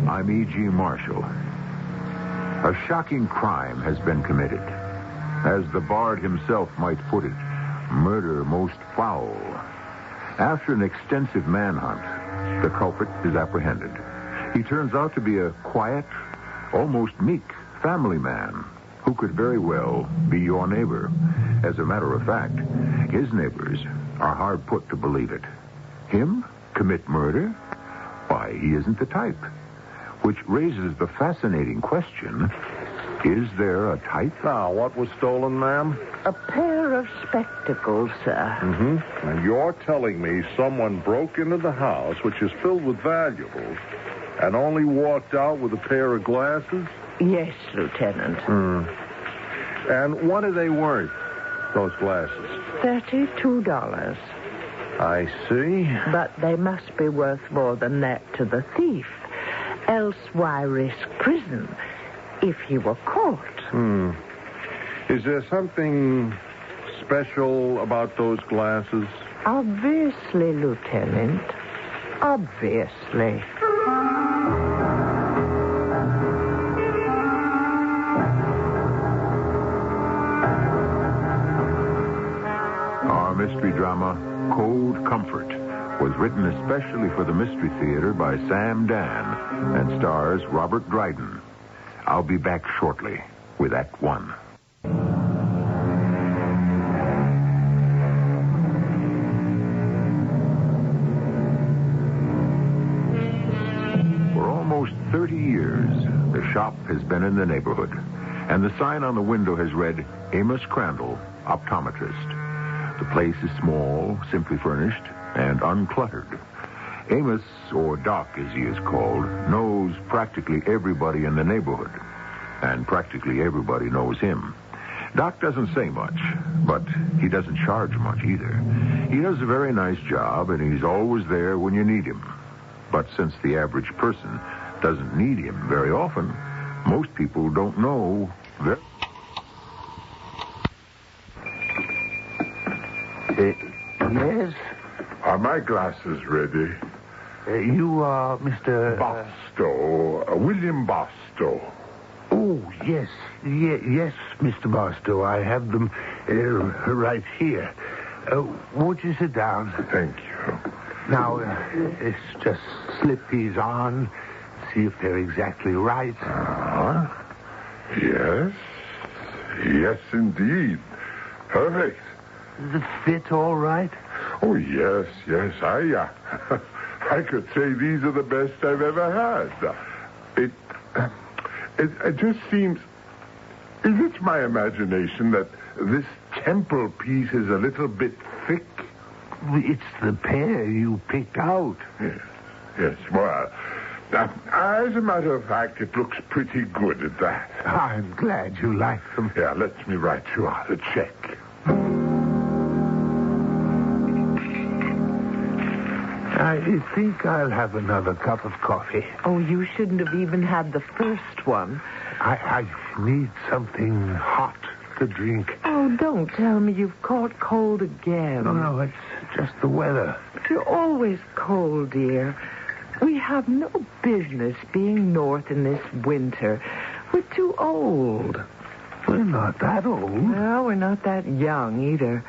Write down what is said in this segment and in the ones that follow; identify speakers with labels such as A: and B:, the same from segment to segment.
A: I'm E.G. Marshall. A shocking crime has been committed. As the bard himself might put it, murder most foul. After an extensive manhunt, the culprit is apprehended. He turns out to be a quiet, almost meek family man who could very well be your neighbor. As a matter of fact, his neighbors are hard put to believe it. Him commit murder? Why, he isn't the type. Which raises the fascinating question, is there a type?
B: Now, what was stolen, ma'am?
C: A pair of spectacles, sir.
B: Mm-hmm. And you're telling me someone broke into the house, which is filled with valuables, and only walked out with a pair of glasses?
C: Yes, Lieutenant.
B: And what are they worth, those glasses?
C: $32.
B: I see.
C: But they must be worth more than that to the thief. Else why risk prison if he were caught?
B: Is there something special about those glasses?
C: Obviously, Lieutenant. Obviously.
A: Our mystery drama, Cold Comfort, was written especially for the Mystery Theater by Sam Dan and stars Robert Dryden. I'll be back shortly with Act One. For almost 30 years, the shop has been in the neighborhood, and the sign on the window has read, Amos Crandall, Optometrist. The place is small, simply furnished, and uncluttered. Amos, or Doc as he is called, knows practically everybody in the neighborhood, and practically everybody knows him. Doc doesn't say much, but he doesn't charge much either. He does a very nice job, and he's always there when you need him. But since the average person doesn't need him very often, most people don't know that.
D: Yes?
E: Are my glasses ready?
D: You are Mr.
E: Barstow. William Barstow.
D: Oh, yes. Yes, Mr. Barstow. I have them right here. Won't you sit down?
E: Thank you.
D: Now, just slip these on. See if they're exactly right.
E: Yes. Yes, indeed. Perfect.
D: Does it fit all right?
E: Oh, yes. I could say these are the best I've ever had. It just seems... Is it my imagination that this temple piece is a little bit thick?
D: It's the pair you picked out.
E: Yes. Well, as a matter of fact, it looks pretty good at that.
D: I'm glad you like them.
E: Yeah, let me write you out a check.
D: I think I'll have another cup of coffee.
C: Oh, you shouldn't have even had the first one.
D: I need something hot to drink.
C: Oh, don't tell me you've caught cold again.
D: No, it's just the weather.
C: You're always cold, dear. We have no business being north in this winter. We're too old.
D: We're not that old.
C: No, we're not that young either.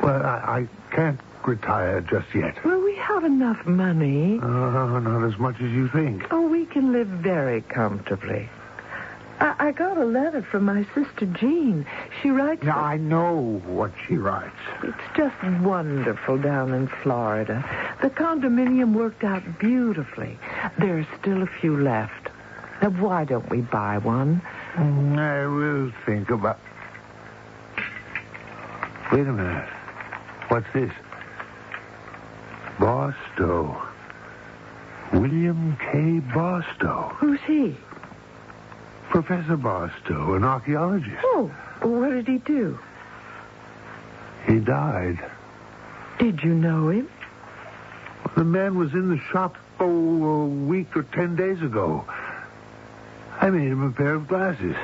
D: Well, I can't retire just yet.
C: Well, we have enough money.
D: Not as much as you think.
C: Oh, we can live very comfortably. I got a letter from my sister Jean. She writes...
D: Now, I know what she writes.
C: It's just wonderful down in Florida. The condominium worked out beautifully. There are still a few left. Now, why don't we buy one?
D: I will think about... Wait a minute. What's this? Barstow. William K. Barstow.
C: Who's he?
D: Professor Barstow, an archaeologist.
C: Oh, what did he do?
D: He died.
C: Did you know him?
D: The man was in the shop, a week or 10 days ago. I made him a pair of glasses.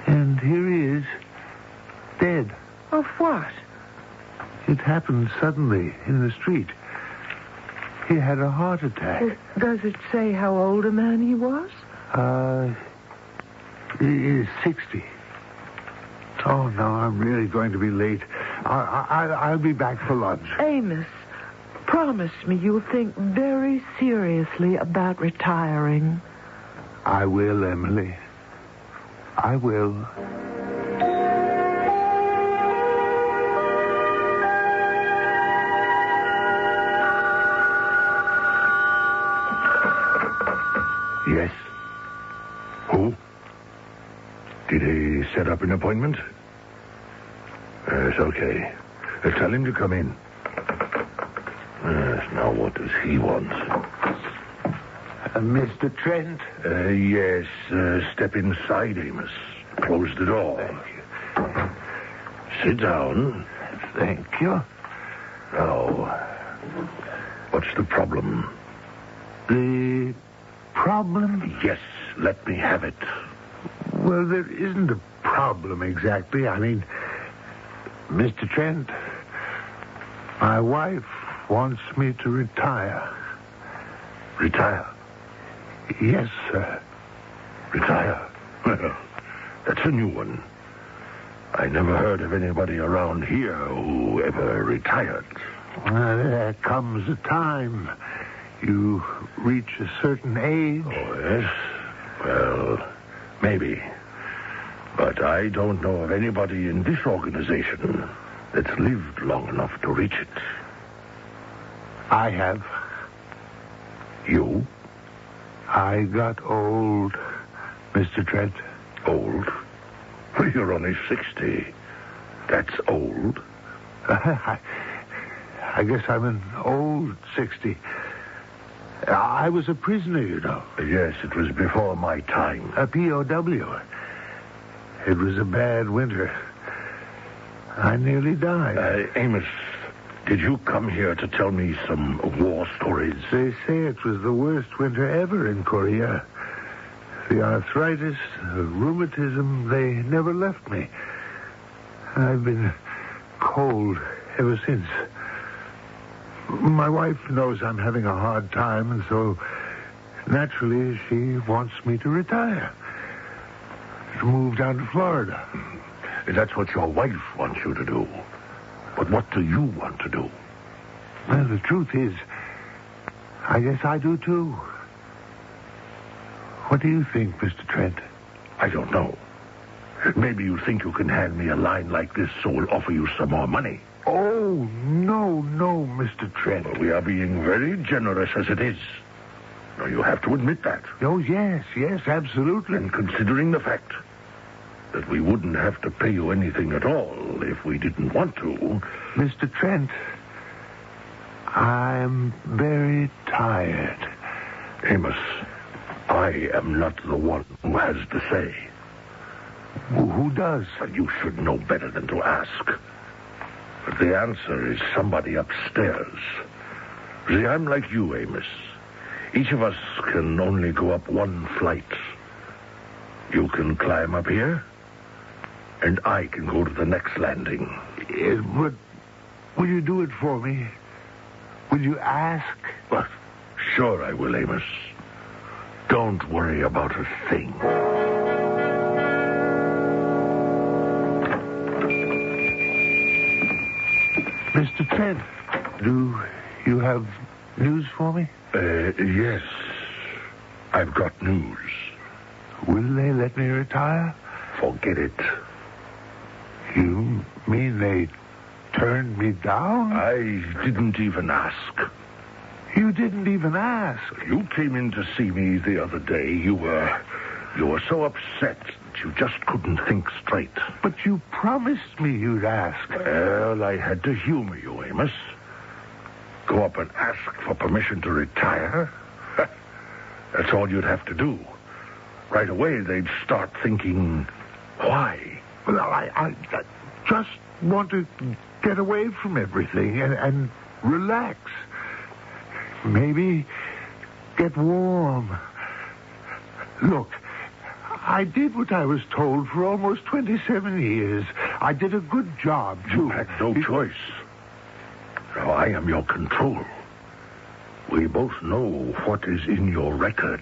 D: And here he is, dead.
C: Of what?
D: It happened suddenly in the street. He had a heart attack.
C: Does it say how old a man he was?
D: He is 60. Oh, no, I'm really going to be late. I'll be back for lunch.
C: Amos, promise me you'll think very seriously about retiring.
D: I will, Emily. I will.
F: Yes? Who? Did he set up an appointment? Yes, okay. Tell him to come in. Yes, now what does he want?
D: Mr. Trent?
F: Yes, step inside, Amos. Close the door.
D: Thank you.
F: Sit down.
D: Thank you.
F: Now, what's the problem?
D: The problem?
F: Yes, let me have it.
D: Well, there isn't a problem exactly. I mean, Mr. Trent, my wife wants me to retire.
F: Retire?
D: Yes, sir.
F: Retire? Well, that's a new one. I never heard of anybody around here who ever retired.
D: There comes a time. You reach a certain age.
F: Oh, yes? Well, maybe. But I don't know of anybody in this organization that's lived long enough to reach it.
D: I have.
F: You?
D: I got old, Mr. Trent.
F: Old? Well, you're only 60. That's old.
D: I guess I'm an old 60. I was a prisoner, you know.
F: Yes, it was before my time.
D: A POW. It was a bad winter. I nearly died.
F: Amos, did you come here to tell me some war stories?
D: They say it was the worst winter ever in Korea. The arthritis, the rheumatism, they never left me. I've been cold ever since. My wife knows I'm having a hard time, and so naturally she wants me to retire. To move down to Florida.
F: That's what your wife wants you to do. But what do you want to do?
D: Well, the truth is, I guess I do too. What do you think, Mr. Trent?
F: I don't know. Maybe you think you can hand me a line like this so we'll offer you some more money.
D: Oh, no, Mr. Trent.
F: Well, we are being very generous as it is. Now, you have to admit that.
D: Oh, yes, absolutely.
F: And considering the fact that we wouldn't have to pay you anything at all if we didn't want to.
D: Mr. Trent, I'm very tired.
F: Amos, I am not the one who has to say.
D: Who does?
F: But you should know better than to ask. But the answer is somebody upstairs. See, I'm like you, Amos. Each of us can only go up one flight. You can climb up here, and I can go to the next landing.
D: But will you do it for me? Will you ask?
F: But sure I will, Amos. Don't worry about a thing.
D: Mr. Trent, do you have news for me?
F: Yes. I've got news.
D: Will they let me retire?
F: Forget it.
D: You mean they turned me down?
F: I didn't even ask.
D: You didn't even ask?
F: You came in to see me the other day. You were so upset that you just couldn't think straight.
D: But you promised me you'd ask.
F: Well, I had to humor you, Amos. Go up and ask for permission to retire? That's all you'd have to do. Right away, they'd start thinking, why?
D: Well, I just want to get away from everything and relax. Maybe get warm. Look, I did what I was told for almost 27 years. I did a good job, too.
F: You had no choice. Now, I am your control. We both know what is in your record.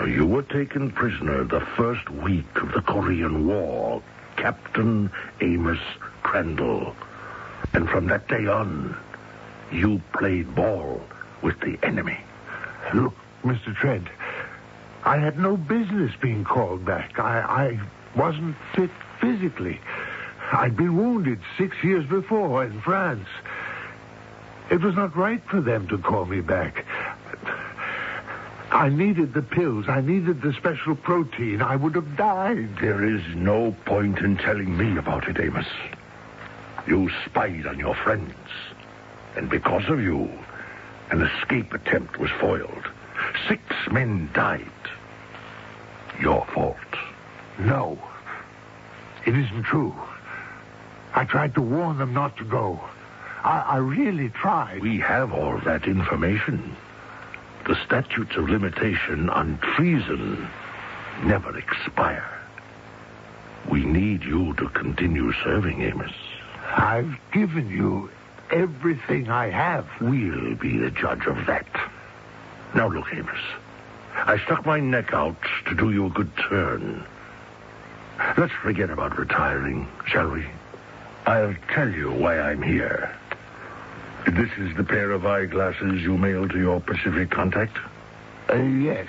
F: You were taken prisoner the first week of the Korean War, Captain Amos Crandall. And from that day on, you played ball with the enemy.
D: Look, Mr. Trent, I had no business being called back. I wasn't fit physically. I'd been wounded 6 years before in France. It was not right for them to call me back. I needed the pills. I needed the special protein. I would have died.
F: There is no point in telling me about it, Amos. You spied on your friends. And because of you, an escape attempt was foiled. 6 men died. Your fault.
D: No. It isn't true. I tried to warn them not to go. I really tried.
F: We have all that information. The statutes of limitation on treason never expire. We need you to continue serving, Amos.
D: I've given you everything I have.
F: We'll be the judge of that. Now look, Amos. I stuck my neck out to do you a good turn. Let's forget about retiring, shall we? I'll tell you why I'm here. This is the pair of eyeglasses you mailed to your Pacific contact?
D: Yes.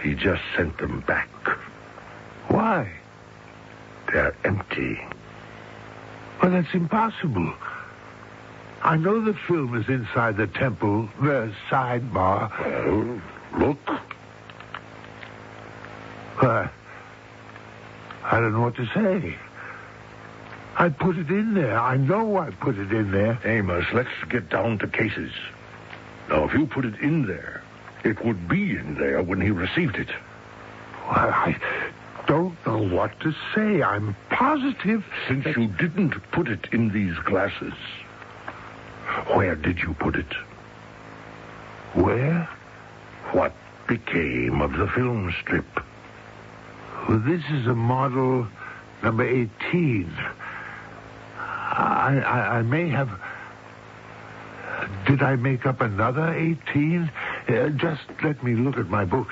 F: He just sent them back.
D: Why?
F: They're empty.
D: Well, that's impossible. I know the film is inside the temple, the sidebar.
F: Well, look.
D: I don't know what to say. I put it in there. I know I put it in there.
F: Amos, let's get down to cases. Now, if you put it in there, it would be in there when he received it.
D: Well, I don't know what to say. I'm positive.
F: Since you didn't put it in these glasses, where did you put it?
D: Where?
F: What became of the film strip?
D: Well, this is a model number 18. I may have... Did I make up another 18? Just let me look at my book.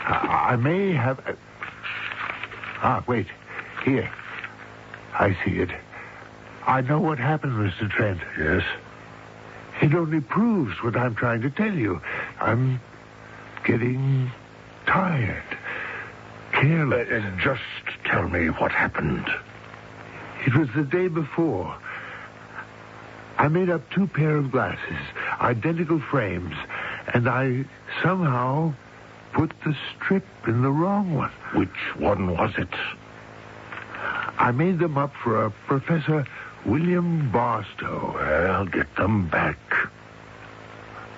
D: I may have... wait. Here. I see it. I know what happened, Mr. Trent.
F: Yes?
D: It only proves what I'm trying to tell you. I'm getting tired. Careless.
F: Just tell me what happened.
D: It was the day before. I made up 2 pair of glasses, identical frames, and I somehow put the strip in the wrong one.
F: Which one was it?
D: I made them up for a Professor William Barstow.
F: Well, get them back.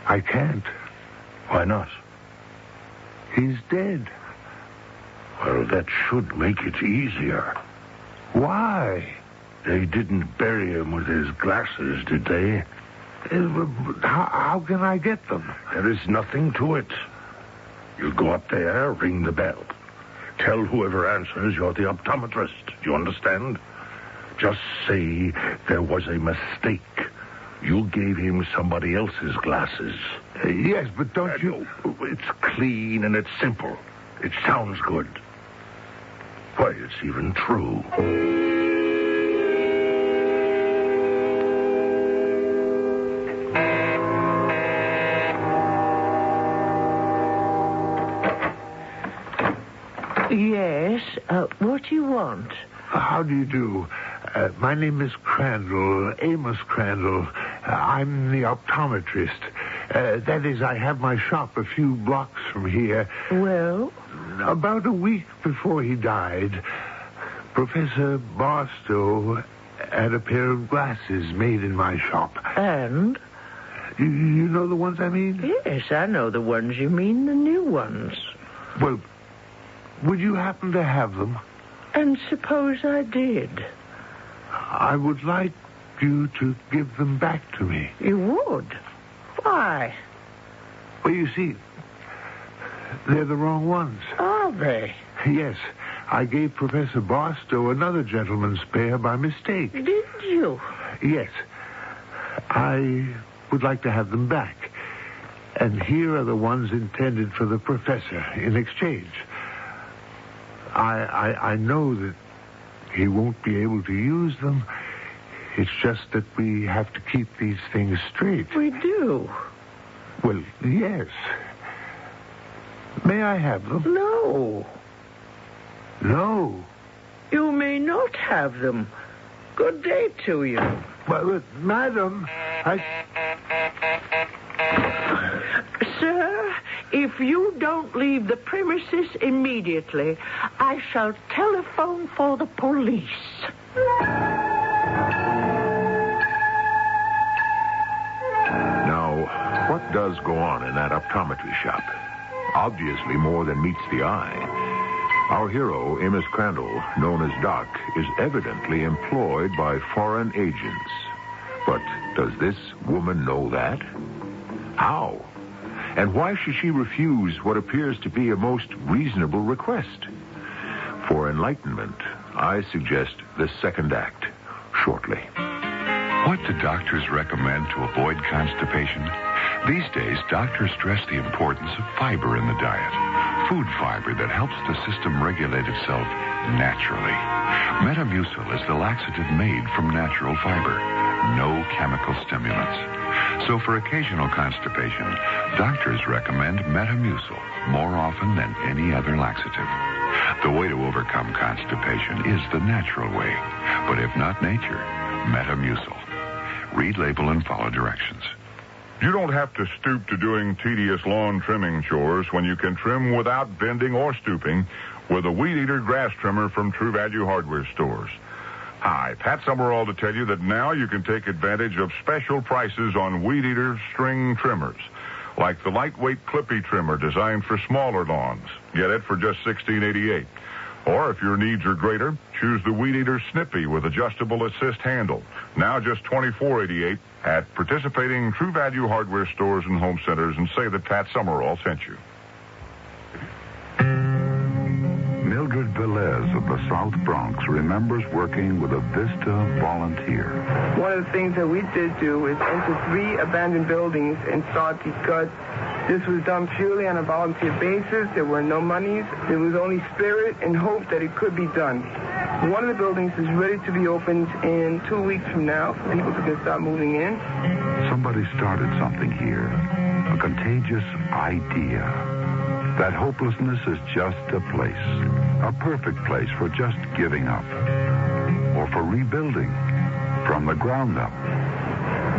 D: I can't.
F: Why not?
D: He's dead.
F: Well, that should make it easier.
D: Why?
F: They didn't bury him with his glasses, did they?
D: How can I get them?
F: There is nothing to it. You go up there, ring the bell. Tell whoever answers you're the optometrist. Do you understand? Just say there was a mistake. You gave him somebody else's glasses.
D: Yes, but don't you...
F: It's clean and it's simple. It sounds good. Why, it's even true.
C: Yes, what do you want?
D: How do you do? My name is Crandall, Amos Crandall. I'm the optometrist. That is, I have my shop a few blocks from here.
C: Well?
D: About a week before he died, Professor Barstow had a pair of glasses made in my shop.
C: And?
D: You know the ones I mean?
C: Yes, I know the ones you mean, the new ones.
D: Well, would you happen to have them?
C: And suppose I did?
D: I would like you to give them back to me.
C: You would? Why?
D: Well, you see, they're the wrong ones.
C: Are they?
D: Yes. I gave Professor Barstow another gentleman's pair by mistake.
C: Did you?
D: Yes. I would like to have them back. And here are the ones intended for the professor in exchange. I know that he won't be able to use them. It's just that we have to keep these things straight.
C: We do.
D: Well, yes. May I have them?
C: No.
D: No.
C: You may not have them. Good day to you.
D: But, madam,
C: Sir, if you don't leave the premises immediately, I shall telephone for the police.
A: Now, what does go on in that optometry shop? Obviously more than meets the eye. Our hero, Amos Crandall, known as Doc, is evidently employed by foreign agents. But does this woman know that? How? And why should she refuse what appears to be a most reasonable request? For enlightenment, I suggest the second act shortly.
G: What do doctors recommend to avoid constipation? These days, doctors stress the importance of fiber in the diet. Food fiber that helps the system regulate itself naturally. Metamucil is the laxative made from natural fiber. No chemical stimulants. So for occasional constipation, doctors recommend Metamucil more often than any other laxative. The way to overcome constipation is the natural way. But if not nature, Metamucil. Read label and follow directions.
B: You don't have to stoop to doing tedious lawn trimming chores when you can trim without bending or stooping with a Weed Eater grass trimmer from True Value Hardware Stores. Hi, Pat Summerall to tell you that now you can take advantage of special prices on Weed Eater string trimmers, like the lightweight Clippy trimmer designed for smaller lawns. Get it for just $16.88. Or if your needs are greater, choose the Weed Eater Snippy with adjustable assist handle. Now just $24.88 at participating True Value Hardware Stores and home centers, and say that Pat Summerall sent you.
H: Mildred Velez of the South Bronx remembers working with a Vista volunteer.
I: One of the things that we did do is enter 3 abandoned buildings and start these cuts. This was done purely on a volunteer basis. There were no monies. There was only spirit and hope that it could be done. One of the buildings is ready to be opened in 2 weeks from now for people to start moving in.
H: Somebody started something here, a contagious idea. That hopelessness is just a place, a perfect place for just giving up, or for rebuilding from the ground up.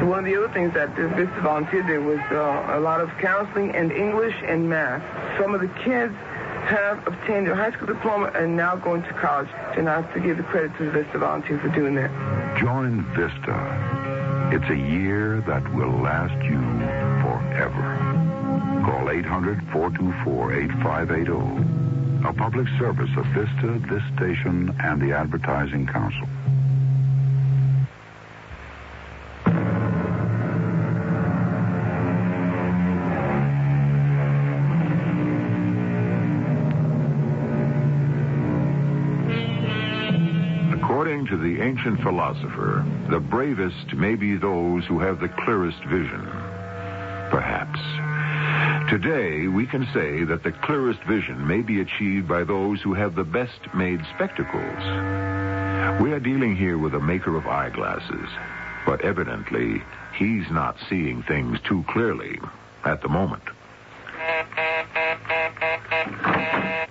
I: One of the other things that the Vista Volunteer did was a lot of counseling and English and math. Some of the kids have obtained their high school diploma and now going to college, and I have to give the credit to the Vista Volunteer for doing that.
H: Join Vista. It's a year that will last you forever. Call 800-424-8580. A public service of Vista, this station, and the Advertising Council.
A: According to the ancient philosopher, the bravest may be those who have the clearest vision. Perhaps. Today, we can say that the clearest vision may be achieved by those who have the best-made spectacles. We are dealing here with a maker of eyeglasses, but evidently, he's not seeing things too clearly at the moment.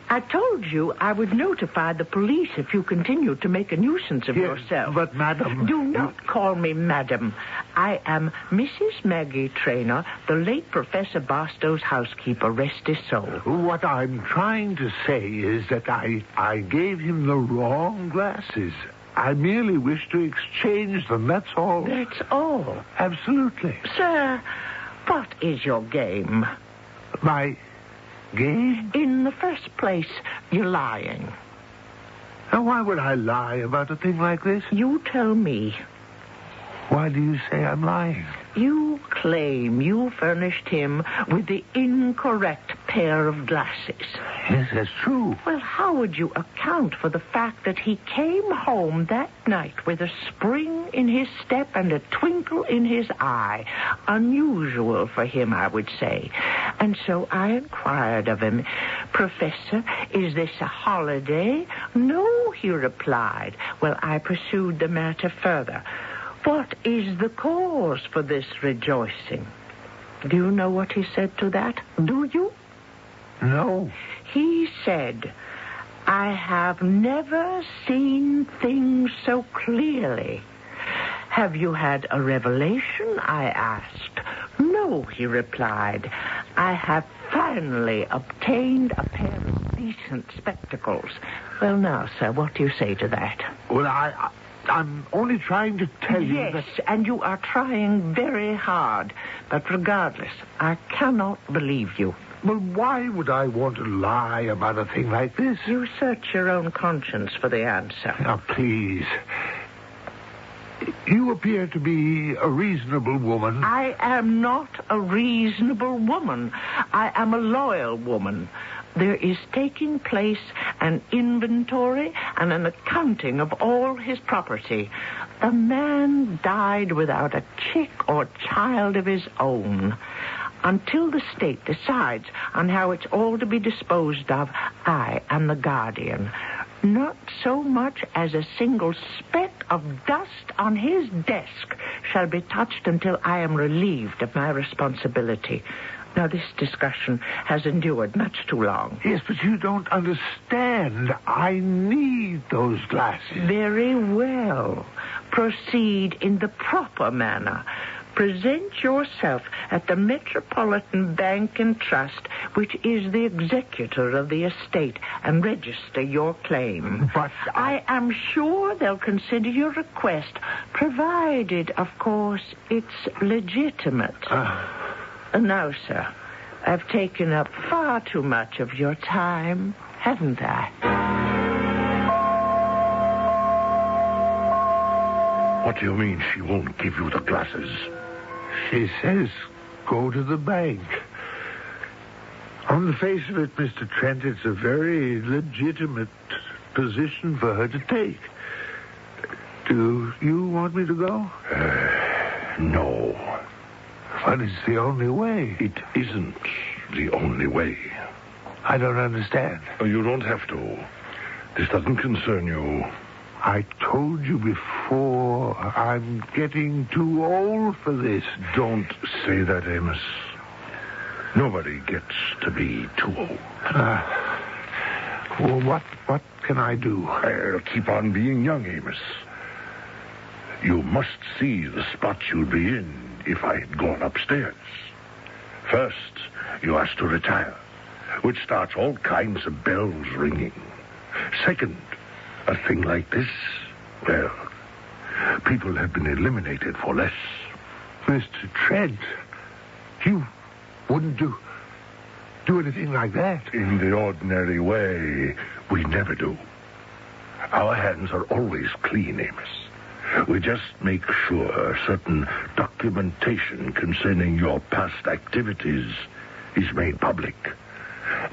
C: I told you I would notify the police if you continued to make a nuisance of yourself.
D: But, madam...
C: Do not call me madam. I am Mrs. Maggie Traynor, the late Professor Barstow's housekeeper, rest his soul.
D: What I'm trying to say is that I gave him the wrong glasses. I merely wish to exchange them, that's all.
C: That's all?
D: Absolutely.
C: Sir, what is your game?
D: My game?
C: In the first place, you're lying.
D: Now, why would I lie about a thing like this?
C: You tell me.
D: Why do you say I'm lying?
C: You claim you furnished him with the incorrect pair of glasses.
D: Yes, that's true.
C: Well, how would you account for the fact that he came home that night with a spring in his step and a twinkle in his eye? Unusual for him, I would say. And so I inquired of him, "Professor, is this a holiday?" "No," he replied. Well, I pursued the matter further. "What is the cause for this rejoicing?" Do you know what he said to that? Do you?
D: No.
C: He said, "I have never seen things so clearly." "Have you had a revelation?" I asked. "No," he replied. "I have finally obtained a pair of decent spectacles." Well, now, sir, what do you say to that?
D: Well, I'm only trying to tell you that...
C: Yes, and you are trying very hard. But regardless, I cannot believe you.
D: Well, why would I want to lie about a thing like this?
C: You search your own conscience for the answer.
D: Now, please. You appear to be a reasonable woman.
C: I am not a reasonable woman. I am a loyal woman. There is taking place an inventory and an accounting of all his property. The man died without a chick or child of his own. Until the state decides on how it's all to be disposed of, I am the guardian. Not so much as a single speck of dust on his desk shall be touched until I am relieved of my responsibility. Now, this discussion has endured much too long.
D: Yes, but you don't understand. I need those glasses.
C: Very well. Proceed in the proper manner. Present yourself at the Metropolitan Bank and Trust, which is the executor of the estate, and register your claim.
D: But
C: I am sure they'll consider your request, provided, of course, it's legitimate. Now, sir, I've taken up far too much of your time, haven't I?
F: What do you mean she won't give you the glasses?
D: She says go to the bank. On the face of it, Mr. Trent, it's a very legitimate position for her to take. Do you want me to go?
F: No.
D: But it's the only way.
F: It isn't the only way.
D: I don't understand.
F: You don't have to. This doesn't concern you.
D: I told you before, I'm getting too old for this.
F: Don't say that, Amos. Nobody gets to be too old.
D: Well, what can I do?
F: I'll keep on being young, Amos. You must see the spot you'd be in if I had gone upstairs. First, you ask to retire, which starts all kinds of bells ringing. Second, a thing like this, well, people have been eliminated for less.
D: Mr. Trent, you wouldn't do anything like that.
F: In the ordinary way, we never do. Our hands are always clean, Amos. We just make sure certain documentation concerning your past activities is made public.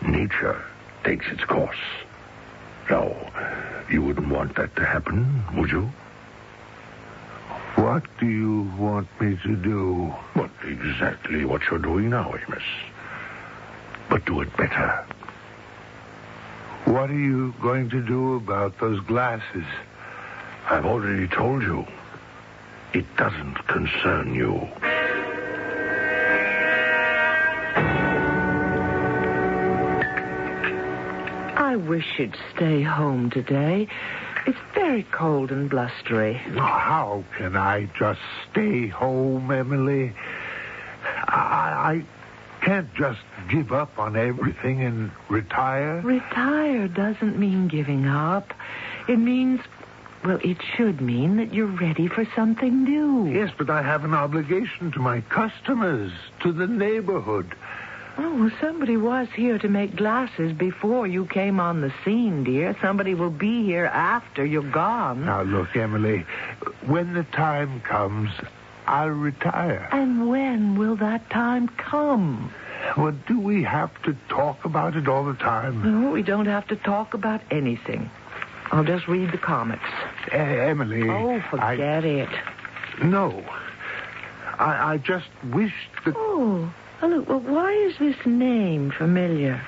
F: Nature takes its course. Now, you wouldn't want that to happen, would you?
D: What do you want me to do?
F: Well, exactly what you're doing now, Amos. But do it better.
D: What are you going to do about those glasses?
F: I've already told you. It doesn't concern you.
C: I wish you'd stay home today. It's very cold and blustery.
D: How can I just stay home, Emily? I can't just give up on everything and retire.
C: Retire doesn't mean giving up. It means, well, it should mean that you're ready for something new.
D: Yes, but I have an obligation to my customers, to the neighborhood.
C: Oh, well, somebody was here to make glasses before you came on the scene, dear. Somebody will be here after you're gone.
D: Now, look, Emily, when the time comes, I'll retire.
C: And when will that time come?
D: Well, do we have to talk about it all the time?
C: No, we don't have to talk about anything. I'll just read the comics.
D: Emily.
C: Oh, forget it.
D: No. I just wish that...
C: Oh, look, well, why is this name familiar?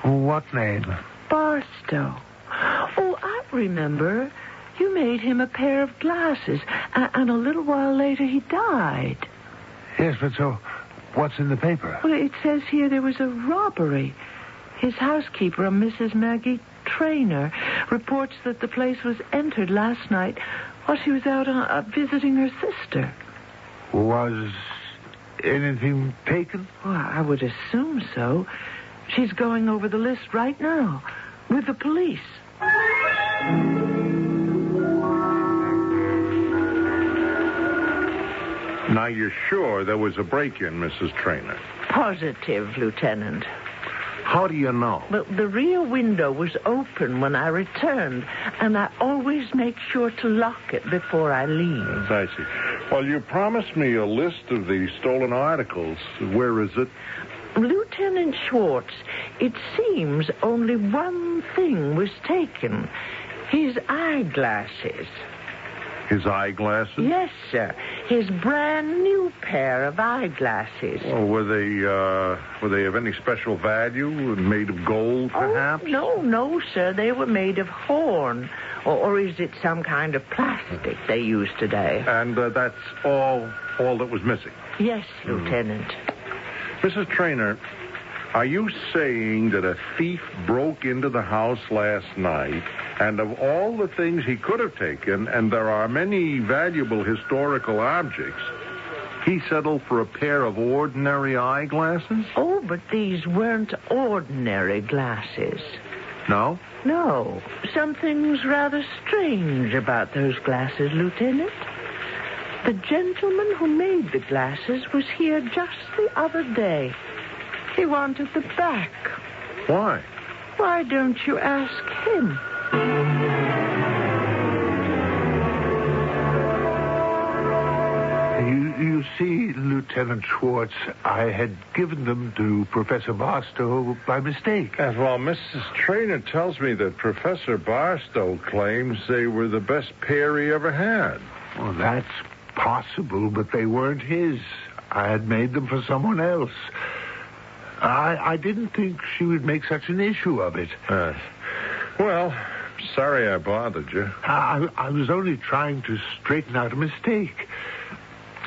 D: What name?
C: Barstow. Oh, I remember. You made him a pair of glasses, and a little while later he died.
D: Yes, but so what's in the paper?
C: Well, it says here there was a robbery. His housekeeper, a Mrs. Maggie Traynor, reports that the place was entered last night while she was out visiting her sister.
D: Was anything taken?
C: Well, I would assume so. She's going over the list right now with the police.
F: Now, you're sure there was a break-in, Mrs. Traynor?
C: Positive, Lieutenant.
F: How do you know?
C: Well, the rear window was open when I returned, and I always make sure to lock it before I leave.
F: Yes, I see. Well, you promised me a list of the stolen articles. Where is it?
C: Lieutenant Schwartz, it seems only one thing was taken. His eyeglasses.
F: His eyeglasses?
C: Yes, sir. His brand new pair of eyeglasses.
F: Well, were they of any special value? Made of gold, perhaps?
C: Oh, no, sir. They were made of horn. Or is it some kind of plastic they use today?
F: And that's all that was missing?
C: Yes, Lieutenant.
F: Mrs. Traynor, are you saying that a thief broke into the house last night, and of all the things he could have taken, and there are many valuable historical objects, he settled for a pair of ordinary eyeglasses?
C: Oh, but these weren't ordinary glasses.
F: No?
C: No. Something's rather strange about those glasses, Lieutenant. The gentleman who made the glasses was here just the other day. He wanted the back.
F: Why?
C: Why don't you ask him?
D: You see, Lieutenant Schwartz, I had given them to Professor Barstow by mistake.
F: Well, Mrs. Traynor tells me that Professor Barstow claims they were the best pair he ever had.
D: Well, that's possible, but they weren't his. I had made them for someone else. I didn't think she would make such an issue of it.
F: Well, sorry I bothered you.
D: I was only trying to straighten out a mistake.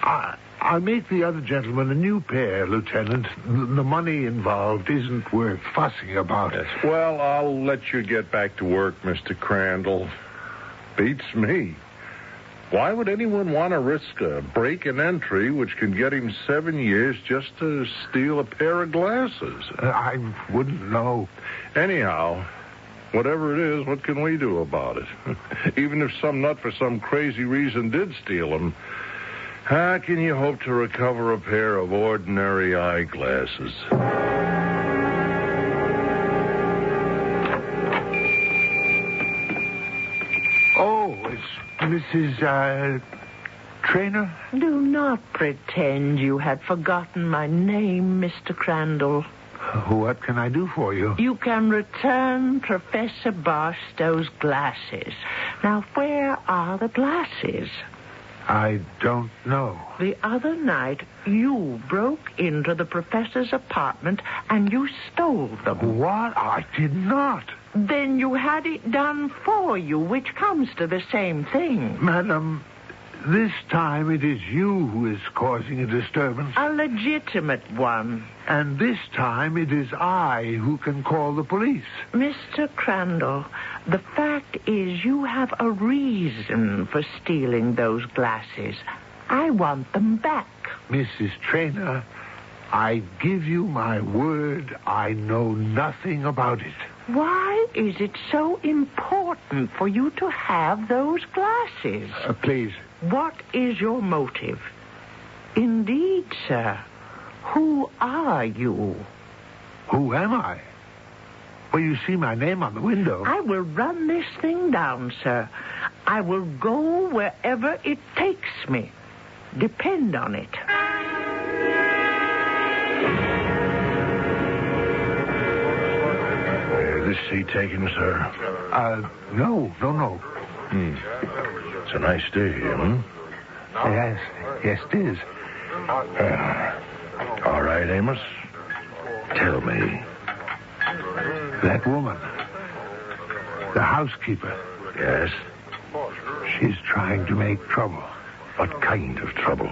D: I'll make the other gentleman a new pair, Lieutenant. The money involved isn't worth fussing about.
F: Yes. Well, I'll let you get back to work, Mr. Crandall. Beats me. Why would anyone want to risk a break and entry which can get him 7 years just to steal a pair of glasses?
D: I wouldn't know.
F: Anyhow, whatever it is, what can we do about it? Even if some nut for some crazy reason did steal them, how can you hope to recover a pair of ordinary eyeglasses?
D: Oh, it's Mrs. Traynor?
C: Do not pretend you had forgotten my name, Mr. Crandall.
D: What can I do for you?
C: You can return Professor Barstow's glasses. Now, where are the glasses?
D: I don't know.
C: The other night, you broke into the professor's apartment and you stole them.
D: What? I did not.
C: Then you had it done for you, which comes to the same thing.
D: Madam, this time it is you who is causing a disturbance.
C: A legitimate one.
D: And this time it is I who can call the police.
C: Mr. Crandall, the fact is you have a reason for stealing those glasses. I want them back.
D: Mrs. Traynor, I give you my word I know nothing about it.
C: Why is it so important for you to have those glasses?
D: Please.
C: What is your motive? Indeed, sir. Who are you?
D: Who am I? Well, you see my name on the window.
C: I will run this thing down, sir. I will go wherever it takes me. Depend on it.
F: This seat taken, sir?
D: No.
F: It's a nice day here, hmm?
D: Yes, it is.
F: All right, Amos. Tell me.
D: That woman, the housekeeper.
F: Yes?
D: She's trying to make trouble.
F: What kind of trouble?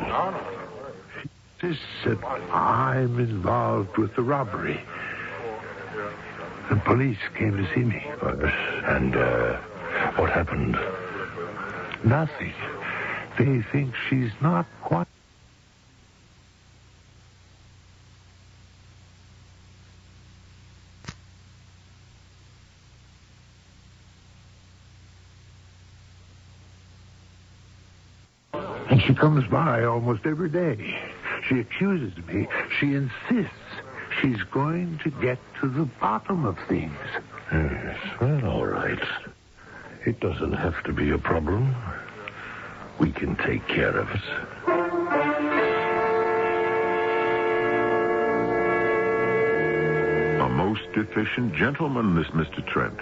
D: She insists that I'm involved with the robbery. The police came to see me.
F: And what happened?
D: Nothing. They think she's not quite... And she comes by almost every day. She accuses me. She insists she's going to get to the bottom of things.
F: Yes, well, all right. It doesn't have to be a problem. We can take care of it.
A: A most efficient gentleman, this Mr. Trent.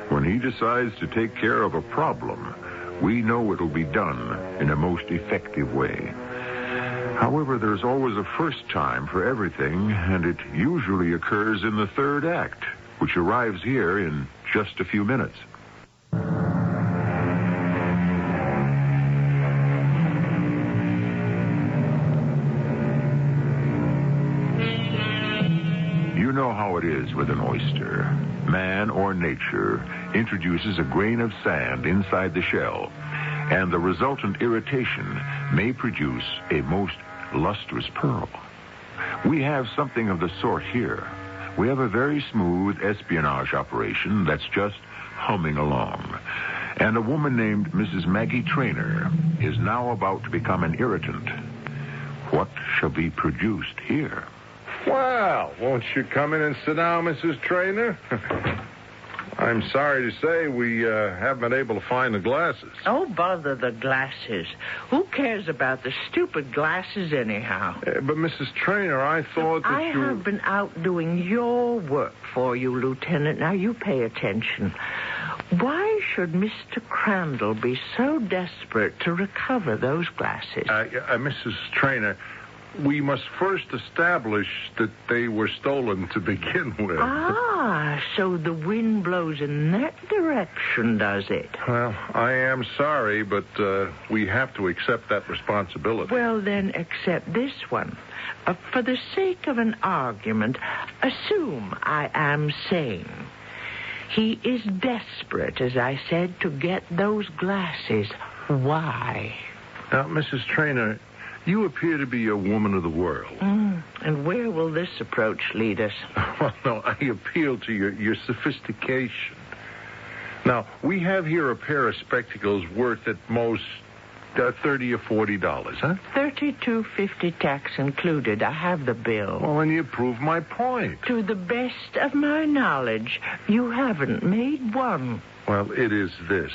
A: When he decides to take care of a problem, we know it'll be done in a most effective way. However, there's always a first time for everything, and it usually occurs in the third act, which arrives here in just a few minutes. You know how it is with an oyster. Man or nature introduces a grain of sand inside the shell, and the resultant irritation may produce a most lustrous pearl. We have something of the sort here. We have a very smooth espionage operation that's just humming along. And a woman named Mrs. Maggie Traynor is now about to become an irritant. What shall be produced here?
B: Well, won't you come in and sit down, Mrs. Traynor? I'm sorry to say we haven't been able to find the glasses.
C: Oh, bother the glasses. Who cares about the stupid glasses anyhow?
B: But, Mrs. Traynor, I thought that
C: I have been out doing your work for you, Lieutenant. Now, you pay attention. Why should Mr. Crandall be so desperate to recover those glasses?
B: Mrs. Traynor, we must first establish that they were stolen to begin with.
C: Ah, so the wind blows in that direction, does it?
B: Well, I am sorry, but we have to accept that responsibility.
C: Well, then accept this one. For the sake of an argument, assume I am sane. He is desperate, as I said, to get those glasses. Why?
B: Now, Mrs. Traynor, you appear to be a woman of the world.
C: And where will this approach lead us?
B: Well, no, I appeal to your sophistication. Now, we have here a pair of spectacles worth at most $30 or $40, huh?
C: $32.50 tax included. I have the bill.
B: Well, then you prove my point.
C: To the best of my knowledge, you haven't made one.
B: Well, it is this.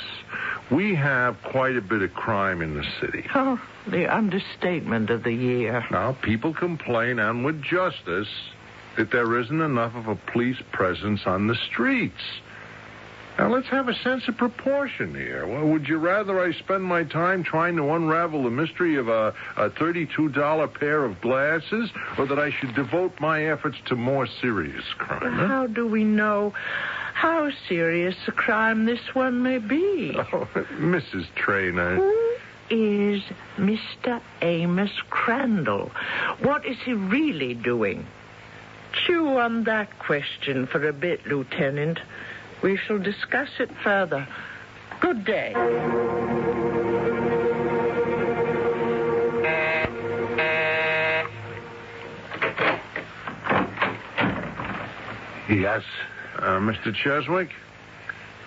B: We have quite a bit of crime in the city.
C: Oh, the understatement of the year.
B: Now, people complain, and with justice, that there isn't enough of a police presence on the streets. Now, let's have a sense of proportion here. Well, would you rather I spend my time trying to unravel the mystery of a $32 pair of glasses, or that I should devote my efforts to more serious crime? Huh?
C: How do we know how serious a crime this one may be?
B: Oh, Mrs. Traynor.
C: Who is Mr. Amos Crandall? What is he really doing? Chew on that question for a bit, Lieutenant. We shall discuss it further. Good day.
D: Yes?
B: Mr. Cheswick,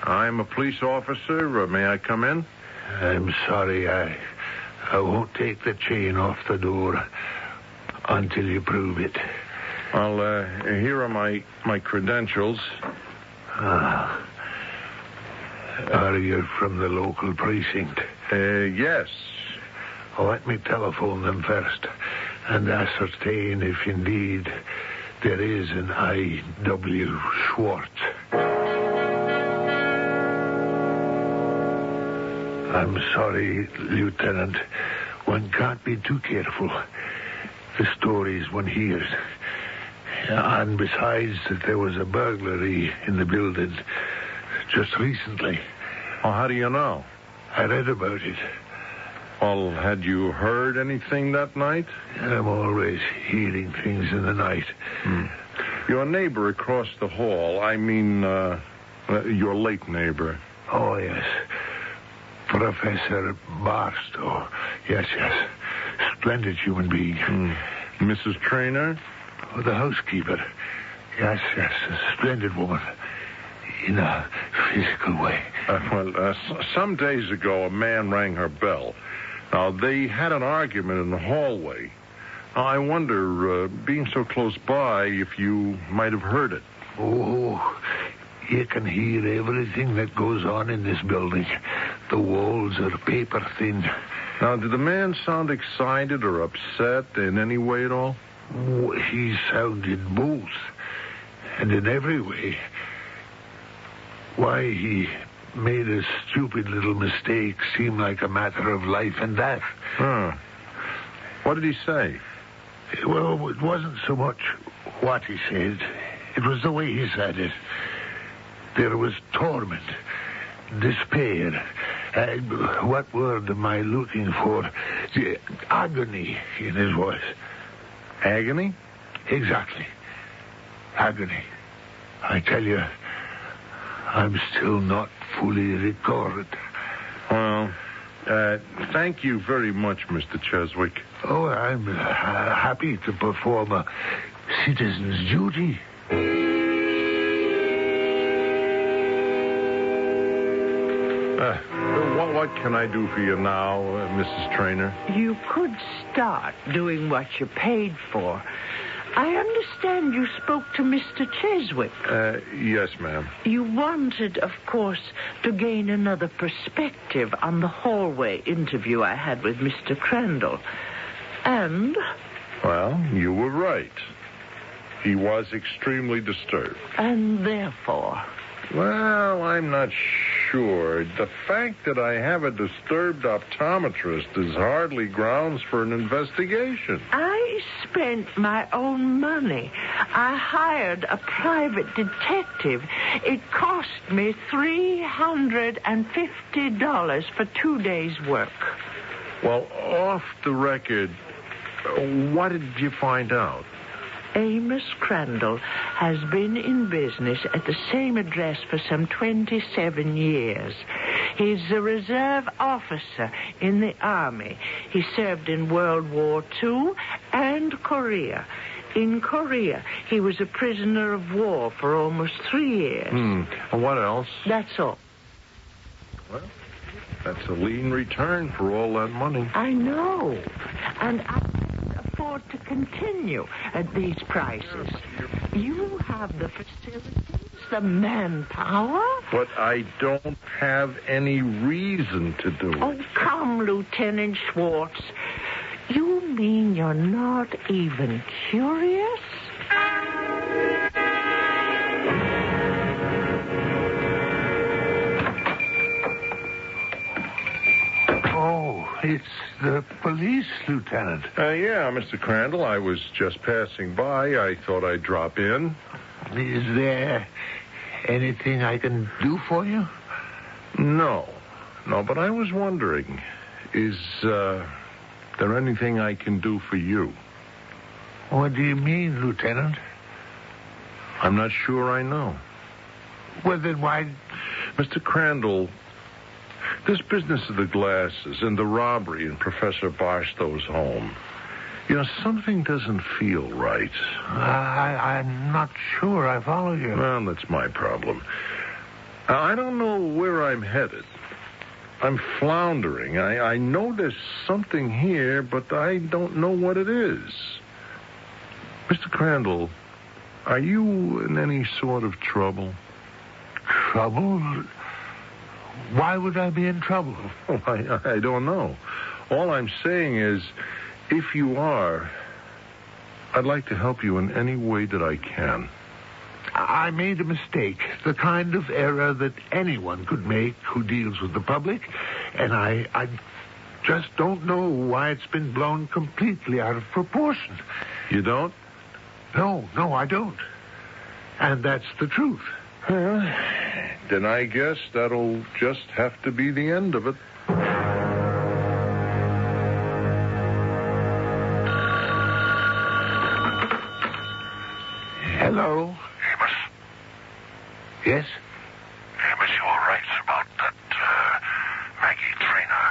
B: I'm a police officer. May I come in?
D: I'm sorry. I won't take the chain off the door until you prove it.
B: Well, here are my credentials.
D: Are you from the local precinct?
B: Yes.
D: Oh, let me telephone them first and ascertain if indeed there is an I.W. Schwartz. I'm sorry, Lieutenant. One can't be too careful. The stories one hears. And besides, that there was a burglary in the building just recently.
J: Well, how do you know?
D: I read about it.
J: Well, had you heard anything that night?
D: I'm always hearing things in the night.
J: Your neighbor across the hall, your late neighbor.
D: Oh, yes. Professor Barstow. Yes. Splendid human being.
J: Mrs. Traynor?
D: Oh, the housekeeper. Yes. A splendid woman. In a physical way.
J: Some days ago, a man rang her bell. Now, they had an argument in the hallway. Now, I wonder, being so close by, if you might have heard it.
D: Oh, you can hear everything that goes on in this building. The walls are paper thin.
J: Now, did the man sound excited or upset in any way at all?
D: Oh, he sounded both. And in every way. Why, he made a stupid little mistake seem like a matter of life and death.
J: What did he say?
D: Well, it wasn't so much what he said. It was the way he said it. There was torment, despair. What word am I looking for? Agony in his voice.
J: Agony?
D: Exactly. Agony. I tell you, I'm still not fully recovered.
J: Well, thank you very much, Mr. Cheswick.
D: Oh, I'm happy to perform a citizen's duty.
J: What can I do for you now, Mrs. Traynor?
C: You could start doing what you're paid for. I understand you spoke to Mr. Cheswick.
J: Yes, ma'am.
C: You wanted, of course, to gain another perspective on the hallway interview I had with Mr. Crandall. And?
J: Well, you were right. He was extremely disturbed.
C: And therefore?
J: Well, I'm not sure. The fact that I have a disturbed optometrist is hardly grounds for an investigation.
C: I spent my own money. I hired a private detective. It cost me $350 for 2 days' work.
J: Well, off the record, what did you find out?
C: Amos Crandall has been in business at the same address for some 27 years. He's a reserve officer in the Army. He served in World War II and Korea. In Korea, he was a prisoner of war for almost 3 years.
J: What else?
C: That's all.
J: Well, that's a lean return for all that money.
C: I know. And I can't afford to continue at these prices. You have the facilities, the manpower.
J: But I don't have any reason to do it.
C: Oh, come, Lieutenant Schwartz. You mean you're not even curious?
D: Oh, it's the police, Lieutenant.
J: Yeah, Mr. Crandall. I was just passing by. I thought I'd drop in.
D: Is there anything I can do for you?
J: No, but I was wondering, is there anything I can do for you?
D: What do you mean, Lieutenant?
J: I'm not sure I know.
D: Well, then why...
J: Mr. Crandall, this business of the glasses and the robbery in Professor Barstow's home, something doesn't feel right.
D: I'm not sure I follow you.
J: Well, that's my problem. I don't know where I'm headed. I'm floundering. I know there's something here, but I don't know what it is. Mr. Crandall, are you in any sort of trouble?
D: Trouble? Why would I be in trouble?
J: Oh, I don't know. All I'm saying is, if you are, I'd like to help you in any way that I can.
D: I made a mistake, the kind of error that anyone could make who deals with the public, and I just don't know why it's been blown completely out of proportion.
J: You don't?
D: No, I don't. And that's the truth.
J: Well, then I guess that'll just have to be the end of it.
D: Hello?
F: Amos?
D: Yes?
F: Amos, you all right about that, Maggie Traynor?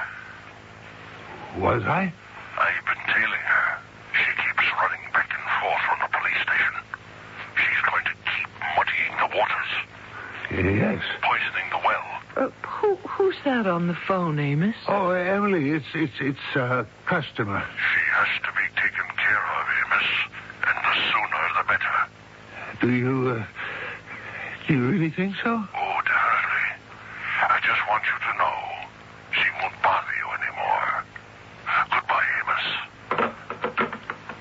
D: Was I?
F: I've been tailing her. She keeps running back and forth from the police station. She's going to keep muddying the waters.
D: Yes.
F: Poisoning the well.
C: Who's that on the phone, Amos?
D: Oh, Emily, it's a customer.
F: She has to be taken care of, Amos. And the sooner the better.
D: Do you really think so?
F: Oh, definitely. I just want you to know she won't bother you anymore. Goodbye, Amos.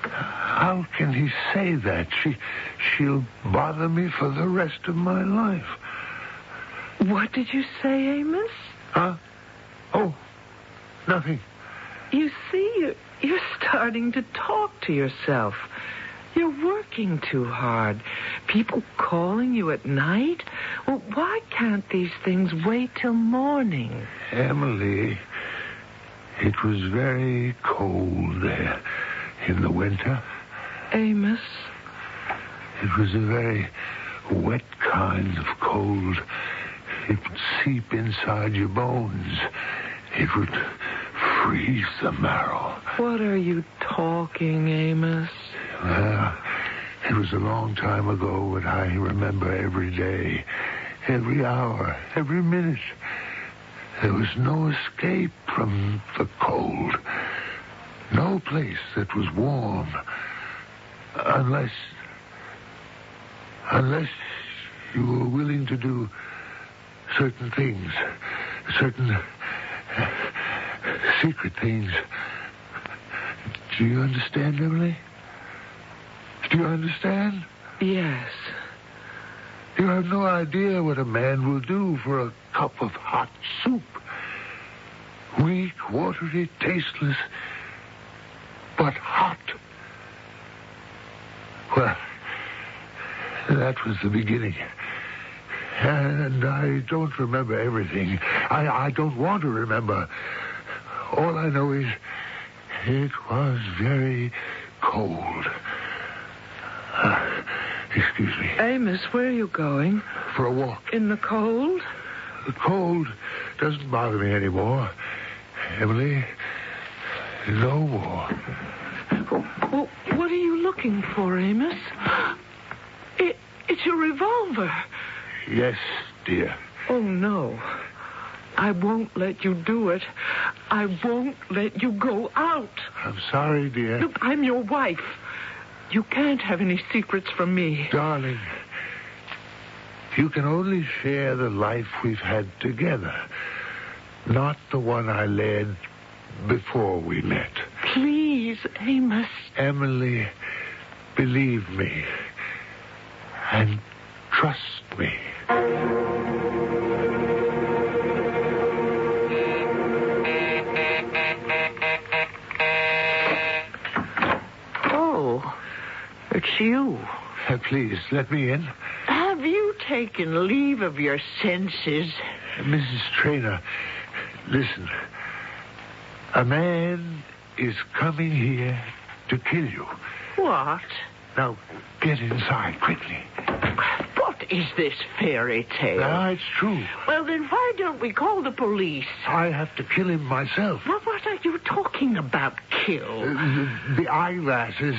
D: How can he say that? She'll bother me for the rest of my life.
C: What did you say, Amos?
D: Huh? Oh, nothing.
C: You see, you're starting to talk to yourself. You're working too hard. People calling you at night? Well, why can't these things wait till morning?
D: Emily, it was very cold there in the winter.
C: Amos?
D: It was a very wet kind of cold. It would seep inside your bones. It would freeze the marrow.
C: What are you talking, Amos?
D: Well, it was a long time ago, but I remember every day, every hour, every minute. There was no escape from the cold. No place that was warm. Unless you were willing to do certain things, certain secret things. Do you understand, Emily? Do you understand?
C: Yes.
D: You have no idea what a man will do for a cup of hot soup. Weak, watery, tasteless, but hot. Well, that was the beginning. And I don't remember everything. I don't want to remember. All I know is it was very cold. Excuse me.
C: Amos, where are you going?
D: For a walk.
C: In the cold?
D: The cold doesn't bother me anymore. Emily, no more.
C: Well, what are you looking for, Amos? It's your revolver.
D: Yes, dear.
C: Oh, no. I won't let you do it. I won't let you go out.
D: I'm sorry, dear.
C: Look, I'm your wife. You can't have any secrets from me.
D: Darling, you can only share the life we've had together, not the one I led before we met.
C: Please, Amos.
D: Emily, believe me and trust me.
C: Oh, it's you.
D: Please, let me in.
C: Have you taken leave of your senses?
D: Mrs. Traynor, listen. A man is coming here to kill you.
C: What?
D: Now, get inside, quickly.
C: What is this fairy tale?
D: Ah, it's true.
C: Well, then why don't we call the police?
D: I have to kill him myself.
C: Well, what are you talking about, kill?
D: The eyeglasses,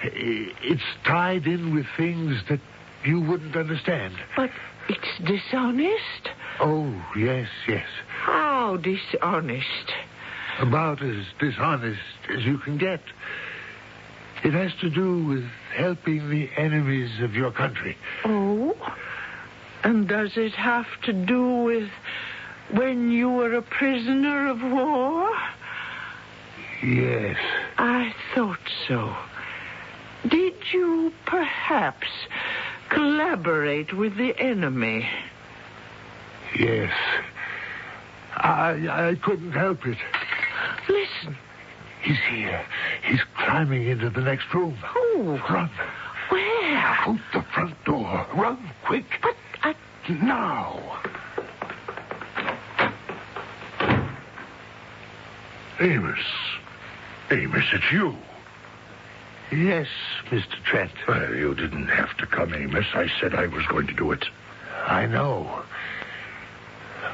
D: it's tied in with things that you wouldn't understand.
C: But it's dishonest.
D: Oh, yes.
C: How dishonest?
D: About as dishonest as you can get. It has to do with helping the enemies of your country.
C: Oh? And does it have to do with when you were a prisoner of war?
D: Yes.
C: I thought so. Did you perhaps collaborate with the enemy?
D: Yes. I couldn't help it.
C: Listen.
D: He's here. He's climbing into the next room.
C: Oh.
D: Run.
C: Where?
D: Out the front door. Run, quick.
C: But
D: Now.
F: Amos. Amos, it's you.
D: Yes, Mr. Trent.
F: Well, you didn't have to come, Amos. I said I was going to do it.
D: I know.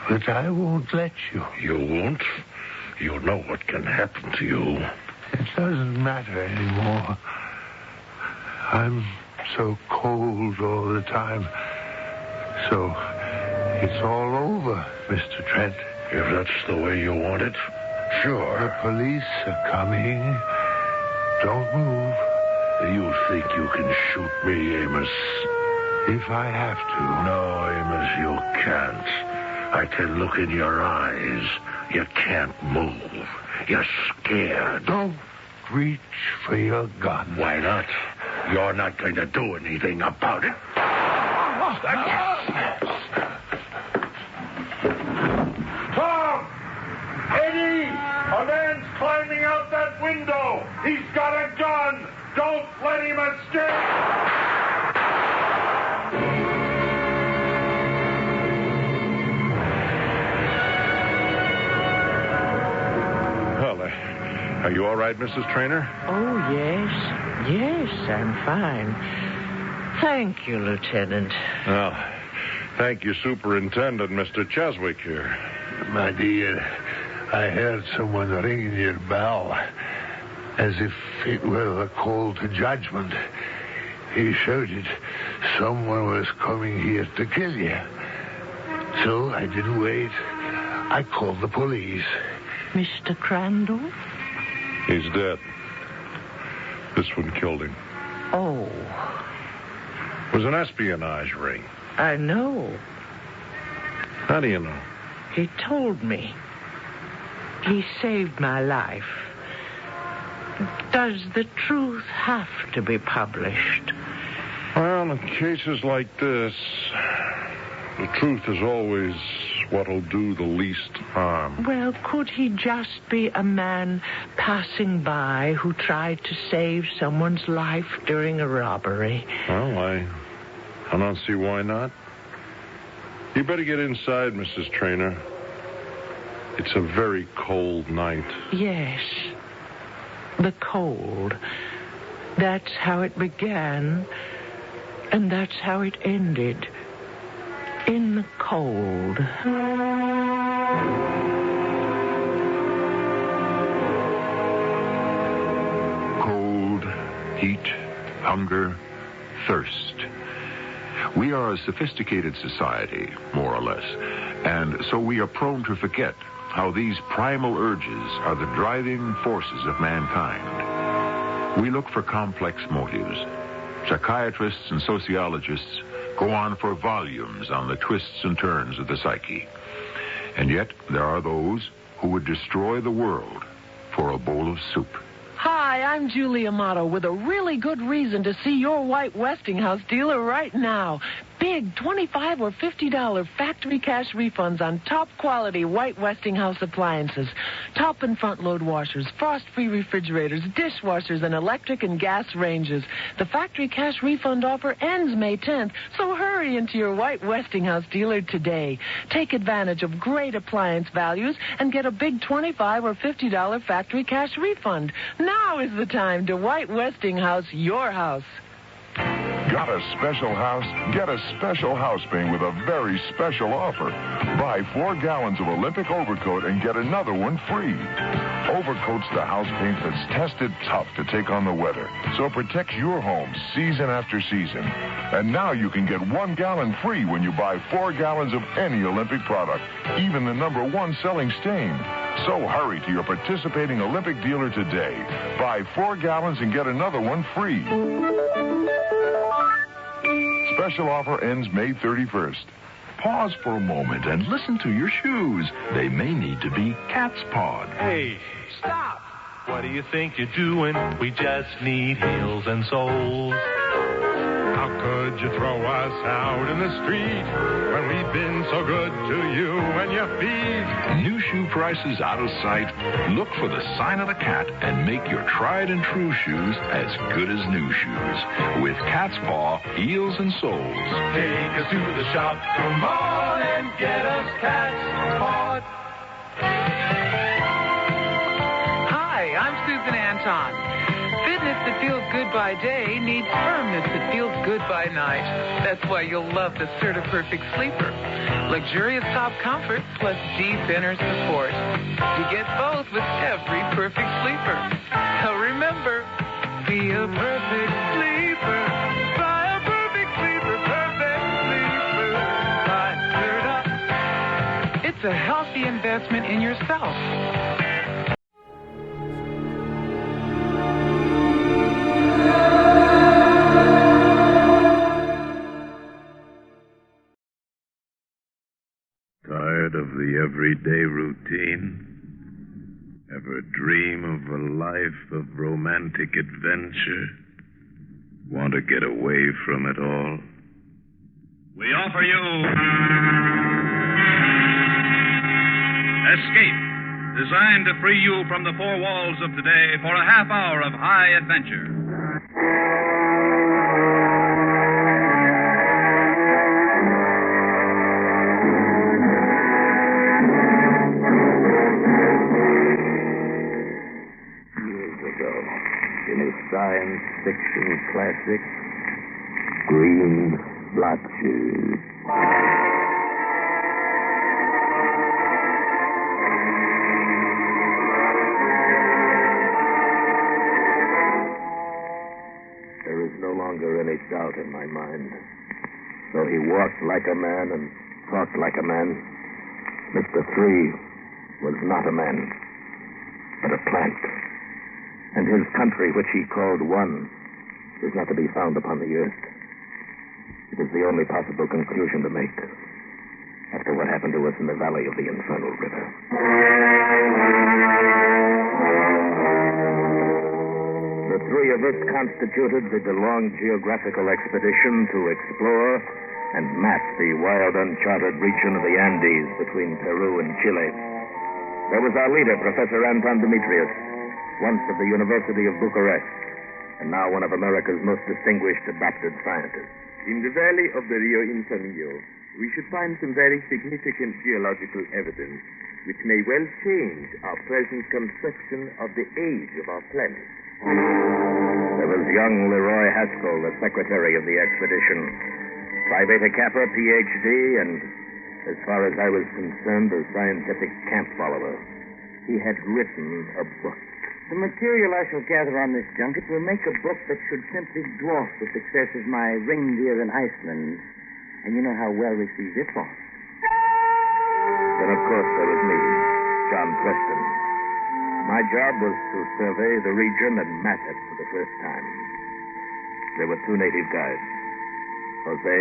D: But I won't let you.
F: You won't? You know what can happen to you.
D: It doesn't matter anymore. I'm so cold all the time. So it's all over, Mr. Trent.
F: If that's the way you want it, sure.
D: The police are coming. Don't move.
F: You think you can shoot me, Amos?
D: If I have to.
F: No, Amos, you can't. I can look in your eyes. You can't move. You're scared.
D: Don't reach for your gun.
F: Why not? You're not going to do anything about it. Tom! Eddie! A man's climbing out that window. He's got a gun. Don't let him escape.
J: Are you all right, Mrs. Trainer?
C: Oh, yes. Yes, I'm fine. Thank you, Lieutenant.
J: Well, thank you, Superintendent Mr. Cheswick here.
D: My dear, I heard someone ringing your bell as if it were a call to judgment. He shouted someone was coming here to kill you. So I didn't wait. I called the police.
C: Mr. Crandall?
J: He's dead. This one killed him.
C: Oh.
J: It was an espionage ring.
C: I know.
J: How do you know?
C: He told me. He saved my life. Does the truth have to be published?
J: Well, in cases like this, the truth is always what'll do the least harm.
C: Well, could he just be a man passing by who tried to save someone's life during a robbery?
J: Well, I don't see why not. You better get inside, Mrs. Trainer. It's a very cold night.
C: Yes. The cold. That's how it began, and that's how it ended. In the cold.
A: Cold, heat, hunger, thirst. We are a sophisticated society, more or less, and so we are prone to forget how these primal urges are the driving forces of mankind. We look for complex motives. Psychiatrists and sociologists go on for volumes on the twists and turns of the psyche. And yet, there are those who would destroy the world for a bowl of soup.
K: Hi, I'm Julie Amato with a really good reason to see your White Westinghouse dealer right now. Big $25 or $50 factory cash refunds on top quality White Westinghouse appliances. Top and front load washers, frost-free refrigerators, dishwashers, and electric and gas ranges. The factory cash refund offer ends May 10th, so hurry into your White Westinghouse dealer today. Take advantage of great appliance values and get a big $25 or $50 factory cash refund. Now is the time to White Westinghouse your house.
B: Got a special house? Get a special house paint with a very special offer. Buy 4 gallons of Olympic Overcoat and get another one free. Overcoat's the house paint that's tested tough to take on the weather, so it protects your home season after season. And now you can get 1 gallon free when you buy 4 gallons of any Olympic product, even the #1 selling stain. So hurry to your participating Olympic dealer today. Buy 4 gallons and get another one free. Special offer ends May 31st.
L: Pause for a moment and listen to your shoes. They may need to be cat's pawed.
M: Hey, stop! What do you think you're doing? We just need heels and soles.
N: How could you throw us out in the street when we've been so good to you and your feet?
H: New shoe prices out of sight? Look for the sign of the cat and make your tried and true shoes as good as new shoes with Cat's Paw heels and soles.
M: Take us to the shop, come on and get us Cat's Paw.
O: Hi, I'm Susan Anton. Fitness that feels good by day needs firmness that feels good by night. That's why you'll love the Serta Perfect Sleeper. Luxurious top comfort plus deep inner support. You get both with every perfect sleeper. So remember, be a perfect sleeper. Buy a perfect sleeper, perfect sleeper. Buy Serta. It's a healthy investment in yourself.
P: Tired of the everyday routine? Ever dream of a life of romantic adventure? Want to get away from it all?
Q: We offer you Escape, designed to free you from the four walls of today for a half hour of high adventure.
R: In a science fiction classic, Green Splotches. There is no longer any doubt in my mind. Though he walked like a man and talked like a man, Mr. Three was not a man, but a plant. And his country, which he called one, is not to be found upon the earth. It is the only possible conclusion to make after what happened to us in the valley of the Infernal River. The three of us constituted the DeLong geographical expedition to explore and map the wild, uncharted region of the Andes between Peru and Chile. There was our leader, Professor Anton Demetrius, once of the University of Bucharest, and now one of America's most distinguished adopted scientists.
S: In the valley of the Rio Infinio, we should find some very significant geological evidence which may well change our present conception of the age of our planet.
R: There was young Leroy Haskell, the secretary of the expedition. Phi Beta Kappa, Ph.D., and as far as I was concerned, a scientific camp follower. He had written a book.
T: The material I shall gather on this junket will make a book that should simply dwarf the success of my Reindeer in Iceland. And you know how well received it was.
R: Then, of course, there was me, John Preston. My job was to survey the region and map it for the first time. There were two native guides, Jose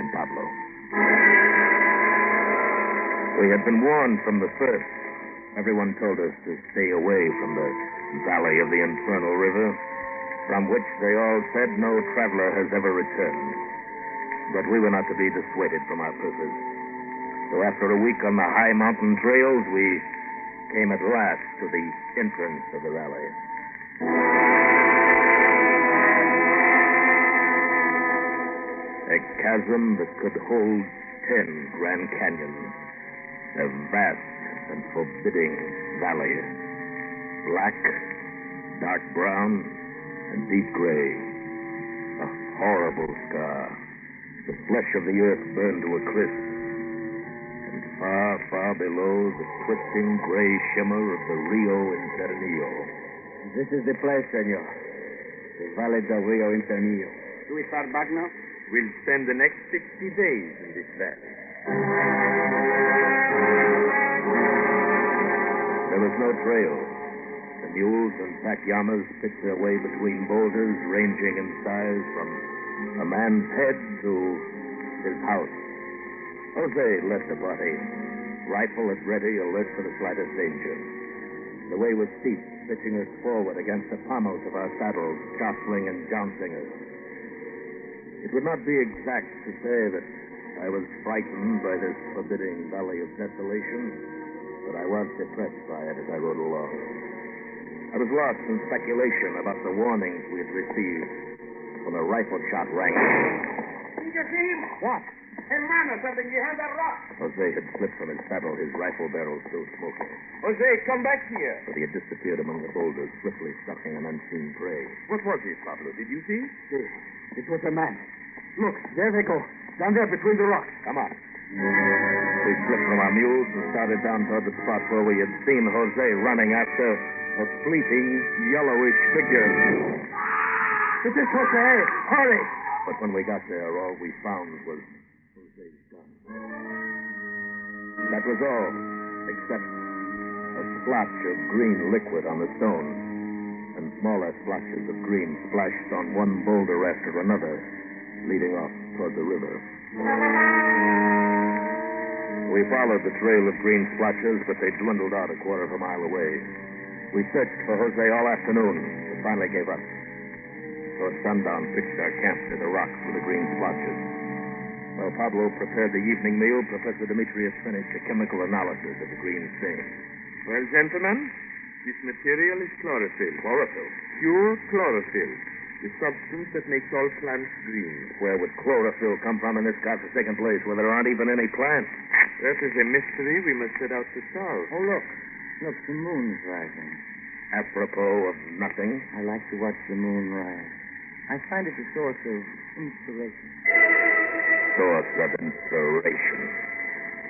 R: and Pablo. We had been warned from the first. Everyone told us to stay away from the valley of the Infernal River, from which they all said no traveler has ever returned. But we were not to be dissuaded from our purpose. So after a week on the high mountain trails, we came at last to the entrance of the valley. A chasm that could hold 10 Grand Canyons. A vast and forbidding valley. Black, dark brown, and deep gray. A horrible scar. The flesh of the earth burned to a crisp. And far, far below, the twisting gray shimmer of the Rio Infernio.
T: This is the place, senor. The Valley del Rio Infernio. Do we start back now?
S: We'll spend the next 60 days in this valley.
R: There was no trail. The mules and pack llamas picked their way between boulders, ranging in size from a man's head to his house. Jose led the party, rifle at ready, alert for the slightest danger. The way was steep, pitching us forward against the pommels of our saddles, jostling and jouncing us. It would not be exact to say that I was frightened by this forbidding valley of desolation, but I was depressed by it as I rode along. I was lost in speculation about the warnings we had received when a rifle shot rang.
T: What?
U: Hey, man, there's something behind that rock.
R: Jose had slipped from his saddle, his rifle barrel still smoking.
U: Jose, come back here.
R: But he had disappeared among the boulders, swiftly stalking an unseen prey.
U: What was it, Pablo? Did you see?
T: It was a man. Look, there they go. Down there between the rocks.
R: Come on. We slipped from our mules and started down toward the spot where we had seen Jose running after a fleeting, yellowish figure.
T: It is Jose. Hurry.
R: But when we got there, all we found was Jose's gun. That was all, except a splotch of green liquid on the stone, and smaller splotches of green splashed on one boulder after another, leading off toward the river. We followed the trail of green splotches, but they dwindled out a quarter of a mile away. We searched for Jose all afternoon, but finally gave up. Toward sundown, pitched our camp near the rocks with the green splotches. While Pablo prepared the evening meal, Professor Demetrius finished a chemical analysis of the green stain.
U: Well, gentlemen, this material is chlorophyll. Chlorophyll? Pure chlorophyll. The substance that makes all plants green.
R: Where would chlorophyll come from in this godforsaken place where there aren't even any plants?
U: That is a mystery we must set out to solve.
T: Oh, look. Look, the moon's rising.
R: Apropos of nothing.
T: I like to watch the moon rise. I find it a source of inspiration.
R: Source of inspiration.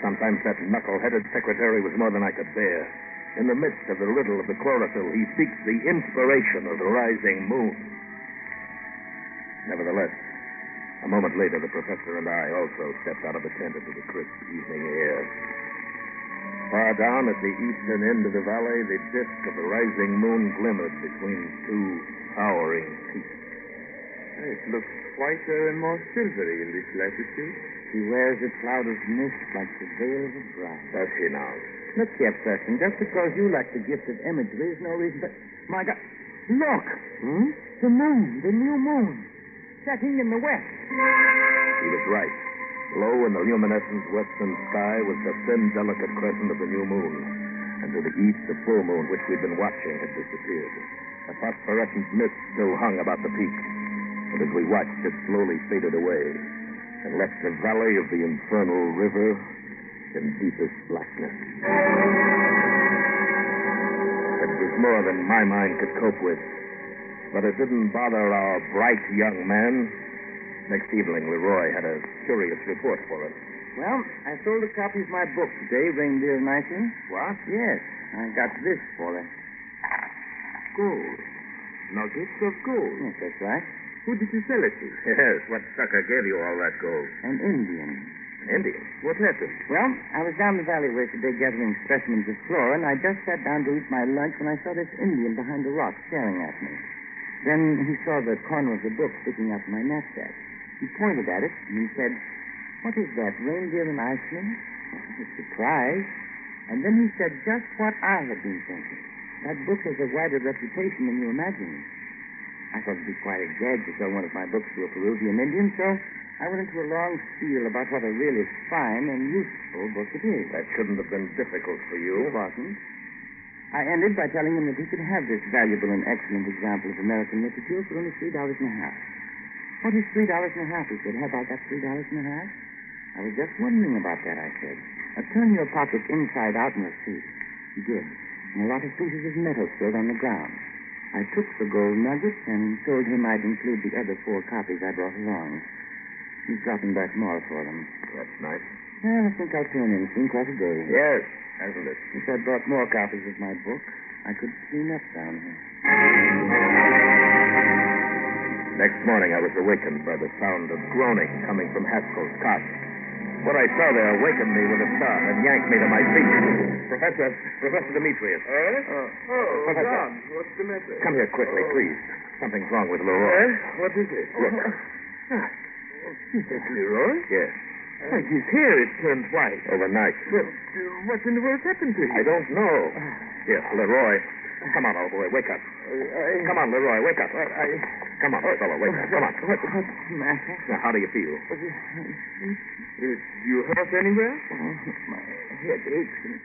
R: Sometimes that knuckle-headed secretary was more than I could bear. In the midst of the riddle of the chlorophyll, he seeks the inspiration of the rising moon. Nevertheless, a moment later, the professor and I also stepped out of the tent into the crisp evening air. Far down at the eastern end of the valley, the disk of the rising moon glimmered between two towering peaks.
U: It looks whiter and more silvery in this latitude.
T: He wears a cloud of mist like the veil of a bride.
R: Does he now?
T: Look here, Preston, just because you like the gift of imagery is no reason but... My God, look! The moon, the new moon, setting in the west.
R: He was right. Low in the luminescent western sky was the thin, delicate crescent of the new moon. And to the east, the full moon, which we'd been watching, had disappeared. A phosphorescent mist still hung about the peak. And as we watched, it slowly faded away and left the valley of the infernal river in deepest blackness. It was more than my mind could cope with, but it didn't bother our bright young man. Next evening, Leroy had a curious report for us.
T: Well, I sold a copy of my book today, Reindeer and Iceland.
R: What?
T: Yes, I got this for it.
U: Gold. Nuggets of gold.
T: Yes, that's right.
U: Who did you sell it to?
R: Yes, what sucker gave you all that gold?
T: An Indian.
R: An Indian? What happened?
T: Well, I was down the valley today gathering specimens of flora, and I just sat down to eat my lunch when I saw this Indian behind a rock staring at me. Then he saw the corner of the book sticking out from my knapsack. He pointed at it, and he said, "What is that, Reindeer and Iceland?" I was surprised. And then he said just what I had been thinking. That book has a wider reputation than you imagine. I thought it'd be quite a gag to sell one of my books to a Peruvian Indian, so I went into a long spiel about what a really fine and useful book it is.
R: That shouldn't have been difficult for you.
T: It wasn't. I ended by telling him that he could have this valuable and excellent example of American literature for only $3.50. What is $3.50? He said. Have I got $3.50? I was just wondering about that, I said. Now, turn your pocket inside out and you'll see. He did. And a lot of pieces of metal spread on the ground. I took the gold nuggets and told him I'd include the other 4 copies I brought along. He's dropping back more for them.
R: That's nice.
T: Well, I think I'll turn in. It's been quite a day.
R: Yes, hasn't it?
T: If I'd brought more copies of my book, I could clean up down here.
R: Next morning, I was awakened by the sound of groaning coming from Haskell's cot. What I saw there awakened me with a start and yanked me to my feet. Professor Demetrius. Professor.
U: John, what's the matter?
R: Come here quickly, please. Something's wrong with Leroy.
U: What is it?
R: Look.
U: Is that Leroy?
R: Yes.
U: Why, his hair is turned white.
R: Overnight.
U: Well, what in the world happened to him?
R: I don't know. Here, Leroy. Come on, old boy, wake up. Come on, Leroy, wake up. Come on, fellow, wake up. Come on.
T: What's the matter?
R: Now, how do you feel? You hurt anywhere?
T: Oh, my head aches and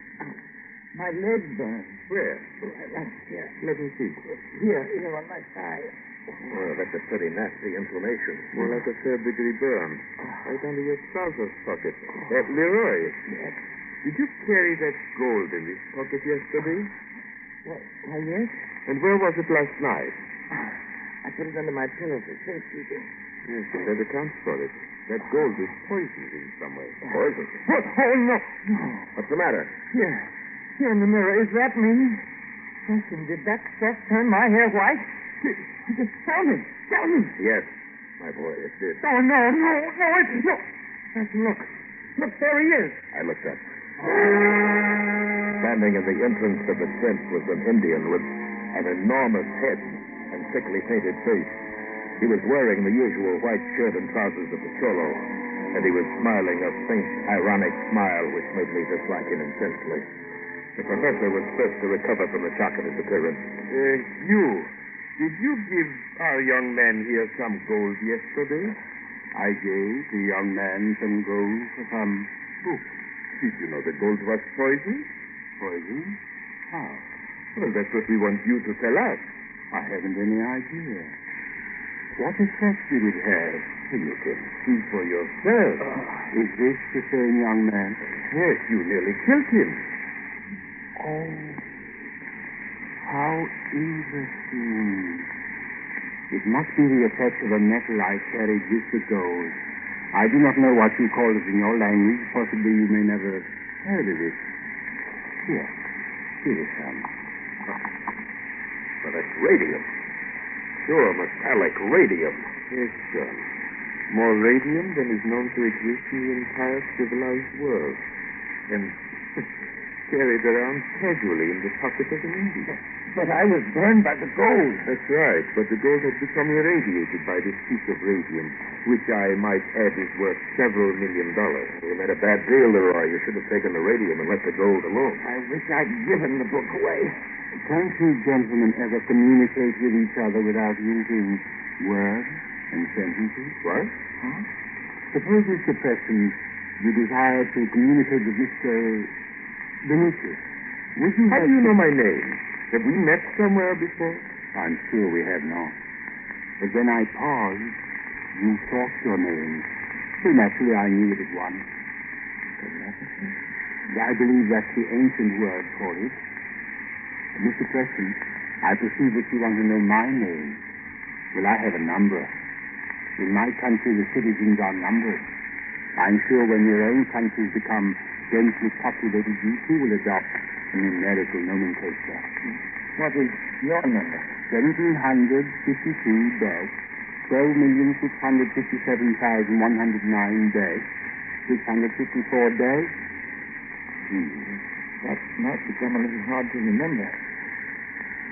T: my leg burns.
R: Where?
T: Right here.
R: Let me see.
T: Here on my thigh.
R: Oh, that's a pretty nasty inflammation. More like a third-degree burn. Right under your trousers pocket. Leroy.
T: Yes.
R: Did you carry that gold in this pocket yesterday?
T: Why, yes.
R: And where was it last night?
T: I put it under my pillow for safekeeping.
R: Yes, that accounts for it. That gold is poisoned in some way. Poisoned?
T: What? Oh, no.
R: What's the matter?
T: Here in the mirror. Is that me? Question, did that stuff turn my hair white? Just tell me.
R: Yes, my boy, it did.
T: Oh, no. Look, there he is.
R: I looked up. Standing in the entrance of the tent was an Indian with an enormous head and thickly painted face. He was wearing the usual white shirt and trousers of the cholo, and he was smiling a faint, ironic smile which made me dislike him intensely. The professor was first to recover from the shock of his appearance. Did you give our young man here some gold yesterday?
E: I gave the young man some gold for some book.
R: Did you know the gold was poisoned?
E: Poison? How?
R: Well, that's what we want you to tell us.
E: I haven't any idea. What effect did it have?
R: You can see for yourself.
E: Is this the same young man?
R: Yes, you nearly killed him.
E: Oh, how interesting. It must be the effect of a metal I carried with the gold. I do not know what you call it in your language. Possibly you may never have heard of it. Here is some.
R: Well, that's radium. Pure metallic radium. Yes, sir. More radium than is known to exist in the entire civilized world. And carried around casually in the pocket of an Indian.
T: But I was burned by the gold.
R: That's right, but the gold had become irradiated by this piece of radium, which I might add is worth several $1 million. You made a bad deal, Leroy. You should have taken the radium and let the gold alone.
T: I wish I'd given the book away.
E: Can't you gentlemen ever communicate with each other without using words and sentences?
R: What?
E: Huh? Suppose, Mr. Preston, you desire to communicate with Mr. Demetrius. Would you
R: How do you know my name? Have we met somewhere before?
E: I'm sure we have not. But when I paused, you talked your name. So naturally I knew it at once.
R: Telepathy?
E: I believe that's the ancient word for it. Mr. Preston, I perceive that you want to know my name. Well, I have a number. In my country, the citizens are numbered. I'm sure when your own countries become densely populated, you too will adopt a numerical nomenclature.
T: What is your number?
E: 1752-12,657,109-654.
T: That might become a little hard to remember.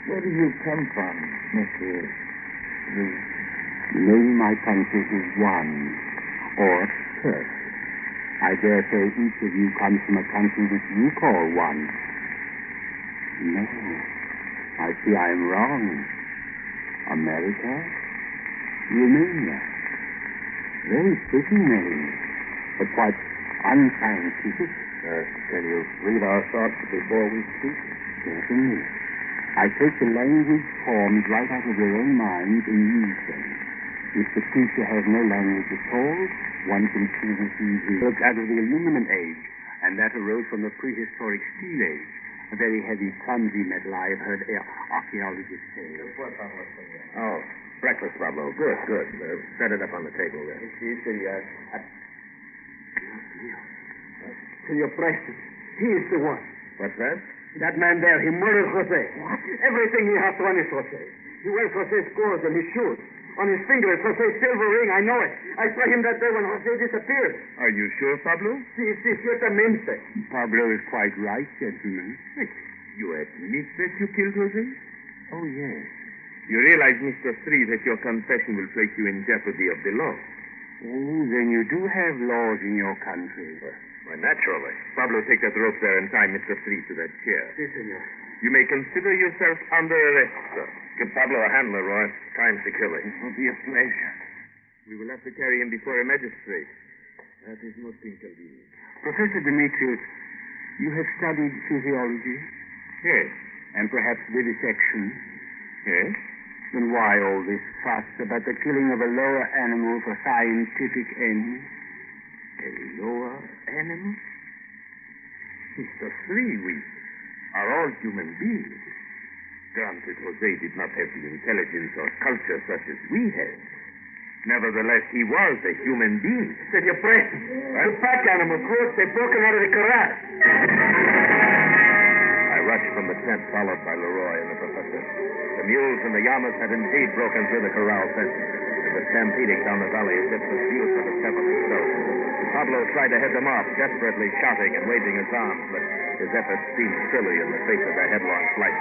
T: Where do you come from, Mr. Reed?
E: The name of my country is One, or Turk. I dare say each of you comes from a country which you call One. No, I see I am wrong. America? Romania. Very pretty name, but quite unscientific.
R: Can you read our thoughts before we speak?
E: Certainly. I take the language formed right out of your own mind and use them. If the creature has no language at all, one can see that he works out of the aluminum age, and that arose from the prehistoric steel age. A very heavy, clumsy metal, I have heard archaeologists say.
R: Oh, breakfast, Pablo. Good. Set it up on the table there.
T: Senor Preston, he is the one.
R: What's that?
T: That man there, he murdered Jose. What? Everything he has on is Jose. He wears Jose's clothes and his shoes. On his finger is Jose's silver ring. I know it. I saw him that day when Jose disappeared.
R: Are you sure, Pablo?
T: Sí, ciertamente.
E: Pablo is quite right, gentlemen.
R: You admit that you killed Jose?
E: Oh, yes.
R: You realize, Mr. Street, that your confession will place you in jeopardy of the law.
E: Oh, then you do have laws in your country.
R: Why, naturally. Pablo, take that rope there and tie Mr. Street to that chair.
T: Si, senor.
S: You may consider yourself under arrest, sir. Give Pablo a hand, Leroy. Time to kill him.
G: It will be a pleasure.
S: We will have to carry him before a magistrate. That is most inconvenient.
G: Professor Demetrius, you have studied physiology?
S: Yes.
G: And perhaps vivisection?
S: Yes.
G: Then why all this fuss about the killing of a lower animal for scientific ends?
S: A lower animal? Mr. Three, we are all human beings. Granted, Jose did not have the intelligence or culture such as we have. Nevertheless, he was a human being.
G: Senor Press, the pack animals, they've broken out of the corral.
S: I rushed from the tent, followed by Leroy and the professor. The mules and the llamas had indeed broken through the corral fence and were stampeding down the valley as if pursued by the seventh stone. Pablo tried to head them off, desperately shouting and waving his arms, but his efforts seemed silly in the face of their headlong flight.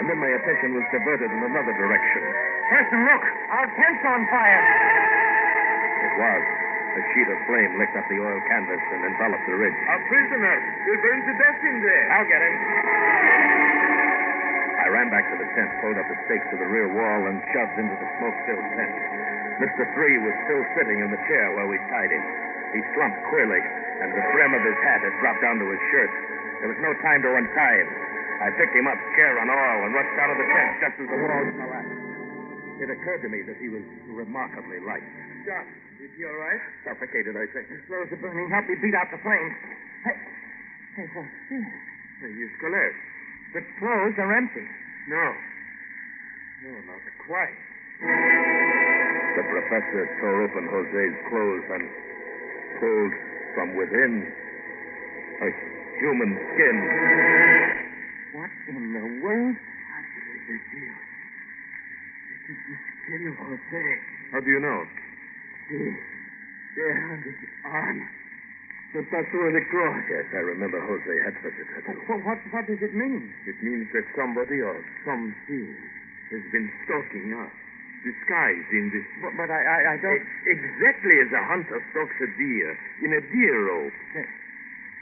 S: And then my attention was diverted in another direction.
G: Preston, look! Our tent's on fire!
S: It was. A sheet of flame licked up the oil canvas and enveloped the ridge.
G: Our prisoner! He'll burn to death in there!
S: I'll get him. I ran back to the tent, pulled up the stakes to the rear wall, and shoved into the smoke-filled tent. Mr. Three was still sitting in the chair where we tied him. He slumped queerly, and the brim of his hat had dropped down to his shirt. There was no time to untie him. I picked him up, scare and all, and rushed out of the tent just as the walls collapsed. It occurred to me that he was remarkably light.
G: Doc, is he all right?
S: Suffocated, I think.
G: His clothes are burning. Help me beat out the flames. Hey,
S: His collapsed.
G: The clothes are empty.
S: No, not quite. The professor tore open Jose's clothes and pulled from within a human skin.
G: What in the world?
S: I believe this deal.
G: This is the skin of Jose.
S: How do you know?
G: See, there on his arm. The tattoo of the cross.
S: Yes, I remember Jose had such a tattoo.
G: What does it mean?
S: It means that somebody or something has been stalking us, disguised in this.
G: But I don't.
S: Exactly as a hunter stalks a deer in a deer robe.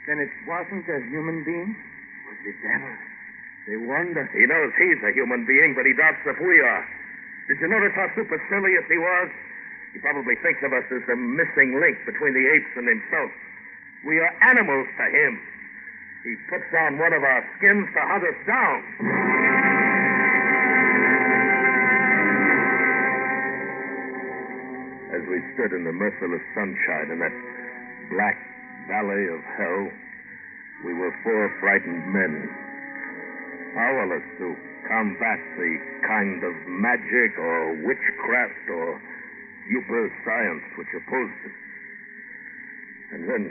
G: Then it wasn't a human being?
S: It was the devil.
G: They wonder.
S: He knows he's a human being, but he doubts if we are. Did you notice how supercilious he was? He probably thinks of us as the missing link between the apes and himself. We are animals to him. He puts on one of our skins to hunt us down. As we stood in the merciless sunshine in that black valley of hell, we were four frightened men, powerless to combat the kind of magic or witchcraft or super science which opposed it. And then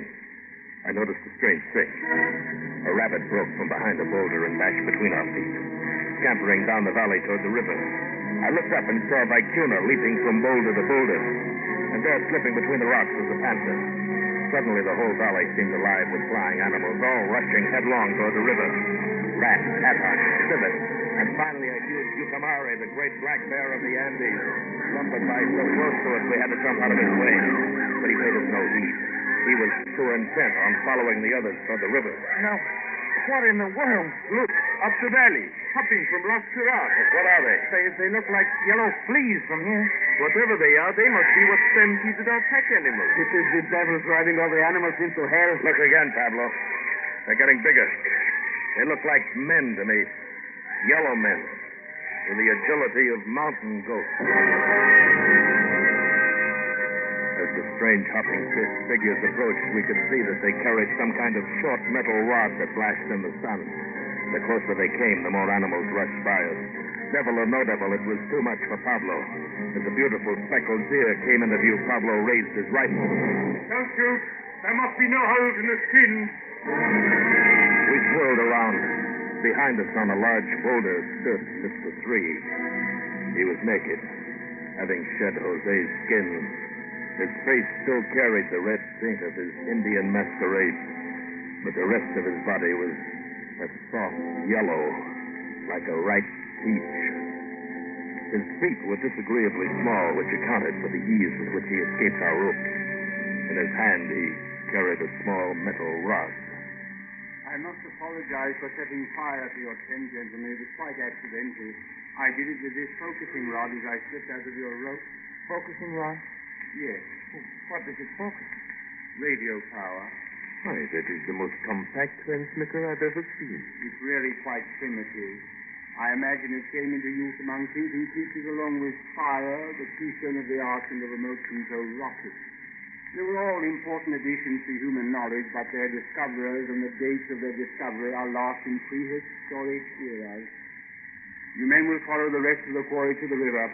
S: I noticed a strange thing. A rabbit broke from behind a boulder and dashed between our feet, scampering down the valley toward the river. I looked up and saw Vicuna leaping from boulder to boulder, and there, slipping between the rocks, was a panther. Suddenly, the whole valley seemed alive with flying animals, all rushing headlong toward the river. Rats, haddock, civet, and finally a huge Yucamare, the great black bear of the Andes, lumbered by so close to us we had to jump out of his way. But he paid us no heed. He was too intent on following the others toward the river.
G: Now, what in the world?
S: Look, up the valley, hopping from rock to rock. What are they?
G: They look like yellow fleas from here.
S: Whatever they are, they must be what stampeded our pack animals.
G: It is the devil driving all the animals into hell.
S: Look again, Pablo. They're getting bigger. They look like men to me. Yellow men, with the agility of mountain goats. As the strange hopping figures approached, we could see that they carried some kind of short metal rod that flashed in the sun. The closer they came, the more animals rushed by us. Devil or no devil, it was too much for Pablo. As a beautiful speckled deer came into view, Pablo raised his rifle.
G: Don't shoot. There must be no holes in the skin.
S: We swirled around. Behind us on a large boulder stood Mr. Three. He was naked, having shed Jose's skin. His face still carried the red paint of his Indian masquerade, but the rest of his body was a soft yellow, like a ripe peach. His feet were disagreeably small, which accounted for the ease with which he escaped our ropes. In his hand, he carried a small metal rod.
E: I must apologize for setting fire to your tent, gentlemen. It was quite accidental. I did it with this focusing rod as I slipped out of your rope.
T: Focusing rod?
E: Yes.
T: What does it focus?
E: Radio power.
S: Why, that is the most compact transmitter I've ever seen.
E: It's really quite primitive. I imagine it came into use among thinking creatures along with fire, the keystone of the arts, and the remote-controlled rocket. They were all important additions to human knowledge, but their discoverers and the dates of their discovery are lost in prehistoric eras. You men will follow the rest of the quarry to the river.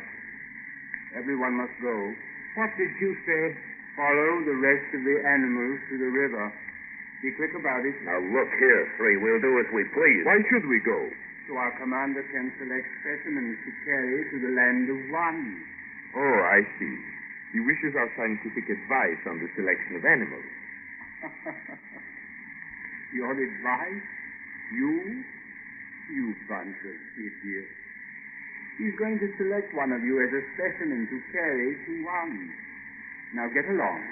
E: Everyone must go. What did you say? Follow the rest of the animals to the river. Be quick about it.
S: Now look here, Three. We'll do as we please. Why should we go?
E: So our commander can select specimens to carry to the land of one.
S: Oh, I see. He wishes our scientific advice on the selection of animals.
E: Your advice? You bunch of idiots. He's going to select one of you as a specimen to carry to one. Now get along.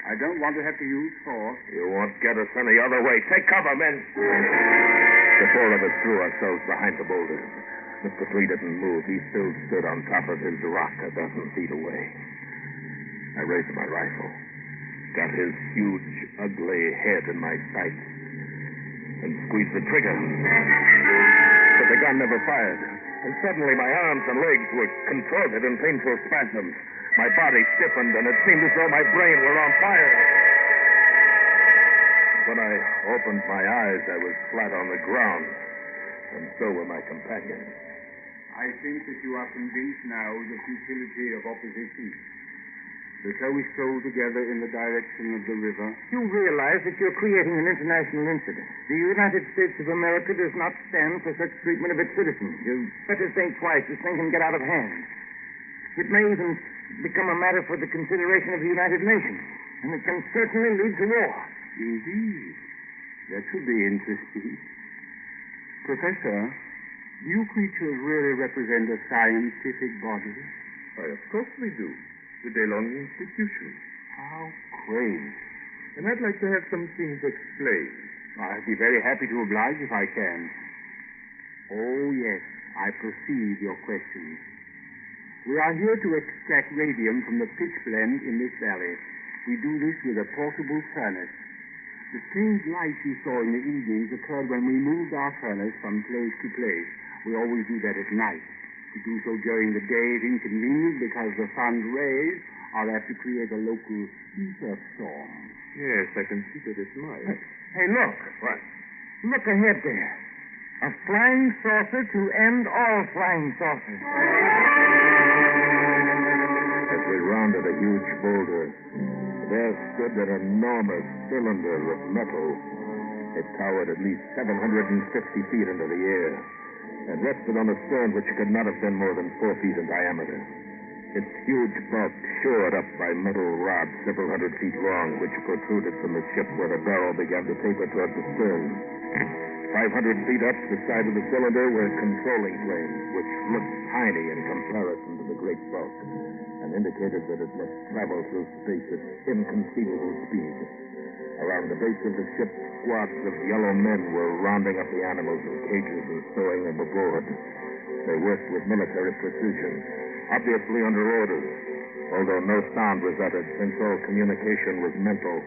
E: I don't want to have to use force.
S: You won't get us any other way. Take cover, men. The four of us threw ourselves behind the boulders. Mr. Three didn't move. He still stood on top of his rock a dozen feet away. I raised my rifle, got his huge, ugly head in my sights, and squeezed the trigger. But the gun never fired. And suddenly my arms and legs were contorted in painful spasms. My body stiffened, and it seemed as though my brain were on fire. When I opened my eyes, I was flat on the ground, and so were my companions.
E: I think that you are convinced now of the futility of opposition. So we stroll together in the direction of the river.
T: You realize that you're creating an international incident. The United States of America does not stand for such treatment of its citizens. You better think twice. This thing can get out of hand. It may even become a matter for the consideration of the United Nations, and it can certainly lead to war.
E: Indeed. That should be interesting. Professor, you creatures really represent a scientific body?
S: Why, of course we do. The DeLong Institution.
E: How quaint.
S: And I'd like to have some things explained.
E: I'd be very happy to oblige if I can. Oh, yes, I perceive your questions. We are here to extract radium from the pitch blende in this valley. We do this with a portable furnace. The strange lights you saw in the evenings occurred when we moved our furnace from place to place. We always do that at night. To do so during the day is inconvenient because the sun's rays are apt to create a local ether storm.
S: Yes, I can see that it might.
T: Hey, look.
S: What?
T: Look ahead there. A flying saucer to end all flying saucers.
S: As we rounded a huge boulder, there stood an enormous cylinder of metal. It towered at least 750 feet into the air and rested on a stone which could not have been more than 4 feet in diameter. Its huge bulk shored up by metal rods several hundred feet long, which protruded from the ship where the barrel began to taper toward the stern. 500 feet up the side of the cylinder were controlling planes, which looked tiny in comparison to the great bulk, and indicated that it must travel through space at inconceivable speed. Around the base of the ship, squads of yellow men were rounding up the animals in cages and stowing them aboard. They worked with military precision, obviously under orders, although no sound was uttered since all communication was mental.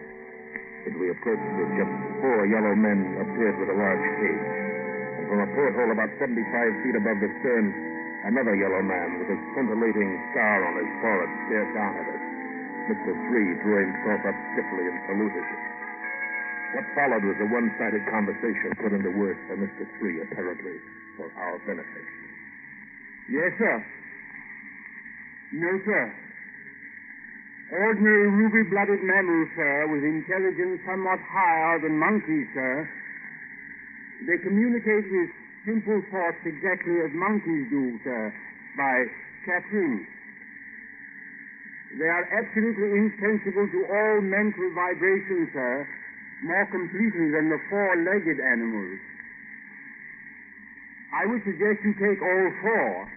S: As we approached the ship, 4 yellow men appeared with a large cage. And from a porthole about 75 feet above the stern, another yellow man with a scintillating scar on his forehead stared down at us. Mr. Three drew himself up stiffly and saluted us. What followed was a one-sided conversation put into words by Mr. Three, apparently for our benefit.
E: Yes, sir. No, sir. Ordinary ruby-blooded mammals, sir, with intelligence somewhat higher than monkeys, sir. They communicate with simple thoughts exactly as monkeys do, sir, by chattering. They are absolutely insensible to all mental vibrations, sir, more completely than the 4-legged animals. I would suggest you take all 4.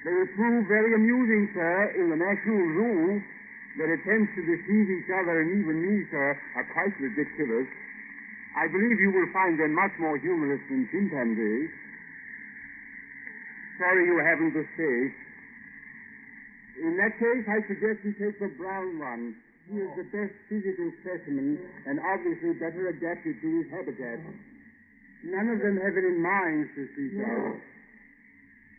E: They would prove very amusing, sir, in the National Zoo. Their attempts to deceive each other and even me, sir, are quite ridiculous. I believe you will find them much more humorous than chimpanzees. Sorry you haven't the space. In that case, I suggest you take the brown one. He is the best physical specimen and obviously better adapted to his habitat. None of them have any minds to speak of.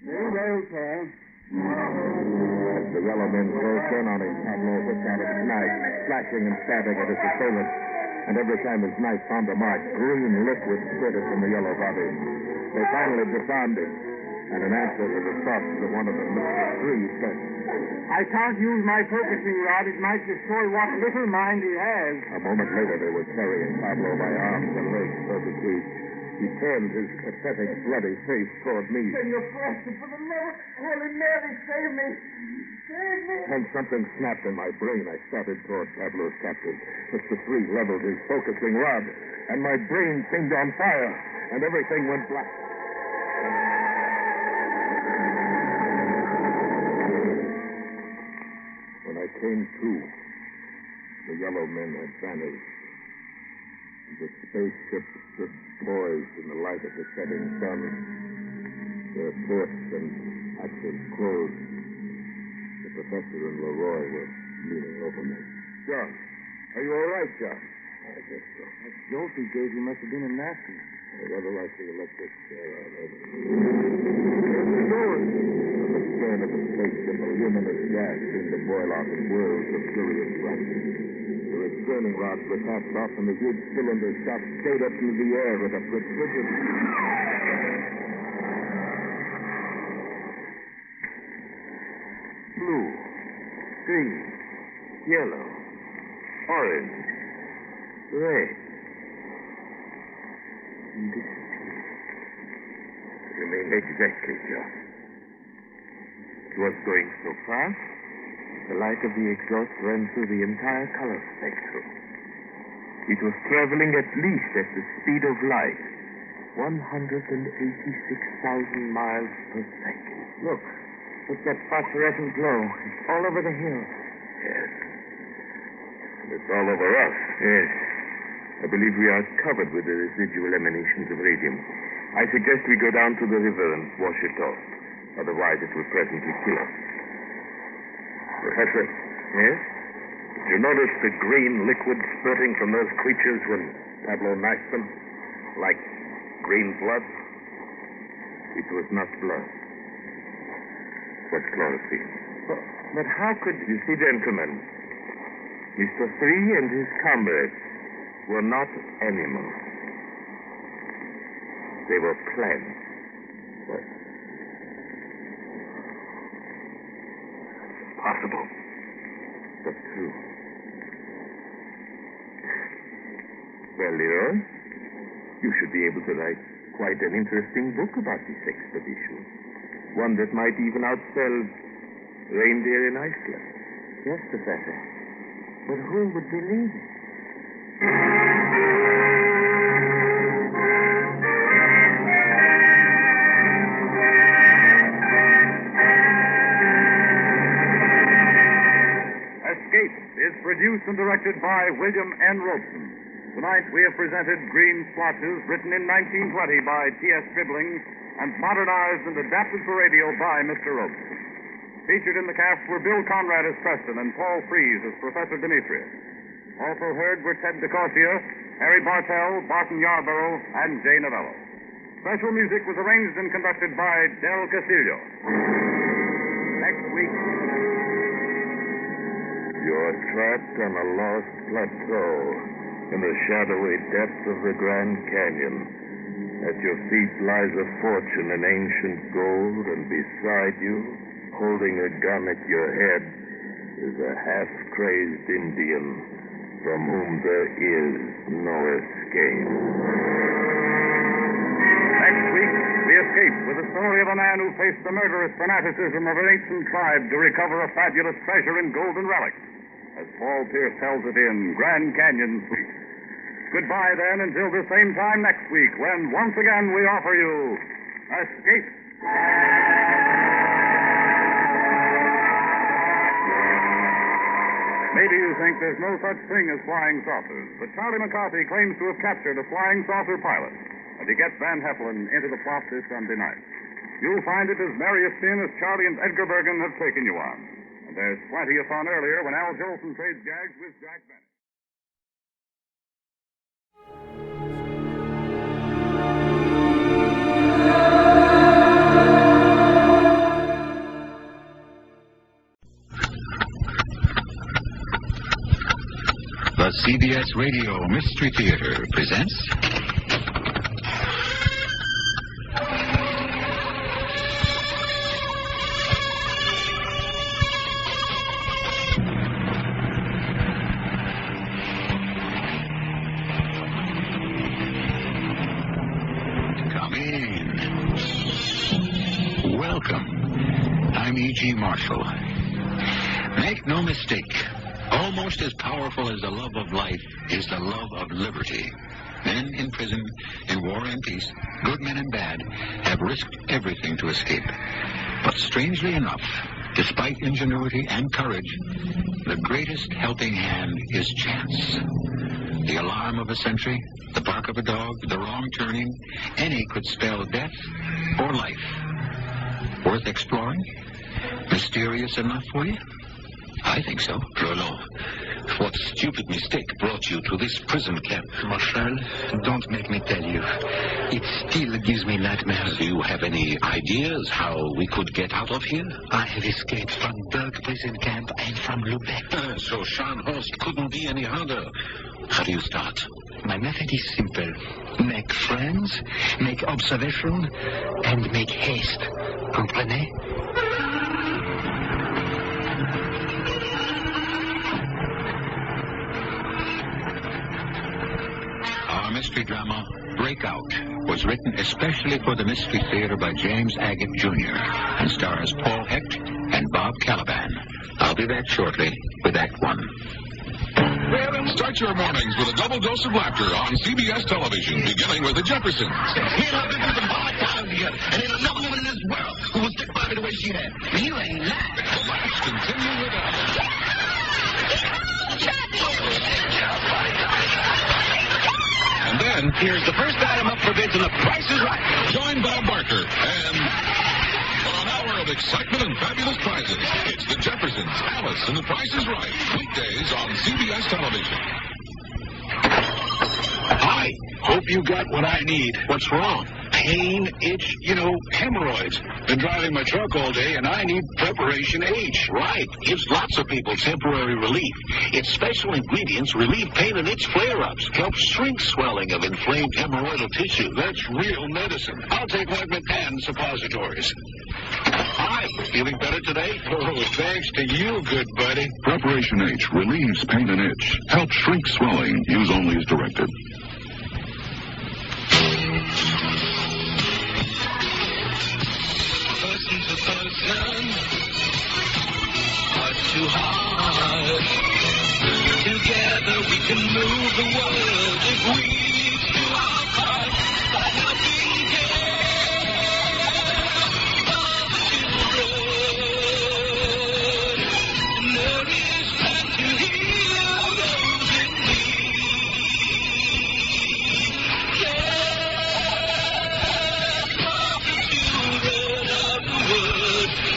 E: Very well, sir.
S: As the yellow men closed in on him, Pablo whipped out his knife, slashing and stabbing at his assailant. And every time his knife found a mark, green liquid spurted from the yellow body. They finally disarmed him, and in answer to the thoughts of one of them, Mr. Three said,
E: I can't use my focusing rod. It might destroy what little mind he has.
S: A moment later, they were carrying Pablo by arms and legs toward the cage. He turned his pathetic, bloody face toward me.
E: Senor Preston, for the love of Holy Mary, save me! Save me!
S: And something snapped in my brain. I started toward Pablo's captive. Mr. Three leveled his focusing rod, and my brain seemed on fire, and everything went black. When I came to, the yellow men had vanished. The spaceship stood poised in the light of the setting sun. Their ports and hatches closed. The professor and Leroy were leaning over me. John, are you all right, John? I guess so.
T: That jolt he gave you must have been a nasty.
S: Rather like the electric chair I had. Where's it going? From the stern of the spaceship, a luminous gas seemed to boil out in whirls of furious brightness. The returning rods were cast off, and the huge cylinder shot straight up through the air at a precision. Blue, green, yellow, orange, red. And disappeared. You mean exactly, John? It was going so fast, the light of the exhaust ran through the entire color spectrum. It was traveling at least at the speed of light, 186,000 miles per second.
T: Look, what's that phosphorescent glow? It's all over the hill.
S: Yes. And it's all over us. Yes. I believe we are covered with the residual emanations of radium. I suggest we go down to the river and wash it off. Otherwise, it will presently kill us. Professor? Yes? Did you notice the green liquid spurting from those creatures when Pablo knifed them? Like green blood? It was not blood. It was chlorophyll.
T: But how could...
S: You see, gentlemen, Mr. Three and his comrades were not animals. They were plants. What? It's impossible. But true. Well, Leroy, you should be able to write quite an interesting book about this expedition. One that might even outsell Reindeer in Iceland.
T: Yes, Professor. But who would believe it?
Q: Escape is produced and directed by William N. Robeson. Tonight we have presented Green Splotches, written in 1920 by T.S. Stribling and modernized and adapted for radio by Mr. Robeson. Featured in the cast were Bill Conrad as Preston and Paul Frees as Professor Demetrius. Also heard were Ted DeCorsia, Harry Bartell, Barton Yarborough, and Jay Novello. Special music was arranged and conducted by Del Castillo. Next week...
S: You're trapped on a lost plateau in the shadowy depths of the Grand Canyon. At your feet lies a fortune in ancient gold, and beside you, holding a gun at your head, is a half-crazed Indian from whom there is no escape.
Q: Next week, we escape with the story of a man who faced the murderous fanaticism of an ancient tribe to recover a fabulous treasure in golden relics, as Paul Pierce tells it in Grand Canyon Suite. Goodbye, then, until the same time next week, when once again we offer you Escape. Maybe you think there's no such thing as flying saucers, but Charlie McCarthy claims to have captured a flying saucer pilot, and he gets Van Heflin into the plot this Sunday night. You'll find it as merry a spin as Charlie and Edgar Bergen have taken you on. And there's plenty of fun earlier when Al Jolson trades gags with Jack Bennett.
I: The CBS Radio Mystery Theater presents... Come in. Welcome. I'm E.G. Marshall. Make no mistake. Almost as powerful as the love of life is the love of liberty. Men in prison, in war and peace, good men and bad, have risked everything to escape. But strangely enough, despite ingenuity and courage, the greatest helping hand is chance. The alarm of a sentry, the bark of a dog, the wrong turning, any could spell death or life. Worth exploring? Mysterious enough for you? I think so.
V: Roland, what stupid mistake brought you to this prison camp?
I: Marshal, don't make me tell you. It still gives me nightmares.
V: Do you have any ideas how we could get out of here?
I: I have escaped from Berg prison camp and from Lubeck.
V: So Scharnhorst couldn't be any harder. How do you start?
I: My method is simple. Make friends, make observation, and make haste. Comprenez? Our mystery drama, Breakout, was written especially for the Mystery Theater by James Agate Jr. and stars Paul Hecht and Bob Caliban. I'll be back shortly with Act One.
W: Start your mornings with a double dose of laughter on CBS television, beginning with The Jeffersons.
X: Here I've been through some hard times together, and there's another woman in this world who will stick by me the way she has. You ain't lying.
W: The laughs continue with us. And then,
X: here's the first item up for bids, and the price is right.
W: Join Bob Barker and for an hour of excitement and fabulous prizes. It's The Jeffersons, Alice, and The Price is Right. Weekdays on CBS television.
X: Hi. Hope you got what I need. What's wrong? Pain, itch, hemorrhoids. Been driving my truck all day, and I need Preparation H.
V: Right. Gives lots of people temporary relief. Its special ingredients relieve pain and itch flare-ups. Helps shrink swelling of inflamed hemorrhoidal tissue.
X: That's real medicine. I'll take ointment and suppositories.
V: Hi. Feeling better today?
X: Oh, thanks to you, good buddy.
W: Preparation H relieves pain and itch. Helps shrink swelling. Use only as directed.
X: Person to person, heart to heart. Together we can move the world if we each do our part by helping care for the children, to nourish and to heal those in need.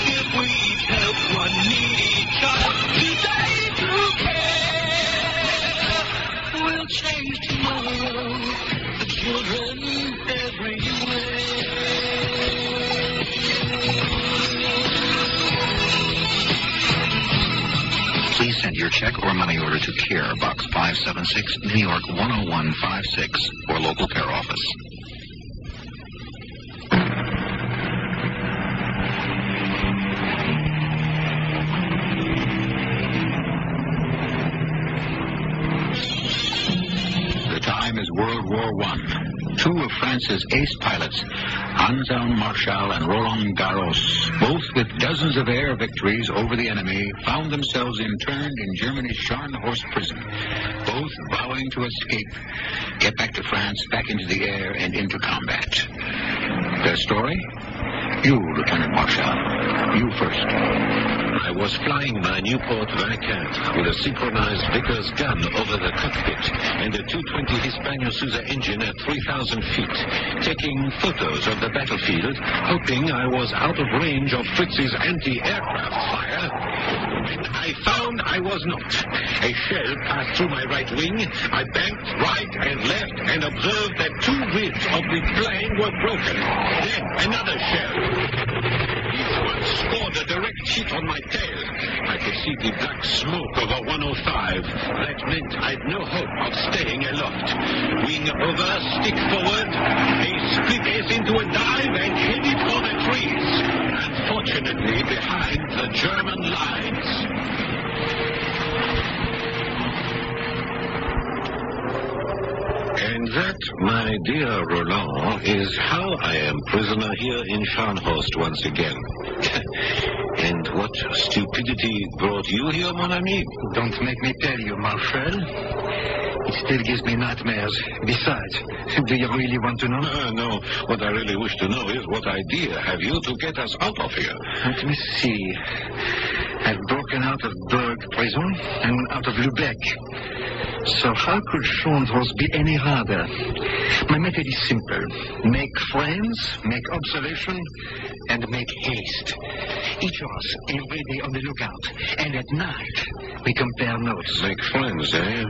X: If we each help one needy child today through care, we'll change tomorrow, the children everywhere.
I: Please send your check or money order to Care, Box 576, New York 10156, or local care office. Is World War I. Two of France's ace pilots, Anselme Marshall and Roland Garros, both with dozens of air victories over the enemy, found themselves interned in Germany's Scharnhorst prison, both vowing to escape, get back to France, back into the air, and into combat. Their story?
V: You, Lieutenant Marshall. You first. I was flying my Newport Breakout with a synchronized Vickers gun over the cockpit and a 220 Hispano-Suiza engine at 3,000 feet, taking photos of the battlefield, hoping I was out of range of Fritz's anti-aircraft fire. And I found I was not. A shell passed through my right wing. I banked right and left and observed that 2 ribs of the plane were broken. Then another shell. Each one scored a direct hit on my tail. I could see the black smoke of a 105. That meant I'd no hope of staying aloft. Wing over, stick forward, a split ace into a dive and headed for the trees. Unfortunately, behind the German lines. And that, my dear Roland, is how I am prisoner here in Scharnhorst once again. And what stupidity brought you here, mon ami?
X: Don't make me tell you, Marshal. It still gives me nightmares. Besides, do you really want to know?
V: No. What I really wish to know is what idea have you to get us out of here?
X: Let me see. I've broken out of Berg prison and out of Lubeck. So how could Scharnhorst be any harder? My method is simple. Make friends, make observation, and make haste. Each of us every day on the lookout. And at night, we compare notes.
V: Make friends, eh?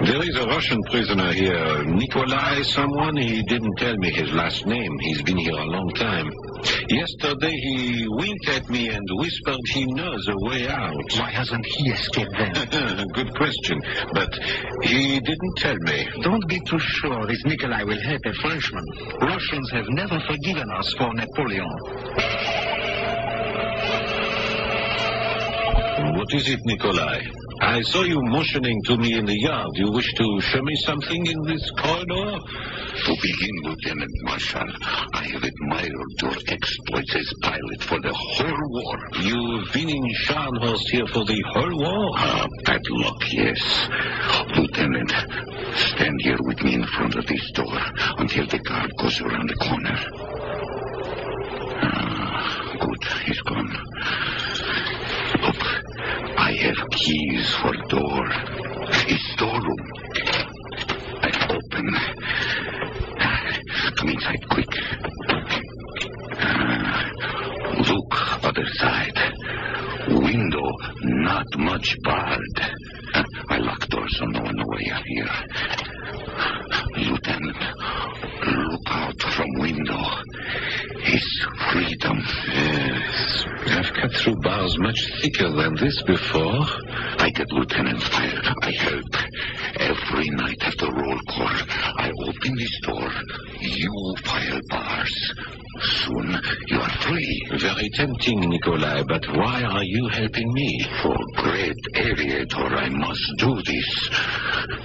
V: There is a Russian prisoner here. Nikolai someone. He didn't tell me his last name. He's been here a long time. Yesterday he winked at me and whispered he knows a way out.
X: Why hasn't he escaped then?
V: Good question. But he didn't tell me.
X: Don't be too sure this Nikolai will help a Frenchman. Russians have never forgiven us for Napoleon.
V: What is it, Nikolai? I saw you motioning to me in the yard. You wish to show me something in this corridor? To begin, Lieutenant Marshal, I have admired your exploits as pilot for the whole war. You've been in Scharnhorst here for the whole war? Bad luck, yes. Lieutenant, stand here with me in front of this door until the guard goes around the corner. Good, he's gone. Look, I have keys for door. A storeroom. I open. Come inside quick. Look, other side. Window not much barred. I lock door so no one away here. Lieutenant, look out from window. It's freedom. Yes. I've cut through bars much thicker than this before. I get Lieutenant fired. I help. Every night after roll call, I open this door. You fire bars. Soon you are free. Very tempting, Nikolai, but why are you helping me? For great aviator, I must do this.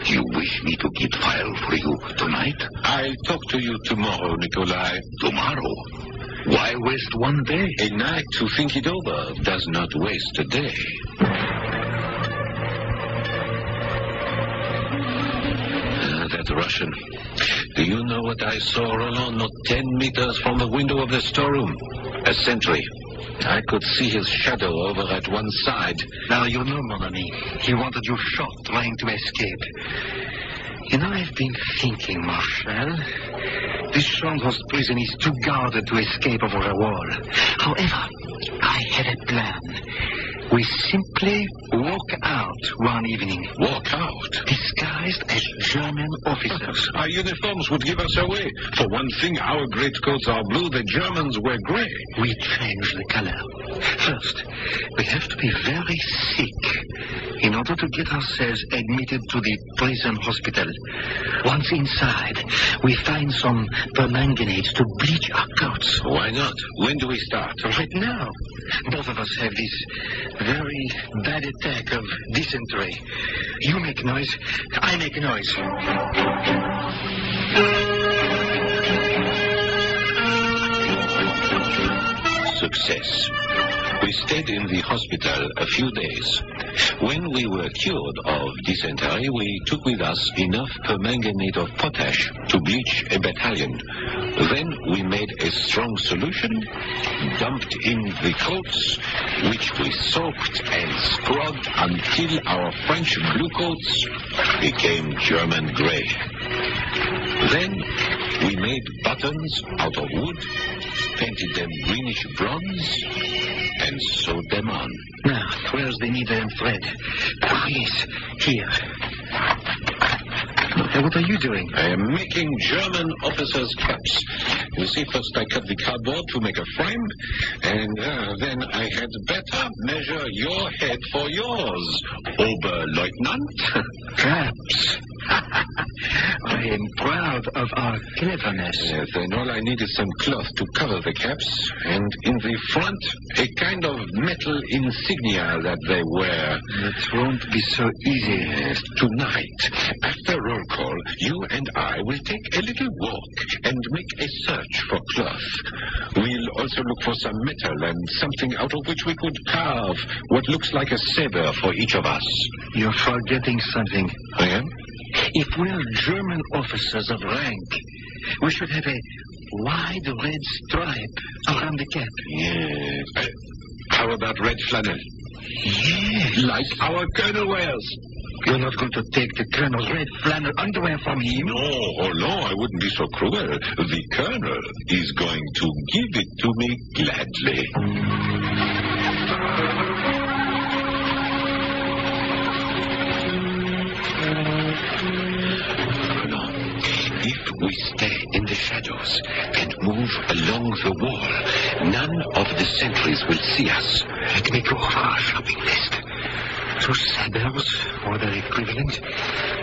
V: You wish me to get file for you tonight? I'll talk to you tomorrow, Nikolai. Tomorrow? Why waste one day? A night to think it over does not waste a day. That Russian. Do you know what I saw, Roland? Not 10 meters from the window of the storeroom. A sentry. I could see his shadow over at one side.
X: Now you know, mon ami, he wanted you shot trying to escape. You know, I've been thinking, Marshal. This Scharnhorst prison is too guarded to escape over a wall. However, I have a plan. We simply walk out one evening.
V: Walk out?
X: Disguised as German officers.
V: Our uniforms would give us away. For one thing, our greatcoats are blue, the Germans wear gray.
X: We change the color. First, we have to be very sick in order to get ourselves admitted to the prison hospital. Once inside, we find some permanganates to bleach our coats.
V: Why not? When do we start?
X: Right now. Both of us have this very bad attack of dysentery. You make noise, I make noise.
V: Success. We stayed in the hospital a few days. When we were cured of dysentery, we took with us enough permanganate of potash to bleach a battalion. Then we made a strong solution, dumped in the coats, which we soaked and scrubbed until our French blue coats became German gray. Then we made buttons out of wood, painted them greenish bronze, and sewed them on.
X: Now, where's the needle and thread? Yes, here. What are you doing?
V: I am making German officers' caps. You see, first I cut the cardboard to make a frame, and then I had better measure your head for yours, Oberleutnant.
X: Caps. I am proud of our cleverness.
V: Yes, and all I need is some cloth to cover the caps, and in the front, a kind of metal insignia that they wear.
X: It won't be so easy.
V: Yes, tonight, after roll call, you and I will take a little walk and make a search for cloth. We'll also look for some metal and something out of which we could carve what looks like a saber for each of us.
X: You're forgetting something.
V: I am?
X: If we're German officers of rank, we should have a wide red stripe around the cap.
V: Yes. How about red flannel?
X: Yes.
V: Like our colonel wears.
X: You're not going to take the colonel's red flannel underwear from him?
V: No, oh no, I wouldn't be so cruel. The colonel is going to give it to me gladly. If we stay in the shadows and move along the wall, none of the sentries will see us.
X: Let me go over our shopping list. 2 sabers, or their equivalent,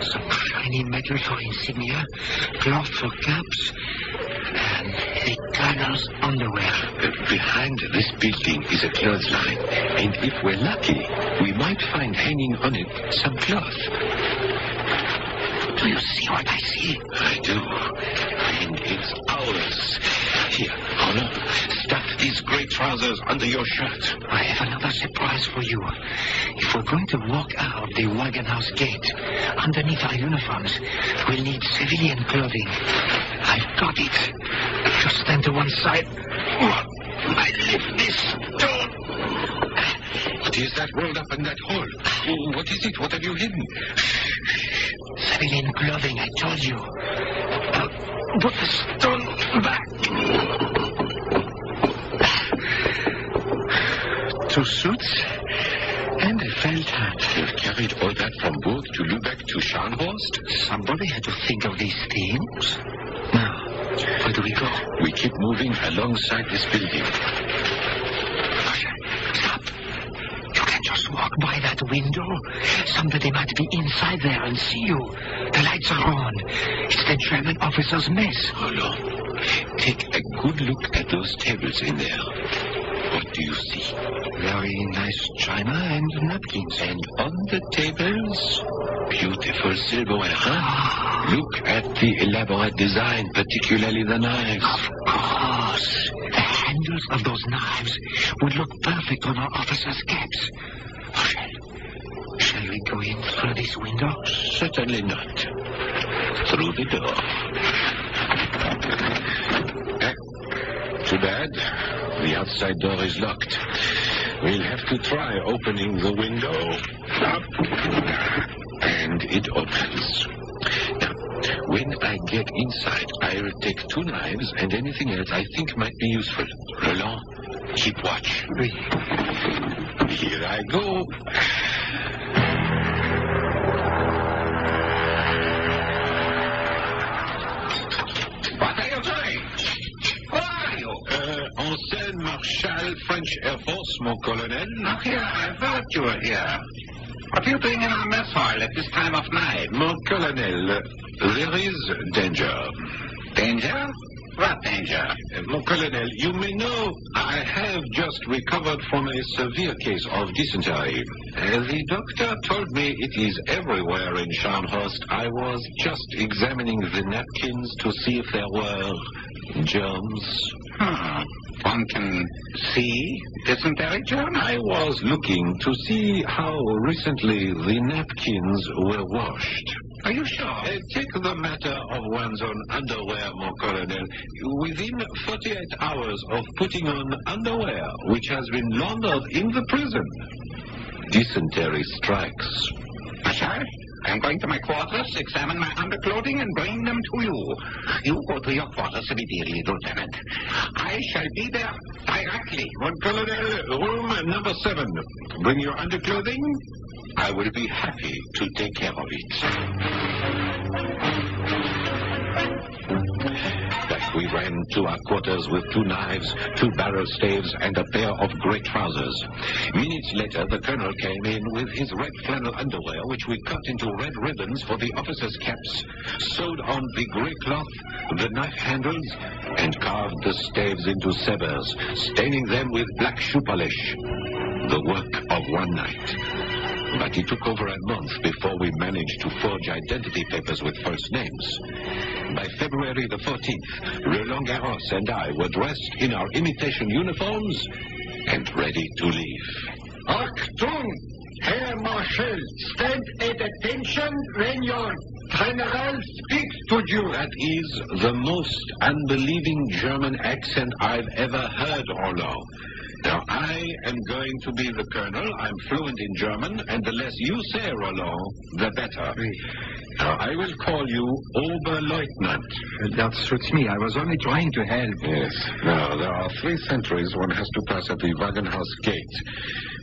X: some shiny metal for insignia, cloth for caps, and the colonel's underwear.
V: Behind this building is a clothesline, and if we're lucky, we might find hanging on it some cloth.
X: Do you see what I see?
V: I do. And it's ours. Here, hold on. Stuff these gray trousers under your shirt.
X: I have another surprise for you. If we're going to walk out the wagon house gate, underneath our uniforms, we'll need civilian clothing. I've got it. Just stand to one side. I lift this stone.
V: What is that rolled up in that hole? What is it? What have you hidden?
X: Civilian clothing, I told you. Put the stone back. 2 suits and a felt hat.
V: You've carried all that from Burg to Lübeck to Scharnhorst?
X: Somebody had to think of these things. Now, where do we go?
V: We keep moving alongside this building.
X: Stop. You can just walk by that window. Somebody might be inside there and see you. The lights are on. It's the German officer's mess.
V: Hold on. Take a good look at those tables in there. What do you see?
X: Very nice china and napkins.
V: And on the tables, beautiful silverware, huh? Look at the elaborate design, particularly the knives.
X: Of course. The handles of those knives would look perfect on our officers' caps. Shall we go in through this window?
V: Certainly not. Through the door. Too bad. The outside door is locked. We'll have to try opening the window. And it opens. Now, when I get inside, I'll take 2 knives and anything else I think might be useful. Roland, keep watch.
X: Oui.
V: Here I go. What are you doing? Who are you? Ancien Marshal, French Air Force, mon colonel.
C: Look here, I thought you were here. What are you doing in our mess hall at this time of night?
V: Mon colonel, there is danger.
C: Danger? What danger?
V: Mon colonel, you may know I have just recovered from a severe case of dysentery. The doctor told me it is everywhere in Scharnhorst. I was just examining the napkins to see if there were germs.
C: one can see dysentery, John?
V: I was looking to see how recently the napkins were washed.
C: Are you sure?
V: Take the matter of one's own underwear, mon colonel. Within 48 hours of putting on underwear which has been laundered in the prison, dysentery strikes.
C: Sir, I'm going to my quarters, examine my underclothing, and bring them to you. You go to your quarters immediately, Lieutenant. I shall be there directly.
V: Mon colonel, room number 7. Bring your underclothing. I will be happy to take care of it. Back we ran to our quarters with 2 knives, 2 barrel staves, and a pair of grey trousers. Minutes later, the colonel came in with his red flannel underwear, which we cut into red ribbons for the officers' caps, sewed on the grey cloth, the knife handles, and carved the staves into sabres, staining them with black shoe polish. The work of one night. But it took over a month before we managed to forge identity papers with false names. By February the 14th, Roland Garros and I were dressed in our imitation uniforms and ready to leave.
A: Achtung! Herr Marshal, stand at attention when your general speaks to you.
V: That is the most unbelieving German accent I've ever heard, Roland. Now, I am going to be the colonel. I'm fluent in German, and the less you say, Roland, the better. Now, I will call you Oberleutnant.
X: That suits me. I was only trying to help.
V: Yes. Now, there are 3 sentries one has to pass at the Wagenhaus gate.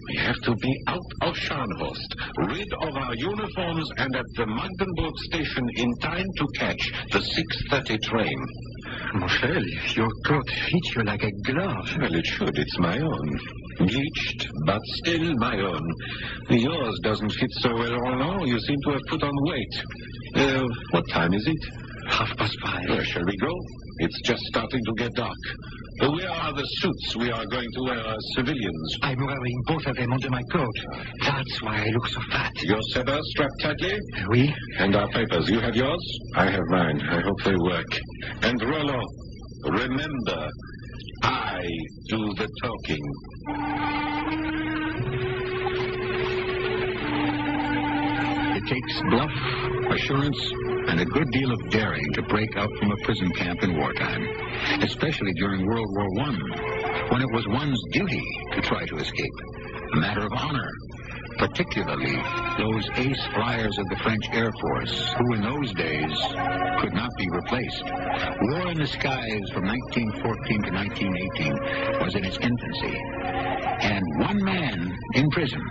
V: We have to be out of Scharnhorst, rid of our uniforms, and at the Magdeburg station in time to catch the 6:30 train.
X: Marshal, your coat fits you like a glove.
V: Well, it should. It's my own. Bleached, but still my own. Yours doesn't fit so well, Roland. You seem to have put on weight. What time is it?
X: 5:30.
V: Shall we go? It's just starting to get dark. Where are the suits we are going to wear as civilians?
X: I'm wearing both of them under my coat. That's why I look so fat.
V: Your sabers strapped tightly?
X: Oui.
V: And our papers. You have yours? I have mine. I hope they work. And Roland, remember, I do the talking.
I: It takes bluff, assurance, and a good deal of daring to break out from a prison camp in wartime, especially during World War I, when it was one's duty to try to escape, a matter of honor, particularly those ace flyers of the French Air Force, who in those days could not be replaced. War in the skies from 1914 to 1918 was in its infancy, and one man in prison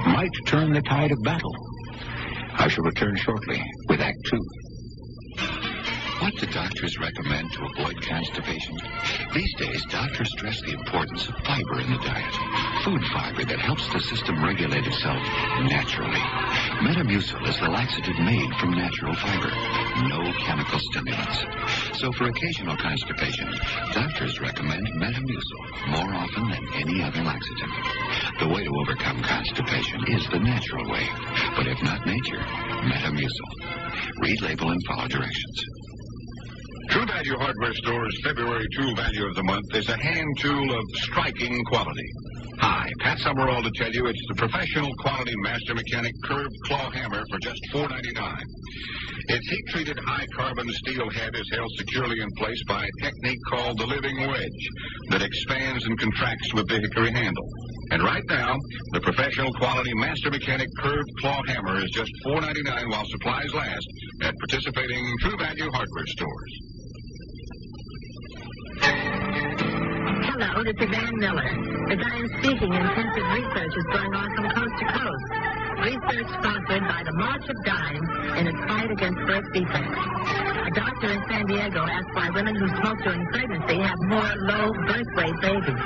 I: might turn the tide of battle. I shall return shortly with Act 2.
V: What do doctors recommend to avoid constipation? These days, doctors stress the importance of fiber in the diet. Food fiber that helps the system regulate itself naturally. Metamucil is the laxative made from natural fiber. No chemical stimulants. So for occasional constipation, doctors recommend Metamucil more often than any other laxative. The way to overcome constipation is the natural way. But if not nature, Metamucil. Read label and follow directions. True Value Hardware Store's February tool value of the month is a hand tool of striking quality. Hi, Pat Summerall to tell you it's the professional quality Master Mechanic curved claw hammer for just $4.99. Its heat-treated high-carbon steel head is held securely in place by a technique called the living wedge that expands and contracts with the hickory handle. And right now, the professional quality Master Mechanic curved claw hammer is just $4.99 while supplies last at participating True Value Hardware stores.
D: Hello, this is Ann Miller. As I am speaking, intensive research is going on from coast to coast. Research sponsored by the March of Dimes in its fight against birth defects. A doctor in San Diego asked why women who smoke during pregnancy have more low birth weight babies.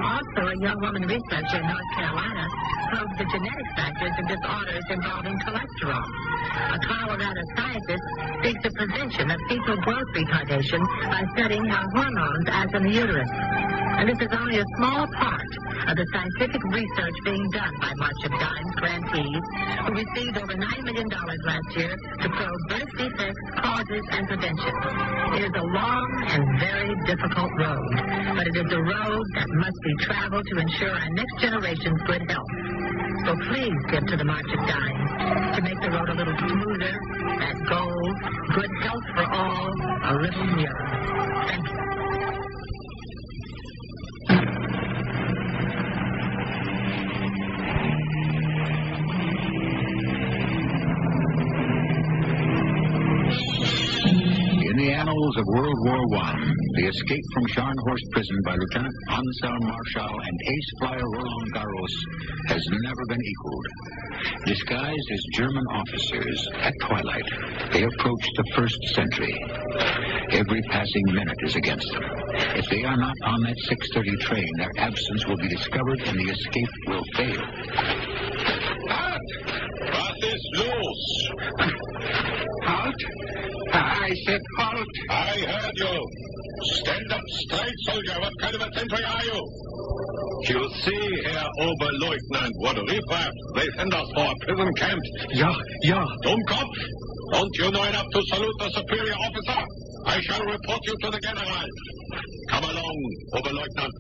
D: Also, a young woman researcher in North Carolina probed the genetic factors and disorders involving cholesterol. A Colorado scientist seeks the prevention of fetal growth retardation by studying how hormones act in the uterus. And this is only a small part of the scientific research being done by March of Dimes grantee agencies who received over $9 million last year to probe birth defects, causes, and prevention. It is a long and very difficult road, but it is a road that must be traveled to ensure our next generation's good health. So please give to the March of Dimes to make the road a little smoother, that goal, good health for all, a little nearer. Thank you.
I: In the annals of World War I, the escape from Scharnhorst prison by Lieutenant Anselm Marschall and ace flyer Roland Garros has never been equaled. Disguised as German officers, at twilight, they approach the first sentry. Every passing minute is against them. If they are not on that 6:30 train, their absence will be discovered and the escape will fail.
C: Halt! Was ist los?
I: Halt! I said halt!
C: I heard you. Stand up straight, soldier. What kind of a sentry are you? You see, Herr Oberleutnant, what riffraff. They send us for a prison camp.
I: Ja.
C: Dummkopf! Don't you know enough to salute the superior officer? I shall report you to the general. Come along, Oberleutnant.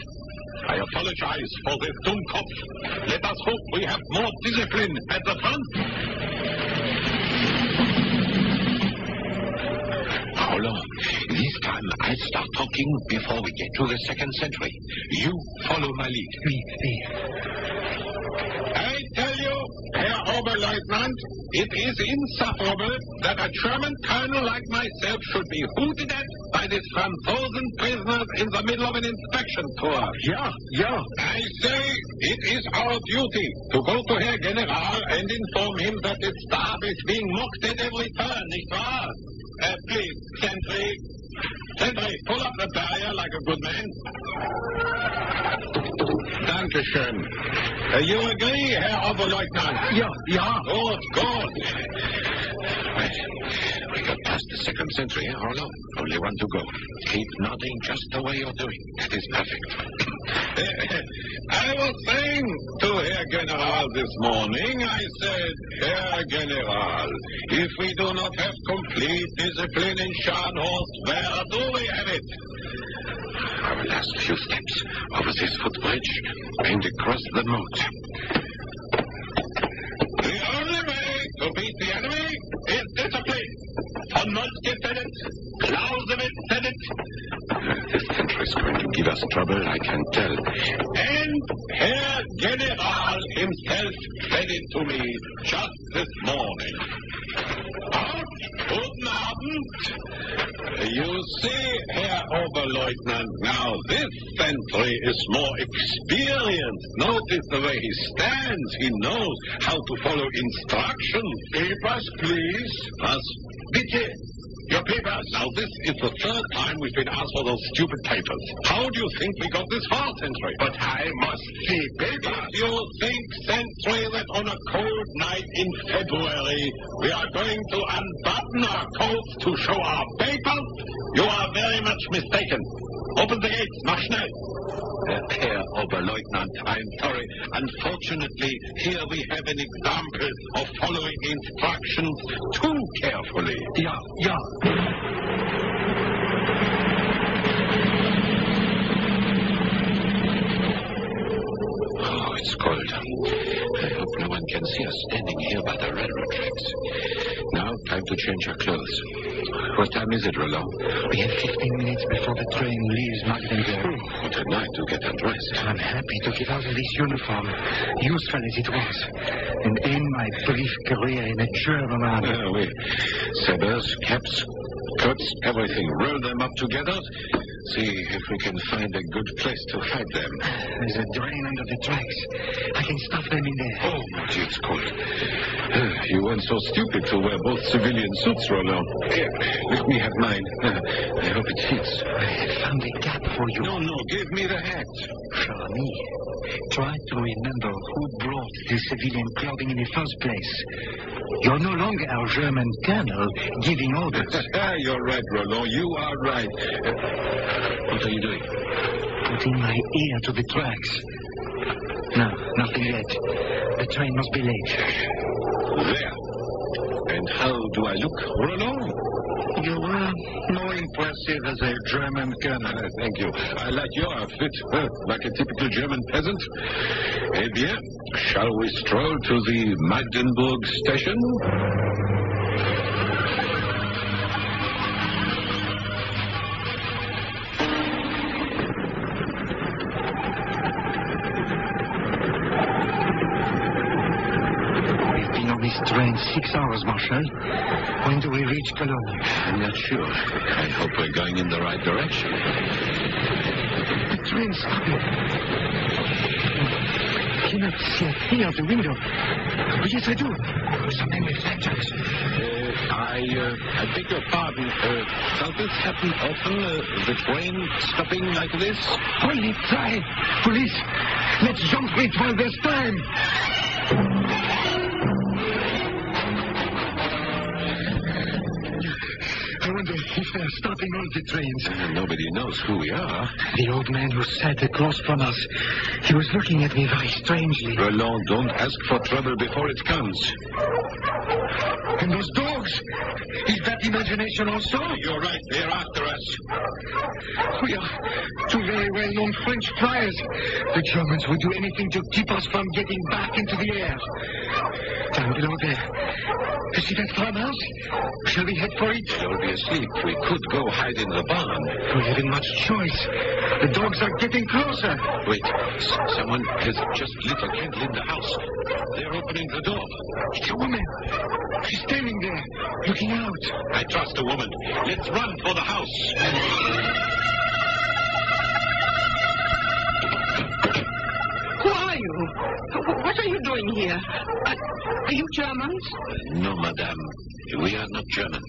C: I apologize for this Dummkopf. Let us hope we have more discipline at the front.
V: Roland, this time I start talking before we get to the second sentry. You follow my lead.
I: Me.
C: I tell you, Herr Oberleutnant, it is insufferable that a German colonel like myself should be hooted at by these Franzosen prisoners in the middle of an inspection tour.
I: Yeah.
C: I say it is our duty to go to Herr General and inform him that his staff is being mocked at every turn, nicht wahr? Please, sentry. Sentry, pull up the barrier like a good man. Dankeschön. You agree, Herr Oberleutnant?
I: Ja.
C: Good.
V: We got past the second sentry, Roland. Only one to go. Keep nodding just the way you're doing. That is perfect.
C: I was saying to Herr General this morning, I said, Herr General, if we do not have complete discipline in Scharnhorst, where do we have it?
V: Our last few steps over this footbridge and across the moat.
C: The only way to beat the enemy is discipline. Von Moltke said it. Clausewitz said it.
V: This sentry is going to give us trouble, I can tell.
C: And Herr General himself said it to me just this morning. Out, guten Abend. You see, Herr Oberleutnant, now this sentry is more experienced. Notice the way he stands. He knows how to follow instructions. Papers, please. Was? Bitte. Your papers. Now, this is the third time we've been asked for those stupid papers. How do you think we got this far, Sentry? But I must see papers. If you think, Sentry, that on a cold night in February we are going to unbutton our coats to show our papers, you are very much mistaken. Open the gates. Mach schnell.
V: Herr Oberleutnant, I'm sorry. Unfortunately, here we have an example of following instructions too carefully.
I: Ja.
V: Oh, it's cold. I hope no one can see us standing here by the railroad tracks. Now, time to change our clothes. What time is it, Roland?
I: We have 15 minutes before the train leaves Magdeburg.
V: What a night to get undressed.
I: I'm happy to get out of this uniform, useful as it was, and end my brief career in a German army.
V: Oui. Sabers, caps, coats, everything. Roll them up together. See if we can find a good place to hide them.
I: There's a drain under the tracks. I can stuff them in there.
V: Oh, Marty, it's cold. You weren't so stupid to wear both civilian suits, Roland. Here, let me have mine. I hope it fits.
I: I have found a gap for you.
V: No, give me the hat.
I: Charmy, try to remember who brought the civilian clothing in the first place. You're no longer our German colonel giving orders.
V: You're right, Roland. You are right. What are you doing?
I: Putting my ear to the tracks. No, nothing yet. The train must be late.
W: There. And how do I look, Roland?
X: You were more impressive as a German colonel.
W: Thank you. I like your outfit, like a typical German peasant. Eh bien, shall we stroll to the Magdeburg station?
X: Train 6 hours, Marshal. When do we reach Cologne?
W: I'm not sure. I hope we're going in the right direction.
X: The train's stopping. I cannot see a thing out the window. Oh, yes, I do. So many reflectors.
W: I beg your pardon. Does this happen often, the train stopping like this?
X: Only try. Police, let's jump it while there's time. I wonder if they're stopping all the trains.
W: Nobody knows who we are.
X: The old man who sat across from us, he was looking at me very strangely.
W: Roland, don't ask for trouble before it comes.
X: And those dogs, is that imagination also?
W: You're right, they're after us.
X: We are two very well-known French flyers. The Germans would do anything to keep us from getting back into the air. Down below there. You see that farmhouse? Shall we head for it?
W: You'll be asleep. We could go hide in the barn.
X: We haven't much choice. The dogs are getting closer.
W: Wait, someone has just lit a candle in the house. They're opening the door.
X: It's a woman. She's standing there, looking out.
W: I trust a woman. Let's run for the house.
B: Who are you? What are you doing here? Are you Germans?
W: No, madame. We are not German.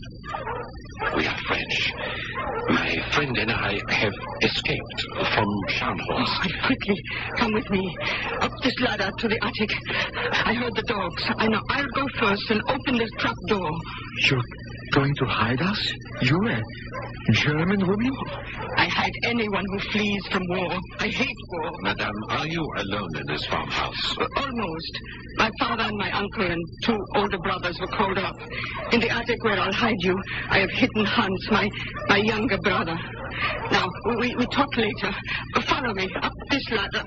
W: We are French. My friend and I have escaped from Scharnhorst.
B: Quickly, come with me. Up this ladder to the attic. I heard the dogs. I'll go first and open this trap door.
X: You're going to hide us? You, a German woman?
B: I hide anyone who flees from war. I hate war.
W: Madame, are you alone in this farmhouse?
B: Almost. My father and my uncle and two older brothers were called up. In the attic where I'll hide you, I have hidden Hans, my younger brother. Now, we talk later. Follow me up this ladder.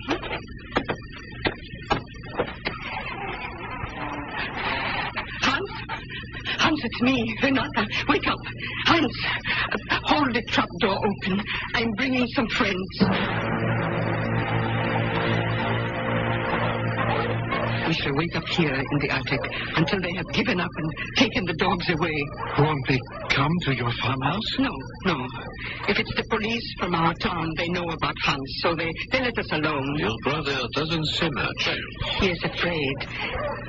B: Hans, it's me, Renata. Wake up. Hans, hold the trap door open. I'm bringing some friends. We shall wait up here in the attic until they have given up and taken the dogs away.
X: Won't they come to your farmhouse?
B: No. If it's the police from our town, they know about Hans, so they let us alone.
W: Your brother doesn't seem a child.
B: He is afraid.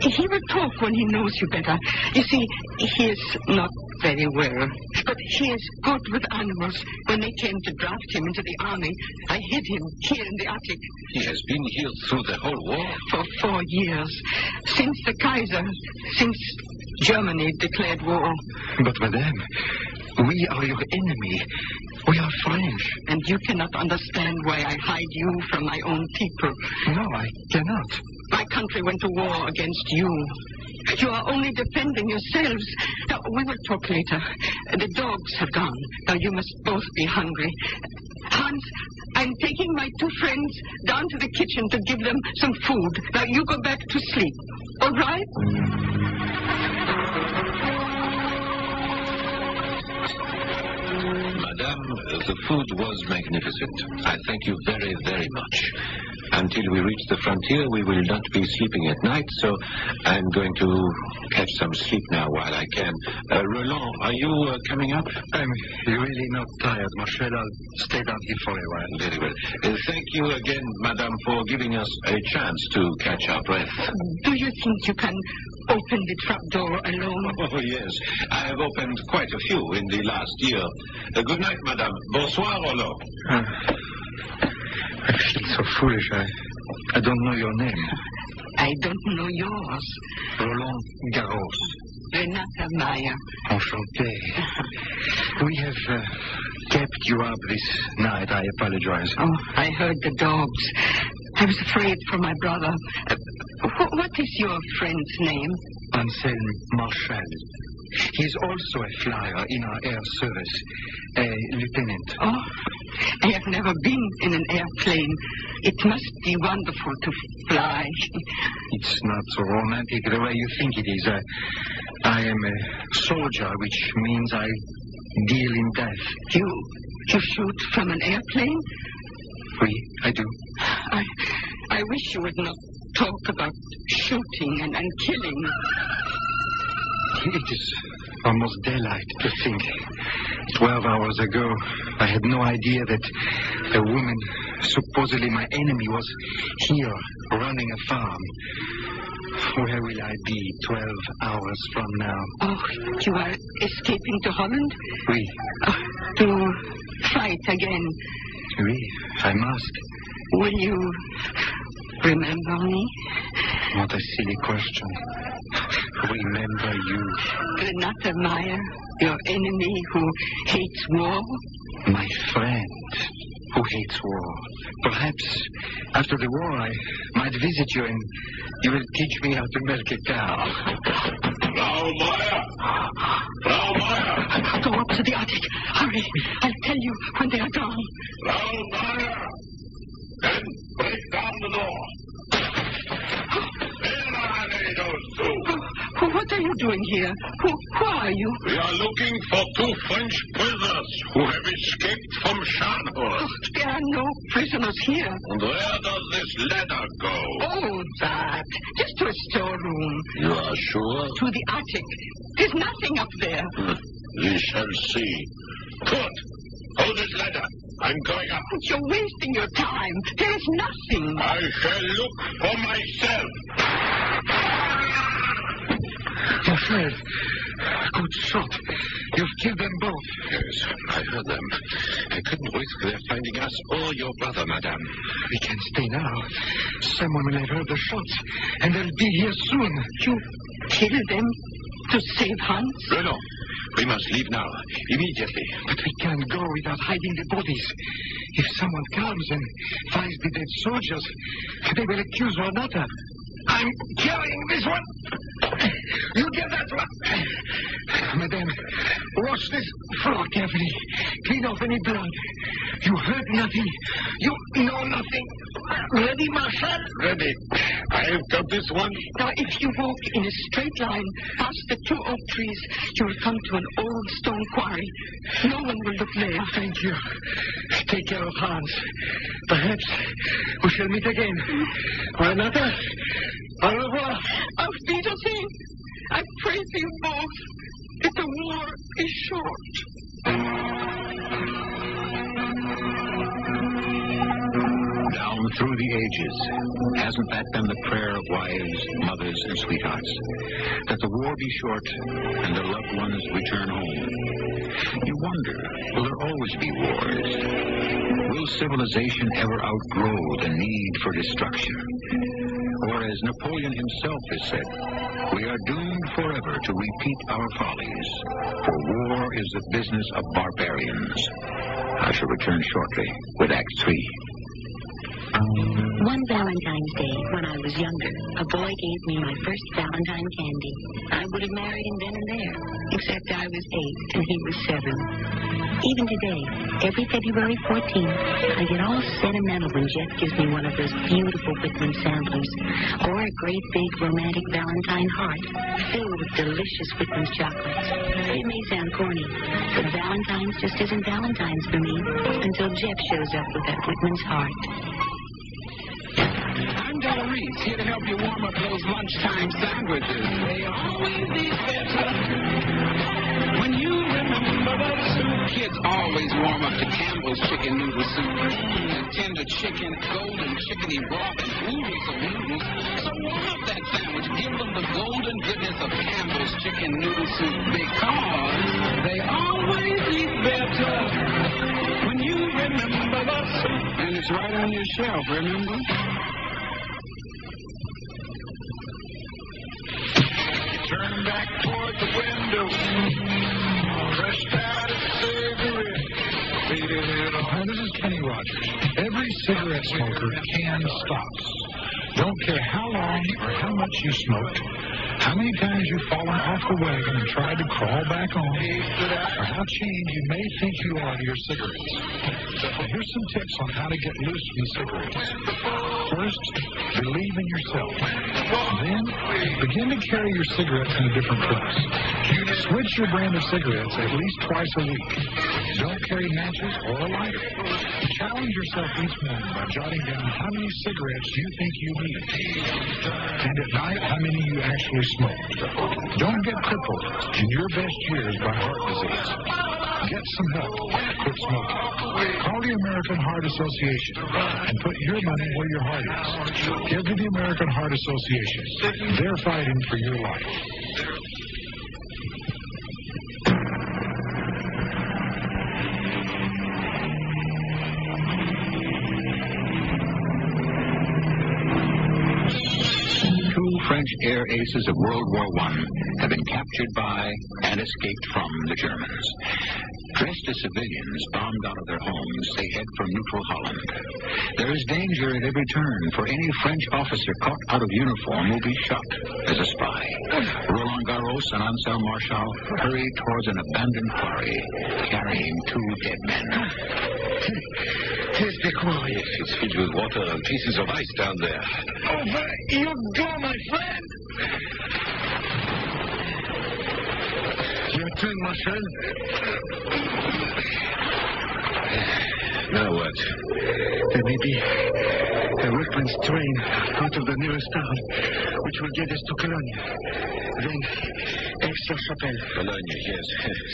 B: He will talk when he knows you better. You see, he is not very well, but he is good with animals. When they came to draft him into the army, I hid him here in the attic.
W: He has been here through the whole war?
B: For 4 years. Since the Kaiser, since Germany declared war.
X: But, madame, we are your enemy. We are French.
B: And you cannot understand why I hide you from my own people.
X: No, I cannot.
B: My country went to war against you. You are only defending yourselves. Now, we will talk later. The dogs have gone. Now, you must both be hungry. Hans, I'm taking my two friends down to the kitchen to give them some food. Now, you go back to sleep. All right?
W: Madame, the food was magnificent. I thank you very, very much. Until we reach the frontier, we will not be sleeping at night, so I'm going to catch some sleep now while I can. Roland, are you coming up?
X: I'm really not tired, Marshal. I'll stay down here for a while.
W: Very well. Thank you again, Madame, for giving us a chance to catch our breath.
B: Do you think you can open the trapdoor alone?
W: Oh, yes. I have opened quite a few in the last year. Good night, Madame. Bonsoir, Roland.
X: I feel so foolish. I don't know your name.
B: I don't know yours.
X: Roland Garros.
B: Renata Meyer.
X: Enchanté. We have kept you up this night. I apologize.
B: Oh, I heard the dogs. I was afraid for my brother. What is your friend's name?
X: Anselm Marshall. He's also a flyer in our air service, a lieutenant.
B: Oh, I have never been in an airplane. It must be wonderful to fly.
X: It's not so romantic the way you think it is. I am a soldier, which means I deal in death.
B: You shoot from an airplane?
X: Oui, I do.
B: I wish you would not talk about shooting and killing.
X: It is almost daylight to think. 12 hours ago, I had no idea that a woman, supposedly my enemy, was here running a farm. Where will I be 12 hours from now?
B: Oh, you are escaping to Holland?
X: Oui.
B: To fight again?
X: Oui, I must.
B: Will you remember me?
X: What a silly question. Remember you.
B: Renata Meyer, your enemy who hates war?
X: My friend who hates war. Perhaps after the war I might visit you and you will teach me how to milk a cow.
C: Frau Meyer! Frau Meyer!
B: Go up to the attic. Hurry. I'll tell you when they are gone.
C: Frau Meyer! Then break down the door. Where are they, those two?
B: What are you doing here? Who are you?
C: We are looking for 2 French prisoners who have escaped from Scharnhorst.
B: Oh, there are no prisoners here.
C: And where does this letter go?
B: Oh, that. Just to a storeroom.
C: You are sure?
B: To the attic. There's nothing up there.
C: We shall see. Good. Hold this letter. I'm going up.
B: You're wasting your time. There's nothing.
C: I shall look for myself.
X: Marshal, good shot. You've killed them both.
I: Yes, I heard them. I couldn't risk their finding us or your brother, madame.
X: We can stay now. Someone will have heard the shots, and they'll be here soon.
B: You killed them to save Hans?
I: No. We must leave now, immediately.
X: But we can't go without hiding the bodies. If someone comes and finds the dead soldiers, they will accuse one another. I'm killing this one. You get that one. Madame, wash this floor carefully. Clean off any blood. You heard nothing. You know nothing. Ready, Marshal?
C: Ready. I've got this one.
B: Now, if you walk in a straight line past the 2 oak trees, you will come to an old stone quarry. No one will look there.
X: Thank you. Take care of Hans. Perhaps we shall meet again. Renata, au revoir.
B: Auf Wiedersehen. I pray for you both that the war is short.
I: Down through the ages, hasn't that been the prayer of wives, mothers, and sweethearts? That the war be short and the loved ones return home. You wonder, will there always be wars? Will civilization ever outgrow the need for destruction? Or as Napoleon himself has said, we are doomed forever to repeat our follies, for war is the business of barbarians. I shall return shortly with Act 3.
D: One Valentine's Day, when I was younger, a boy gave me my first Valentine candy. I would have married him then and there, except I was 8 and he was 7. Even today, every February 14th, I get all sentimental when Jeff gives me one of those beautiful Whitman samplers, or a great big romantic Valentine heart filled with delicious Whitman's chocolates. It may sound corny, but Valentine's just isn't Valentine's for me until Jeff shows up with that Whitman's heart.
F: I'm Delarice, here to help you warm up those lunchtime sandwiches. They always eat better when you remember that soup. Kids always warm up to Campbell's chicken noodle soup. Tender chicken, golden chickeny broth, and oodles of noodles. So warm up that sandwich. Give them the golden goodness of Campbell's chicken noodle soup, because they always eat better when you remember that soup. And it's right on your shelf, remember?
C: Turn back toward the window. Fresh out of cigarette.
N: This is Kenny Rogers. Every cigarette smoker can stop.
H: Don't care how long or how much you smoked, how many times you've fallen off the wagon and tried to crawl back on, or how chained you may think you are to your cigarettes. Well, here's some tips on how to get loose from the cigarettes. First, believe in yourself. Then, begin to carry your cigarettes in a different place. Switch your brand of cigarettes at least twice a week. Don't carry matches or a lighter. Challenge yourself each morning by jotting down how many cigarettes you think you need. And at night, how many you actually smoke. Don't get crippled in your best years by heart disease. Get some help. Quit smoking. Call the American Heart Association and put your money where your heart is. Give to the American Heart Association. They're fighting for your life.
I: French air aces of World War I have been captured by and escaped from the Germans. Dressed as civilians bombed out of their homes, they head for neutral Holland. There is danger at every turn, for any French officer caught out of uniform will be shot as a spy. Roland Garros and Anselm Marshall hurry towards an abandoned quarry, carrying 2 dead men.
C: Here's the quarry. It's filled with water and pieces of ice down there.
A: Over you go, my friend.
C: Your turn, Marshal. Now what?
X: There may be a workman's train out of the nearest town, which will get us to Cologne. Then, Aix-la-Chapelle.
C: Cologne, yes.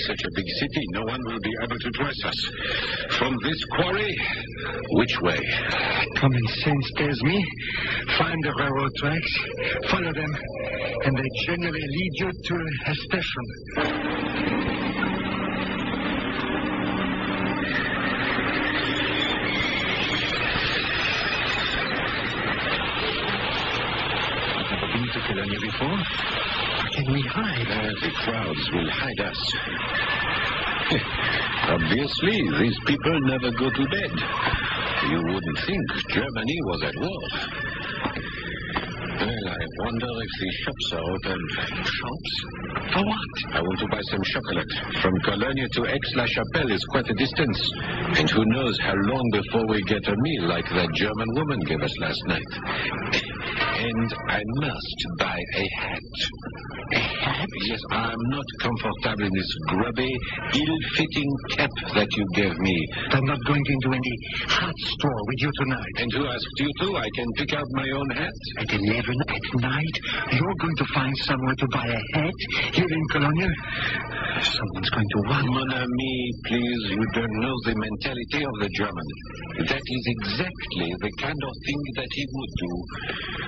C: Such a big city, no one will be able to trace us. From this quarry, which way?
X: Common sense tells me, find the railroad tracks, follow them, and they generally lead you to a station.
C: To Cologne before?
X: How can we hide?
C: The crowds will hide us. Obviously, these people never go to bed. You wouldn't think Germany was at war. Well, I wonder if the shops are open.
X: Shops? For what?
C: I want to buy some chocolate. From Cologne to Aix-la-Chapelle is quite a distance. And who knows how long before we get a meal like that German woman gave us last night. And I must buy a hat. A hat? Yes, I'm not comfortable in this grubby, ill-fitting cap that you gave me.
X: I'm not going into any hat store with you tonight.
C: And who asked you to? I can pick out my own hat.
X: At 11 at night, you're going to find somewhere to buy a hat here in Cologne? Someone's going to run.
C: Mon ami, please, you don't know the mentality of the German. That is exactly the kind of thing that he would do.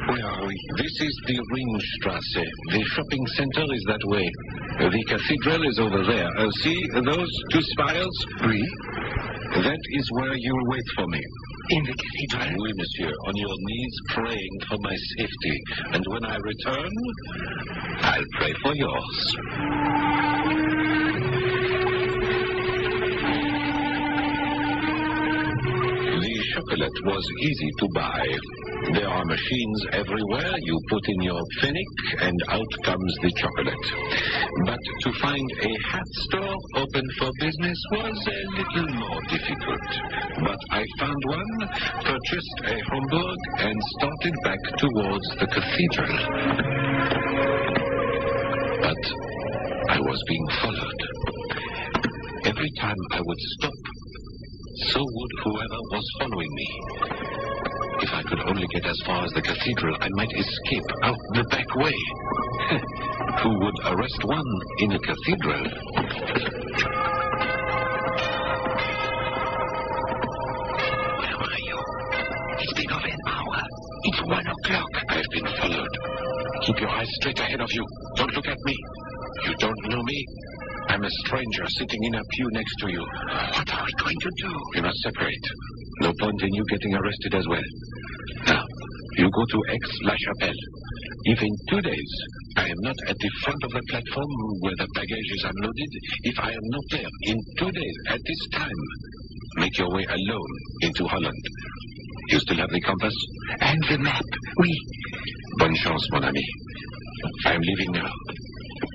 C: Where are we? This is the Ringstrasse. The shopping center is that way. The cathedral is over there. See those 2 spires?
X: Oui.
C: That is where you'll wait for me.
X: In the cathedral?
C: Oui, monsieur. On your knees praying for my safety. And when I return, I'll pray for yours. The chocolate was easy to buy. There are machines everywhere. You put in your pfennig, and out comes the chocolate. But to find a hat store open for business was a little more difficult. But I found one, purchased a Hamburg, and started back towards the cathedral. But I was being followed. Every time I would stop, so would whoever was following me. If I could only get as far as the cathedral, I might escape out the back way. Who would arrest one in a cathedral?
X: Where are you? It's been over an hour. It's 1 o'clock.
C: I've been followed. Keep your eyes straight ahead of you. Don't look at me. You don't know me. I'm a stranger sitting in a pew next to you.
X: What are we going to do?
C: We must separate. No point in you getting arrested as well. Now, you go to Aix-la-Chapelle. If in 2 days I am not at the front of the platform where the baggage is unloaded, if I am not there in 2 days at this time, make your way alone into Holland.
V: You still have the compass?
X: And the map, oui.
V: Bonne chance, mon ami. I am leaving now.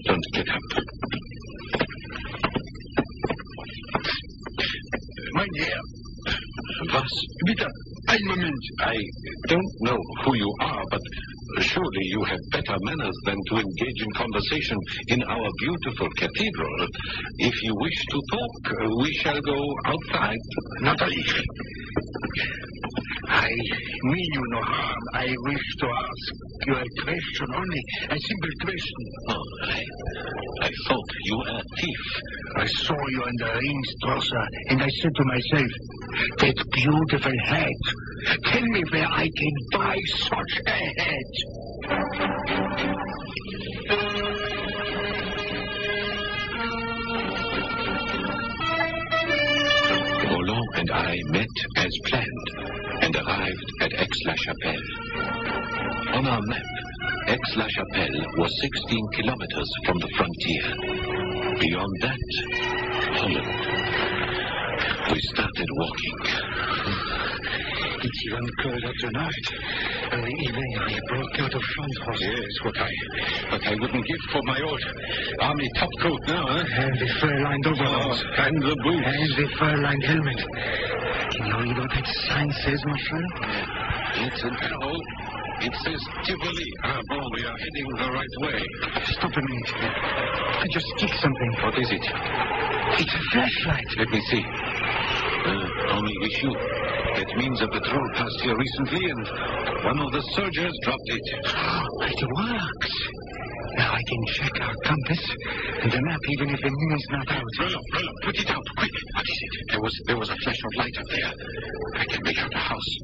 V: Don't get up.
X: Mynheer.
V: Was?
X: Bitte, ein Moment.
V: I don't know who you are, but surely you have better manners than to engage in conversation in our beautiful cathedral. If you wish to talk, we shall go outside.
X: Natalie. I mean you no harm. I wish to ask you a question only. A simple question.
V: Oh, I thought you were a thief.
X: I saw you in the Ringstrasse, and I said to myself, that beautiful hat. Tell me where I can buy such a hat.
V: Roland and I met as planned and arrived at Aix-la-Chapelle. On our map, Aix-la-Chapelle was 16 kilometers from the frontier. Beyond that, Holland. We started walking.
X: It's even colder tonight. In the evening, I broke out of front horse.
V: Yes, what I wouldn't give for my old army topcoat now, huh?
X: And the fur-lined overalls.
V: And the boots.
X: And the fur-lined helmet. Can you read what that sign says, my friend?
V: It's an arrow. It says Tivoli. Ah, bon, we are heading the right way.
X: Stop a minute. I just kicked something.
V: What is it?
X: It's a flashlight.
V: Let me see. Only issue. That means a patrol passed here recently and one of the soldiers dropped it.
X: Oh, it works. Now I can check our compass and the map even if the moon's not out.
V: Rollo, put it out, quick. What is it? There was a flash of light up there. I can make out a house.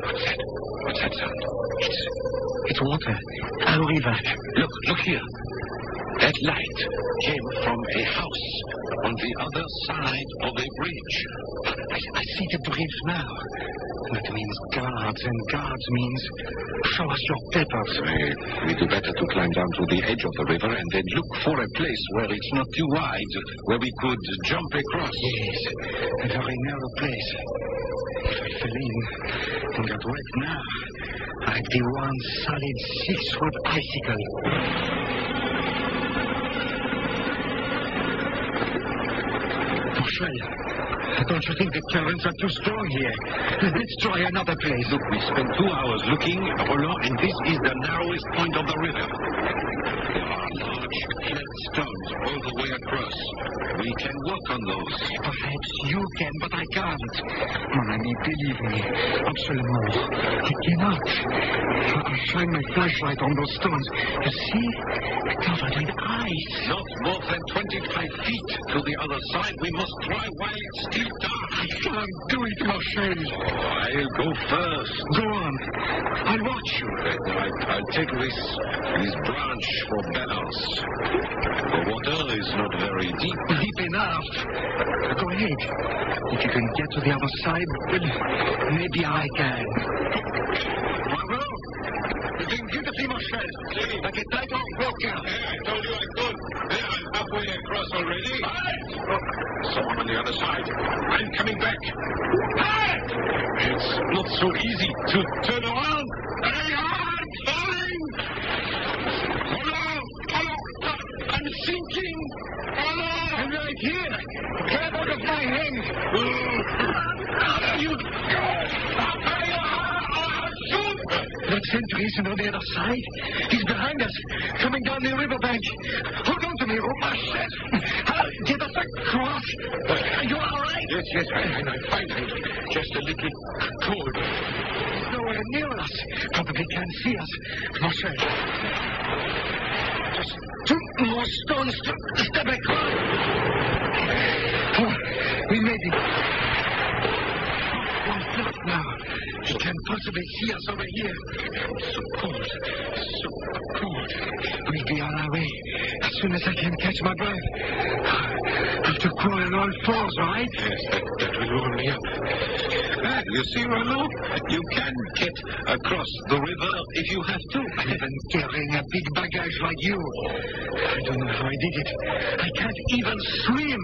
V: What's that? What's that sound?
X: It's water. A river.
V: Look here. That light came from a house on the other side of a bridge.
X: I see the bridge now. That means guards, and guards means show us your papers.
V: We do better to climb down to the edge of the river and then look for a place where it's not too wide, where we could jump across.
X: Yes, a very narrow place. If I fell in and got wet now, I'd be one solid 6-foot icicle. Don't you think the currents are too strong here? Let's try another place.
V: Look, we spent 2 hours looking, Roland, and this is the narrowest point of the river. There are large flat stones all the way across. We can walk on those.
X: Perhaps you can, but I can't. Mon ami, believe me. Absolument. I cannot. I'll shine my flashlight on those stones. You see? Covered with ice.
V: Not more than 25 feet to the other side. We must try while it's still dark.
X: I can't do it, Marcel.
V: I'll go first.
X: Go on. I'll watch you.
V: I'll take this branch for balance. The water is not very deep.
X: Deep enough. Go ahead. If you can get to the other side, well, maybe I can.
V: Bravo! You're doing beautifully, Marcel. Like a tightrope walker. I told you I could. There, I'm halfway across already. Someone on the other side. I'm coming back. It's not so easy to turn around. I'm falling! Hello! I'm sinking! Hello! I'm right here! Get out of my hand! You shoot!
X: That sentry isn't on the other side. He's behind us, coming down the riverbank. Hold on to me, Marcel. Get us across. You all right?
V: Yes, I'm fine. I'm just a little cold.
X: He's nowhere near us. Probably can't see us. Marcel. Just 2 more stones to step across. Oh, we made it. One flip now. He can't possibly see us over here. So cold. So cold. We'll be on our way as soon as I can catch my breath. I have to crawl on all fours, right?
V: Yes, that will warm me up. You see, Rollo? You can get across the river if you have to.
X: Even carrying a big baggage like you. I don't know how I did it. I can't even swim.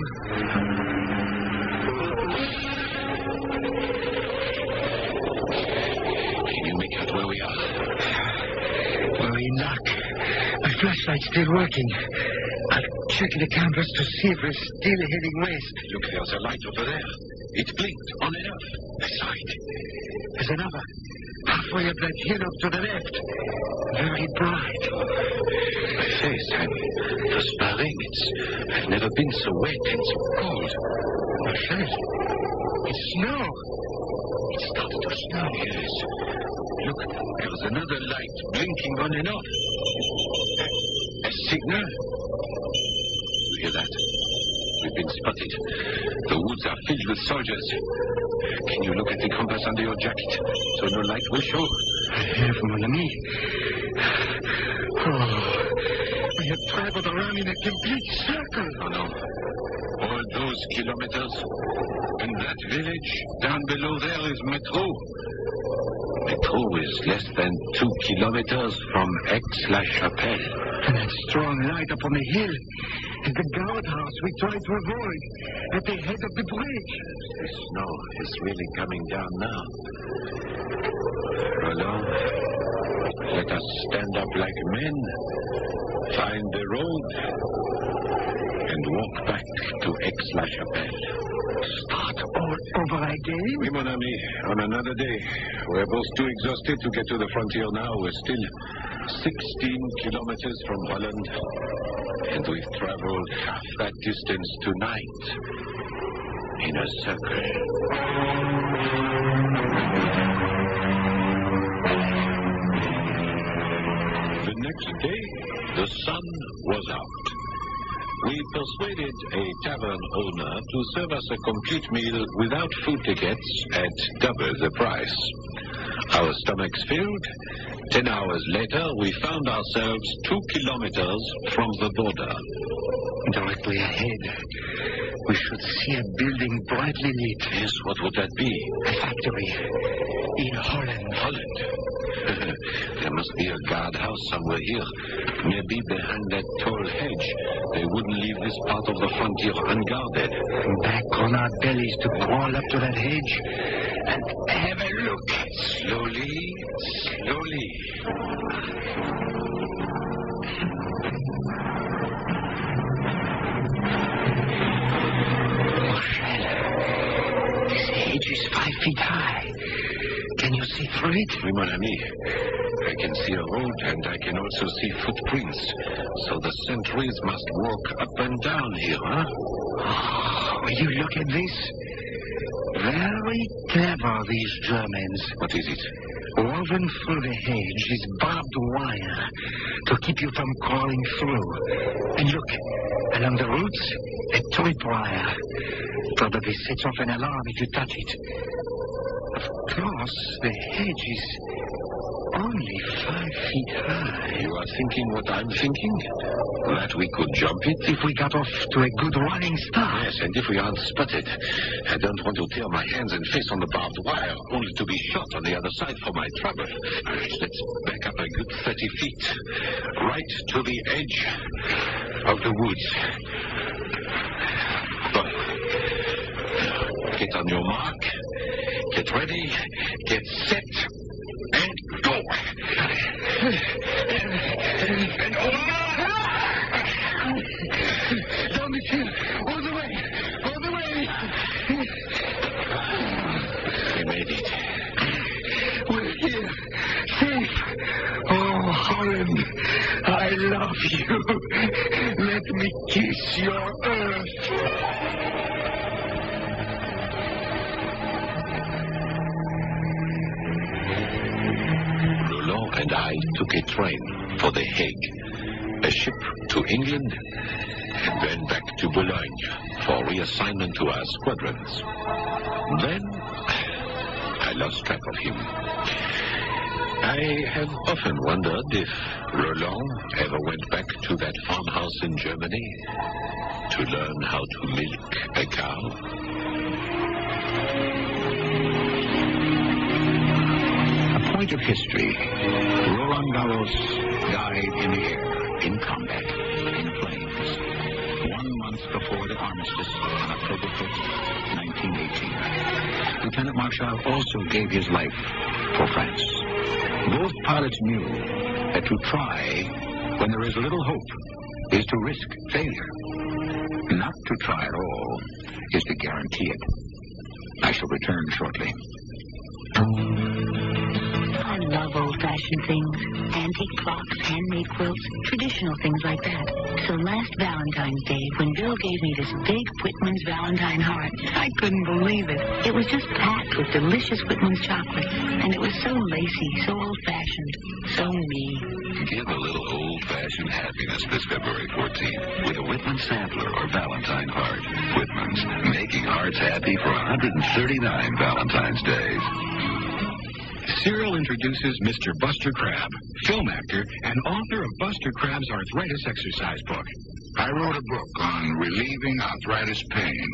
X: flashlight's still working. I'll check the canvas to see if we're still heading west.
V: Look, there's a light over there. It blinked on and off.
X: Beside. There's another. Halfway up that hill up to the left. Very bright.
V: My face, I'm perspiring. I've never been so wet and so cold.
X: Marcel, it's snow. It started to snow.
V: Yes. Look, there's another light blinking on and off. A signal. You hear that? We've been spotted. The woods are filled with soldiers. Can you look at the compass under your jacket so no light will show?
X: I have, mon ami. Oh, we have traveled around in a complete circle.
V: Oh, no. All those kilometers. And that village down below there is Metro. Metro is less than 2 kilometers from Aix-la-Chapelle.
X: And that strong light up on the hill is the guardhouse we tried to avoid at the head of the bridge.
V: The snow is really coming down now. Roland, let us stand up like men, find the road, and walk back to Aix-la-Chapelle.
X: Start all over again?
V: Oui, mon ami, on another day. We're both too exhausted to get to the frontier now. We're still 16 kilometers from Holland, and we've traveled half that distance tonight in a circle. The next day, the sun was out. We persuaded a tavern owner to serve us a complete meal without food tickets at double the price. Our stomachs filled. 10 hours later, we found ourselves 2 kilometers from the border.
X: Directly ahead, we should see a building brightly lit.
V: Yes, what would that be?
X: A factory in Holland.
V: Holland? There must be a guardhouse somewhere here. Maybe behind that tall hedge. They wouldn't leave this part of the frontier unguarded.
X: Back on our bellies to crawl up to that hedge and have a look.
V: Slowly, slowly.
X: This hedge is 5 feet high. Can you see through it?
V: Oui, mon ami. I can see a road and I can also see footprints. So the sentries must walk up and down here, huh?
X: Oh, will you look at this? Very clever, these Germans.
V: What is it?
X: Woven through the hedge is barbed wire to keep you from crawling through. And look, along the roots, a tripwire. Probably sets off an alarm if you touch it. Of course, the hedge is only 5 feet high.
V: You are thinking what I'm thinking? That we could jump it?
X: If we got off to a good running start.
V: Yes, and if we aren't spotted. I don't want to tear my hands and face on the barbed wire, only to be shot on the other side for my trouble. Let's back up a good 30 feet. Right to the edge of the woods. Get on your mark. Get ready. Get set. And go. And hold on.
X: Down the hill. All the way. All the way.
V: We made it.
X: We're here. Safe. Oh, Holland. I love you. Let me kiss your earth.
V: And I took a train for The Hague, a ship to England, and then back to Boulogne for reassignment to our squadrons. Then I lost track of him. I have often wondered if Roland ever went back to that farmhouse in Germany to learn how to milk a cow.
I: Point of history. Roland Garros died in the air, in combat, in flames, 1 month before the armistice on October 5th, 1918. Lieutenant Marshall also gave his life for France. Both pilots knew that to try when there is little hope, is to risk failure. Not to try at all is to guarantee it. I shall return shortly.
D: I love old-fashioned things. Antique clocks, handmade quilts, traditional things like that. So last Valentine's Day, when Bill gave me this big Whitman's Valentine heart, I couldn't believe it. It was just packed with delicious Whitman's chocolate. And it was so lacy, so old-fashioned, so me.
V: Give a little old-fashioned happiness this February 14th with a Whitman sampler or Valentine heart. Whitman's, making hearts happy for 139 Valentine's Days.
H: Serial introduces Mr. Buster Crabbe, film actor and author of Buster Crabbe's arthritis exercise book.
J: I wrote a book on relieving arthritis pain,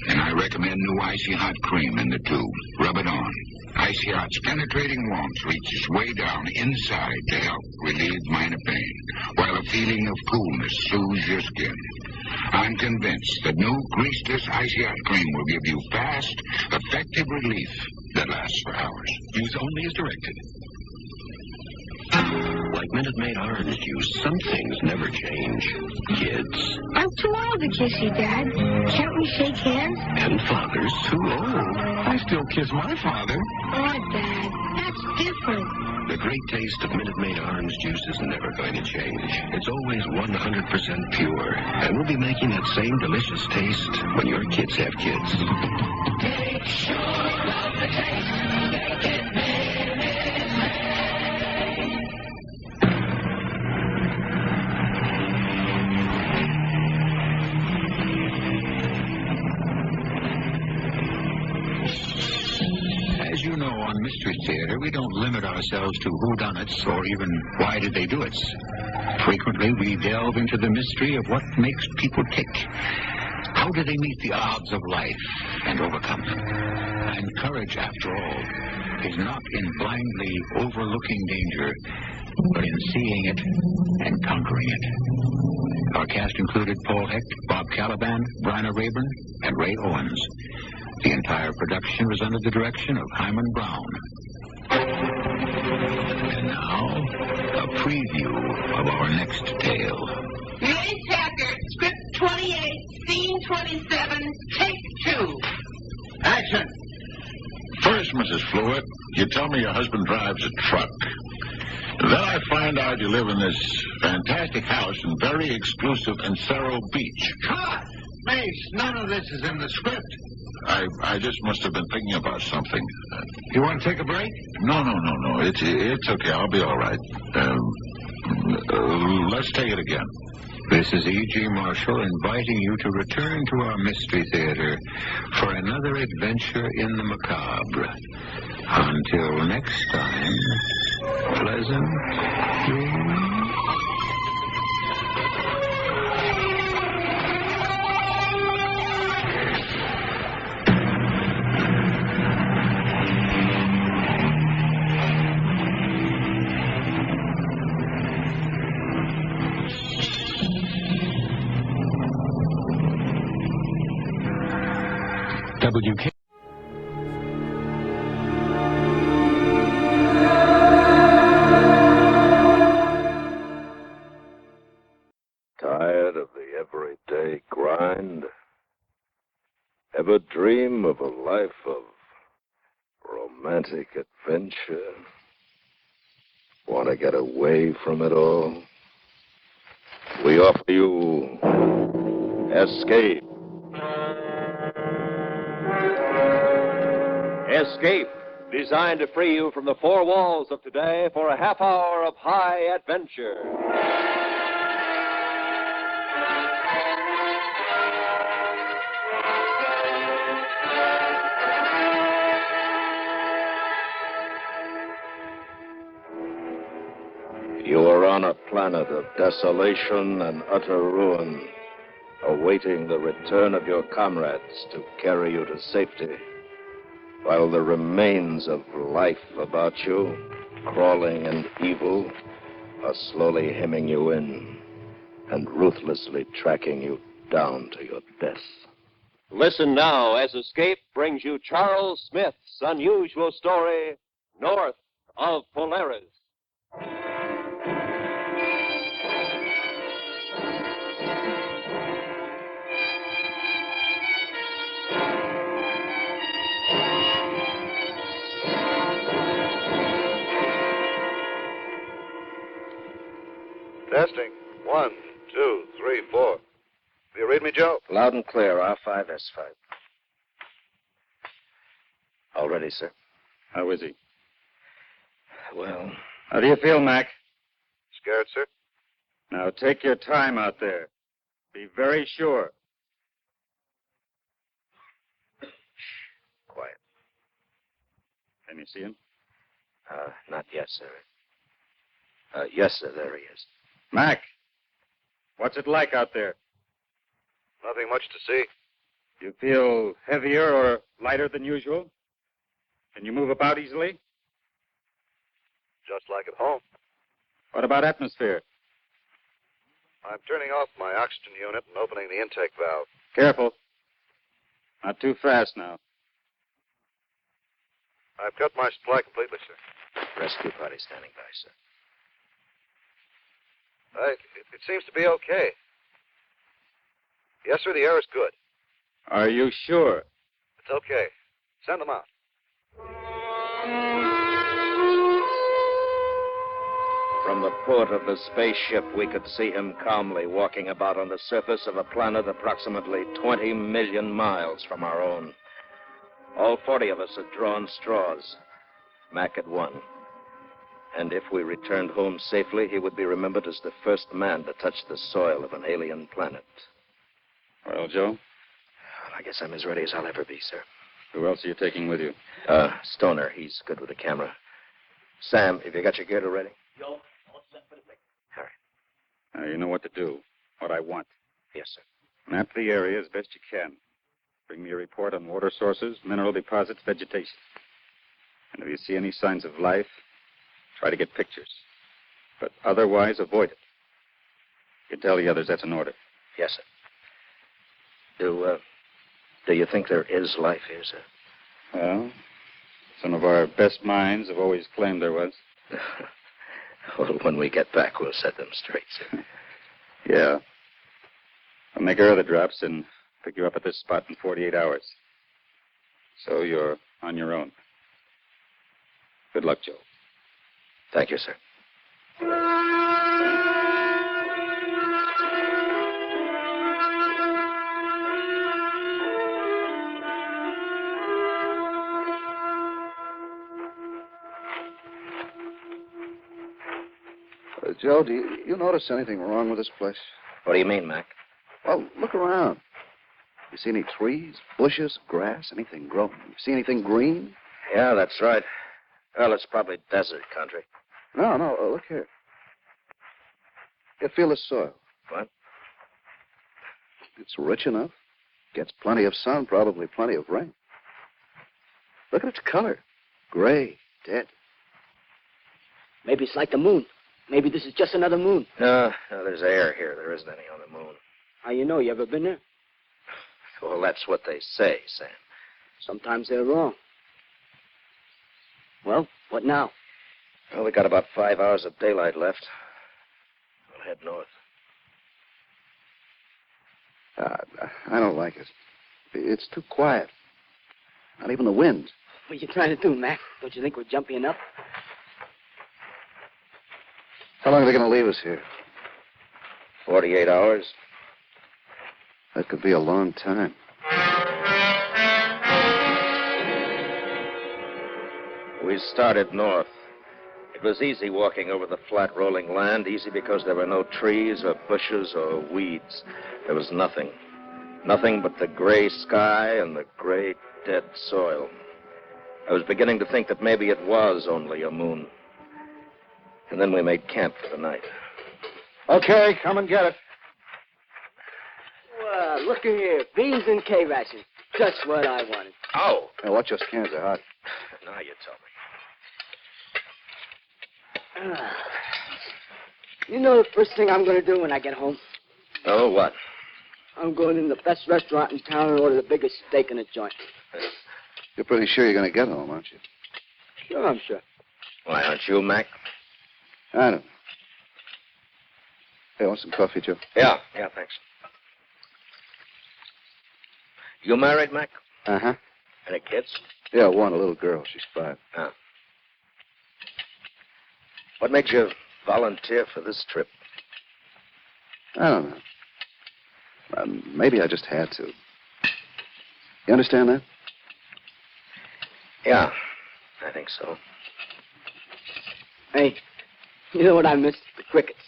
J: and I recommend new Icy Hot cream in the tube. Rub it on. Icy Hot's penetrating warmth reaches way down inside to help relieve minor pain, while a feeling of coolness soothes your skin. I'm convinced that new greaseless Icy Hot cream will give you fast, effective relief that lasts for hours.
H: Use only as directed.
V: Like Minute Maid orange juice, some things never change. Kids.
K: I'm too old to kiss you, Dad. Can't we shake hands?
V: And fathers too old.
H: I still kiss my father.
K: Oh, Dad, that's different.
V: The great taste of Minute Maid orange juice is never going to change. It's always 100% pure. And we'll be making that same delicious taste when your kids have kids.
A: Take sure of the taste. Make it Minute Maid.
I: As you know, on Mystery Theater, we don't limit ourselves to whodunits or even why did they do it. Frequently, we delve into the mystery of what makes people tick. How do they meet the odds of life and overcome them? And courage, after all, is not in blindly overlooking danger, but in seeing it and conquering it. Our cast included Paul Hecht, Bob Caliban, Bryna Rayburn, and Ray Owens. The entire production was under the direction of Hyman Brown. And now, a preview of our next tale.
B: Maid Hacker, script 28, scene 27, take 2.
C: Action! First, Mrs. Fluid, you tell me your husband drives a truck. Then I find out you live in this fantastic house in very exclusive Encero Beach.
A: Cut! Mace, none of this is in the script.
C: I just must have been thinking about something.
A: You want to take a break?
C: No. It's okay. I'll be all right. Let's take it again.
I: This is E.G. Marshall inviting you to return to our Mystery Theater for another adventure in the macabre. Until next time, pleasant dreams.
H: WK.
S: Tired of the everyday grind? Ever dream of a life of romantic adventure? Want to get away from it all? We offer you Escape.
L: Escape, designed to free you from the four walls of today for a half hour of high adventure.
S: You are on a planet of desolation and utter ruin, awaiting the return of your comrades to carry you to safety, while the remains of life about you, crawling and evil, are slowly hemming you in and ruthlessly tracking you down to your death.
L: Listen now as Escape brings you Charles Smith's unusual story, North of Polaris.
M: Testing. 1, 2, 3, 4. Do you read me, Joe?
O: Loud and clear, R5S5. All ready, sir.
S: How is he?
O: Well,
S: How do you feel, Mac?
M: Scared, sir?
S: Now take your time out there. Be very sure.
O: Quiet.
S: Can you see him?
O: Not yet, sir. Yes, sir, there he is.
S: Mac, what's it like out there?
M: Nothing much to see.
S: You feel heavier or lighter than usual? Can you move about easily?
M: Just like at home.
S: What about atmosphere?
M: I'm turning off my oxygen unit and opening the intake valve.
S: Careful. Not too fast now.
M: I've cut my supply completely, sir.
O: Rescue party standing by, sir.
M: It seems to be okay. Yes, sir, the air is good.
S: Are you sure?
M: It's okay. Send them out.
O: From the port of the spaceship, we could see him calmly walking about on the surface of a planet approximately 20 million miles from our own. All 40 of us had drawn straws. Mac had won. And if we returned home safely, he would be remembered as the first man to touch the soil of an alien planet.
S: Well, Joe?
O: Well, I guess I'm as ready as I'll ever be, sir.
S: Who else are you taking with you?
O: Stoner. He's good with the camera. Sam, have you got your gear ready?
P: Joe,
O: All right.
S: Now, you know what to do. What I want.
O: Yes, sir.
S: Map the area as best you can. Bring me a report on water sources, mineral deposits, vegetation. And if you see any signs of life, try to get pictures. But otherwise, avoid it. You can tell the others that's an order.
O: Yes, sir. Do you think there is life here, sir?
S: Well, some of our best minds have always claimed there was.
O: Well, when we get back, we'll set them straight, sir.
S: Yeah. I'll make our other drops and pick you up at this spot in 48 hours. So you're on your own. Good luck, Joe.
O: Thank you, sir.
P: Joe, do you notice anything wrong with this place?
O: What do you mean, Mac?
P: Well, look around. You see any trees, bushes, grass, anything growing? You see anything green?
O: Yeah, that's right. Well, it's probably desert country.
P: No, look here. You feel the soil.
O: What?
P: It's rich enough. Gets plenty of sun, probably plenty of rain. Look at its color. Gray, dead.
U: Maybe it's like the moon. Maybe this is just another moon.
O: No, there's air here. There isn't any on the moon.
U: How you know? You ever been there?
O: Well, that's what they say, Sam.
U: Sometimes they're wrong. Well, what now?
O: Well, we got about 5 hours of daylight left. We'll head north.
P: I don't like it. It's too quiet. Not even the wind.
U: What are you trying to do, Mac? Don't you think we're jumpy enough?
P: How long are they going to leave us here?
O: 48 hours.
P: That could be a long time.
O: We started north. It was easy walking over the flat, rolling land, easy because there were no trees or bushes or weeds. There was nothing. Nothing but the gray sky and the gray, dead soil. I was beginning to think that maybe it was only a moon. And then we made camp for the night.
P: Okay, come and get it.
U: Well, look here. Beans and K-rations. Just what I wanted.
O: Oh!
P: Hey, watch your cans, they're hot.
O: Now you tell me.
U: You know the first thing I'm going to do when I get home?
O: Oh, what?
U: I'm going in the best restaurant in town and order the biggest steak in the joint.
P: You're pretty sure you're going to get home, aren't you?
U: Sure, I'm sure.
O: Why, aren't you, Mac?
P: I don't. Hey, want some coffee, Joe?
O: Yeah, thanks. You married, Mac?
P: Uh-huh.
O: Any kids?
P: Yeah, one, a little girl. She's 5.
O: Ah. What made you volunteer for this trip?
P: I don't know. Maybe I just had to. You understand that?
O: Yeah, I think so.
U: Hey, you know what I miss? The crickets.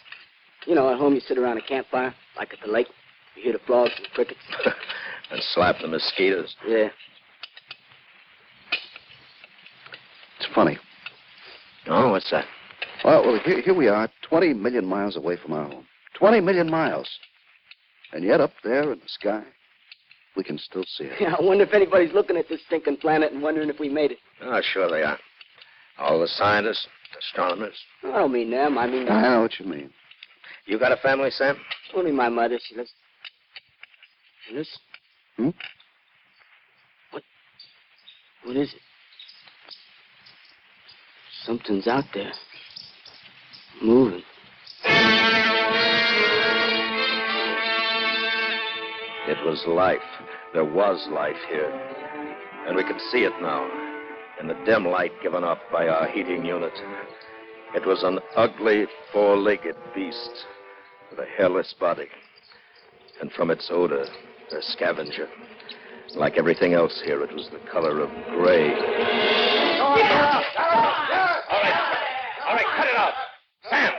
U: You know, at home you sit around a campfire, like at the lake. You hear the frogs and the crickets.
O: And slap the mosquitoes.
U: Yeah.
P: It's funny.
O: Oh, what's that?
P: Well, here we are, 20 million miles away from our home. 20 million miles. And yet up there in the sky, we can still see it.
U: Yeah, I wonder if anybody's looking at this stinking planet and wondering if we made it.
O: Oh, sure they are. All the scientists, astronomers.
U: I don't mean them. I mean...
P: I know what you mean.
O: You got a family, Sam?
U: Only my mother. She lives...
P: Hmm?
U: What is it? Something's out there. Moving.
O: It was life. There was life here. And we could see it now, in the dim light given off by our heating unit. It was an ugly, four-legged beast with a hairless body. And from its odor, a scavenger. Like everything else here, it was the color of gray.
C: All right, cut it out. Sam!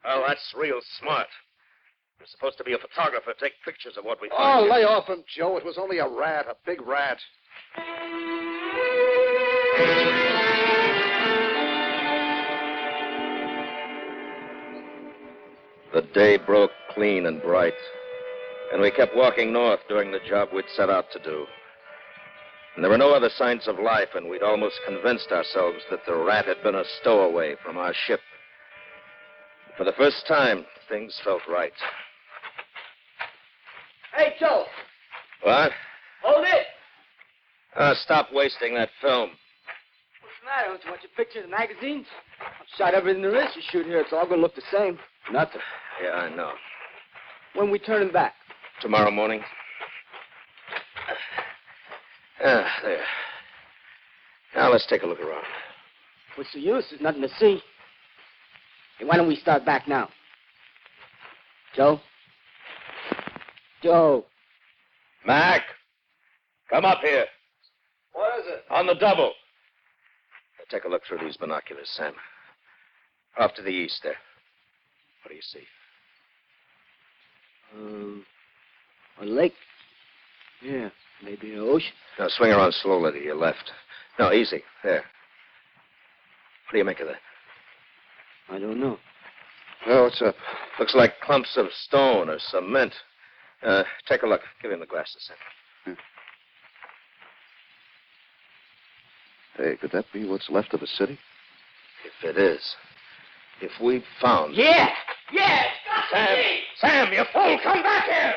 O: Oh, that's real smart. You're supposed to be a photographer. Take pictures of what we
P: Oh,
O: find.
P: lay off him, Joe. It was only a rat, a big rat.
O: The day broke clean and bright, and we kept walking north doing the job we'd set out to do. And there were no other signs of life, and we'd almost convinced ourselves that the rat had been a stowaway from our ship. For the first time, things felt right.
U: Hey, Joe.
O: What?
U: Hold it.
O: Stop wasting that film.
U: What's the matter? Don't you want your pictures in magazines? I've shot everything there is to shoot here. It's all going to look the same.
O: Nothing. Yeah, I know.
U: When we turning back?
O: Tomorrow morning. There. Now, let's take a look around.
U: What's the use? There's nothing to see. Hey, why don't we start back now? Joe? Joe.
O: Mac, come up here.
U: What is it?
O: On the double. Take a look through these binoculars, Sam. Off to the east there. What do you see?
U: A lake. Yeah, maybe an ocean.
O: Now, swing around slowly to your left. No, easy. There. What do you make of that?
U: I don't know.
P: Well, what's up?
O: Looks like clumps of stone or cement. Take a look. Give him the glasses, Sam.
P: Hey, could that be what's left of the city?
O: If it is. If we've found...
U: Yeah! Yeah!
O: Sam, you fool! Come back here!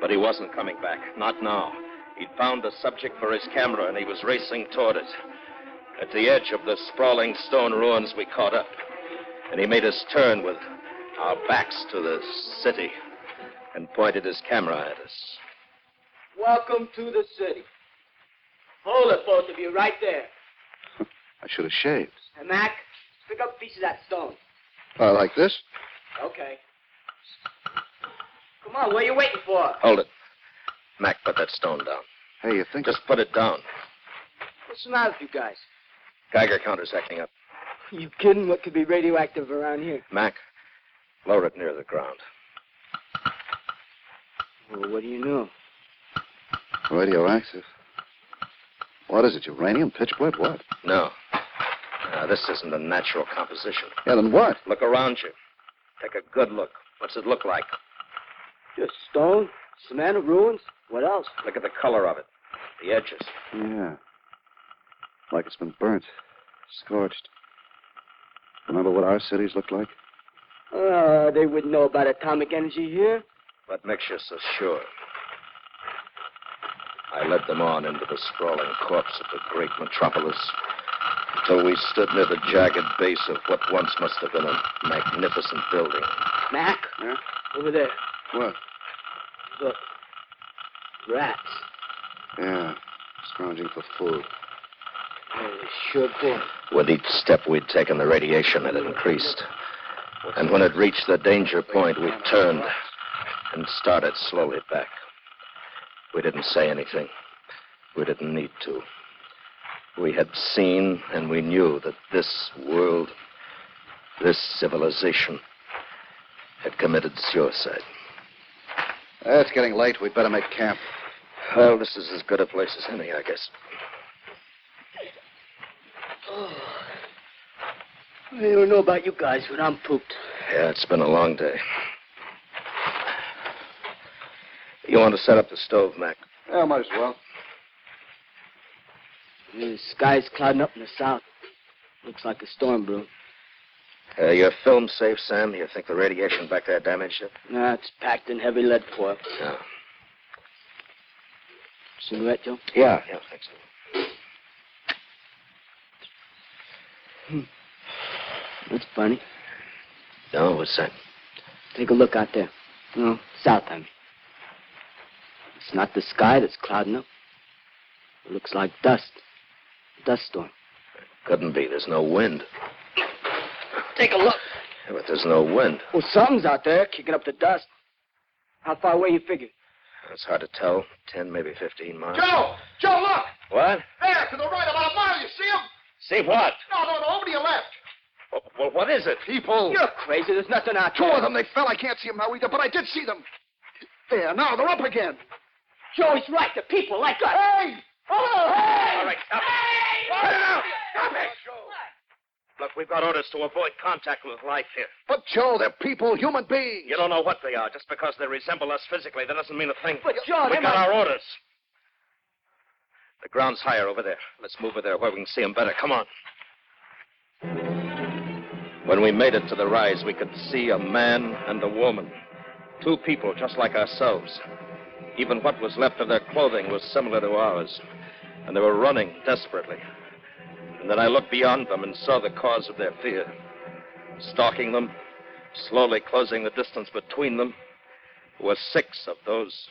O: But he wasn't coming back. Not now. He'd found a subject for his camera, and he was racing toward it. At the edge of the sprawling stone ruins, we caught up. And he made us turn with our backs to the city and pointed his camera at us.
U: Welcome to the city. Hold it, both of you, right there.
P: I should have shaved.
U: Hey, Mac, pick up a piece of that stone.
P: Like this?
U: Okay. Come on, what are you waiting for?
O: Hold it. Mac, put that stone down.
P: Hey, you think...
O: Just put it down.
U: What's the matter with you guys?
O: Geiger counter's acting up.
U: You kidding? What could be radioactive around here?
O: Mac, lower it near the ground.
U: Well, what do you know?
P: Radioactive? What is it, uranium, pitchblende, what?
O: No. This isn't a natural composition.
P: Yeah, then what?
O: Look around you. Take a good look. What's it look like?
U: Just stone, cement, ruins. What else?
O: Look at the color of it. The edges.
P: Yeah. Like it's been burnt. Scorched. Remember what our cities looked like?
U: They wouldn't know about atomic energy here.
O: What makes you so sure? I led them on into the sprawling corpse of the great metropolis until we stood near the jagged base of what once must have been a magnificent building.
U: Mac?
P: Yeah?
U: Over there.
P: What?
U: Look. Rats.
P: Yeah. Scrounging for food.
U: Sure did.
O: With each step we'd taken, the radiation had increased. And when it reached the danger point, we turned and started slowly back. We didn't say anything. We didn't need to. We had seen and we knew that this world, this civilization, had committed suicide.
P: It's getting late. We'd better make camp.
O: Well, this is as good a place as any, I guess.
U: Oh. I don't know about you guys, but I'm pooped.
O: Yeah, it's been a long day. You want to set up the stove, Mac?
P: Yeah, might as well.
U: The sky's clouding up in the south. Looks like a storm brewing.
O: Your film safe, Sam? You think the radiation back there damaged it?
U: Nah, it's packed in heavy lead foil.
O: Yeah.
U: Cigarette, Joe?
O: Yeah, thanks.
U: That's funny.
O: No, what's that?
U: Take a look out there. No, south, I mean. It's not the sky that's clouding up. It looks like dust. Dust storm.
O: Couldn't be. There's no wind.
U: Take a look.
O: Yeah, but there's no wind.
U: Well, something's out there kicking up the dust. How far away you figure?
O: It's hard to tell. 10, maybe 15 miles.
A: Joe, look!
O: What?
A: There, to the right, about a mile, you see him?
O: See what?
A: No, over to your left.
O: Well, what is it?
A: People.
U: You're crazy. There's nothing out there.
A: Two of them, they fell. I can't see them now either, but I did see them. There, now, they're up again.
U: Joey's right. The people like us.
A: Hey! Oh, hey!
O: All right, stop it.
A: Hey!
O: Cut it out.
A: Stop it!
O: Look, we've got orders to avoid contact with life here.
A: But, Joe, they're people, human beings.
O: You don't know what they are. Just because they resemble us physically, that doesn't mean a thing.
U: But, Joe,
O: we got our orders. The ground's higher over there. Let's move over there where we can see them better. Come on. When we made it to the rise, we could see a man and a woman. Two people just like ourselves. Even what was left of their clothing was similar to ours. And they were running desperately. And then I looked beyond them and saw the cause of their fear. Stalking them, slowly closing the distance between them, were 6 of those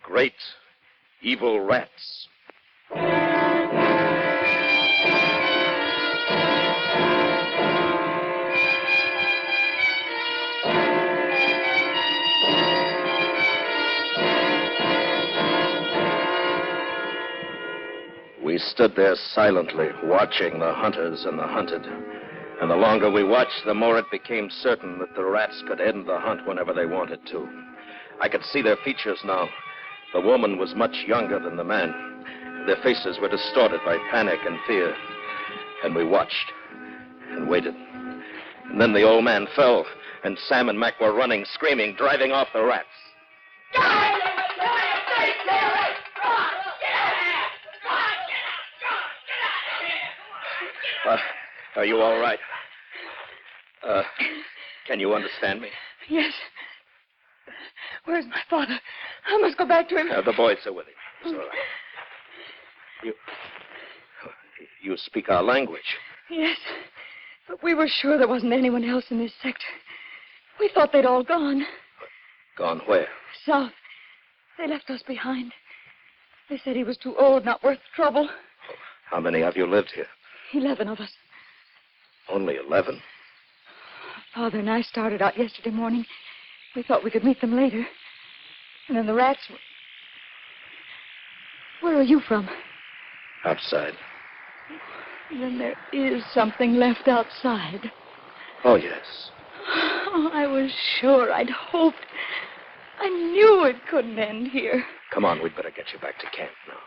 O: great, evil rats. We stood there silently, watching the hunters and the hunted. And the longer we watched, the more it became certain that the rats could end the hunt whenever they wanted to. I could see their features now. The woman was much younger than the man. Their faces were distorted by panic and fear. And we watched and waited. And then the old man fell, and Sam and Mac were running, screaming, driving off the rats. Are you all right? Can you understand me?
E: Yes. Where's my father? I must go back to him.
O: The boys are with him. It's all right. You speak our language.
E: Yes. But we were sure there wasn't anyone else in this sector. We thought they'd all gone.
O: Gone where?
E: South. They left us behind. They said he was too old, not worth the trouble.
O: How many have you lived here?
E: 11 of us.
O: Only 11?
E: Father and I started out yesterday morning. We thought we could meet them later. And then the rats... Where are you from?
O: Outside.
E: Then there is something left outside.
O: Oh, yes.
E: Oh, I was sure. I'd hoped. I knew it couldn't end here.
O: Come on, we'd better get you back to camp now.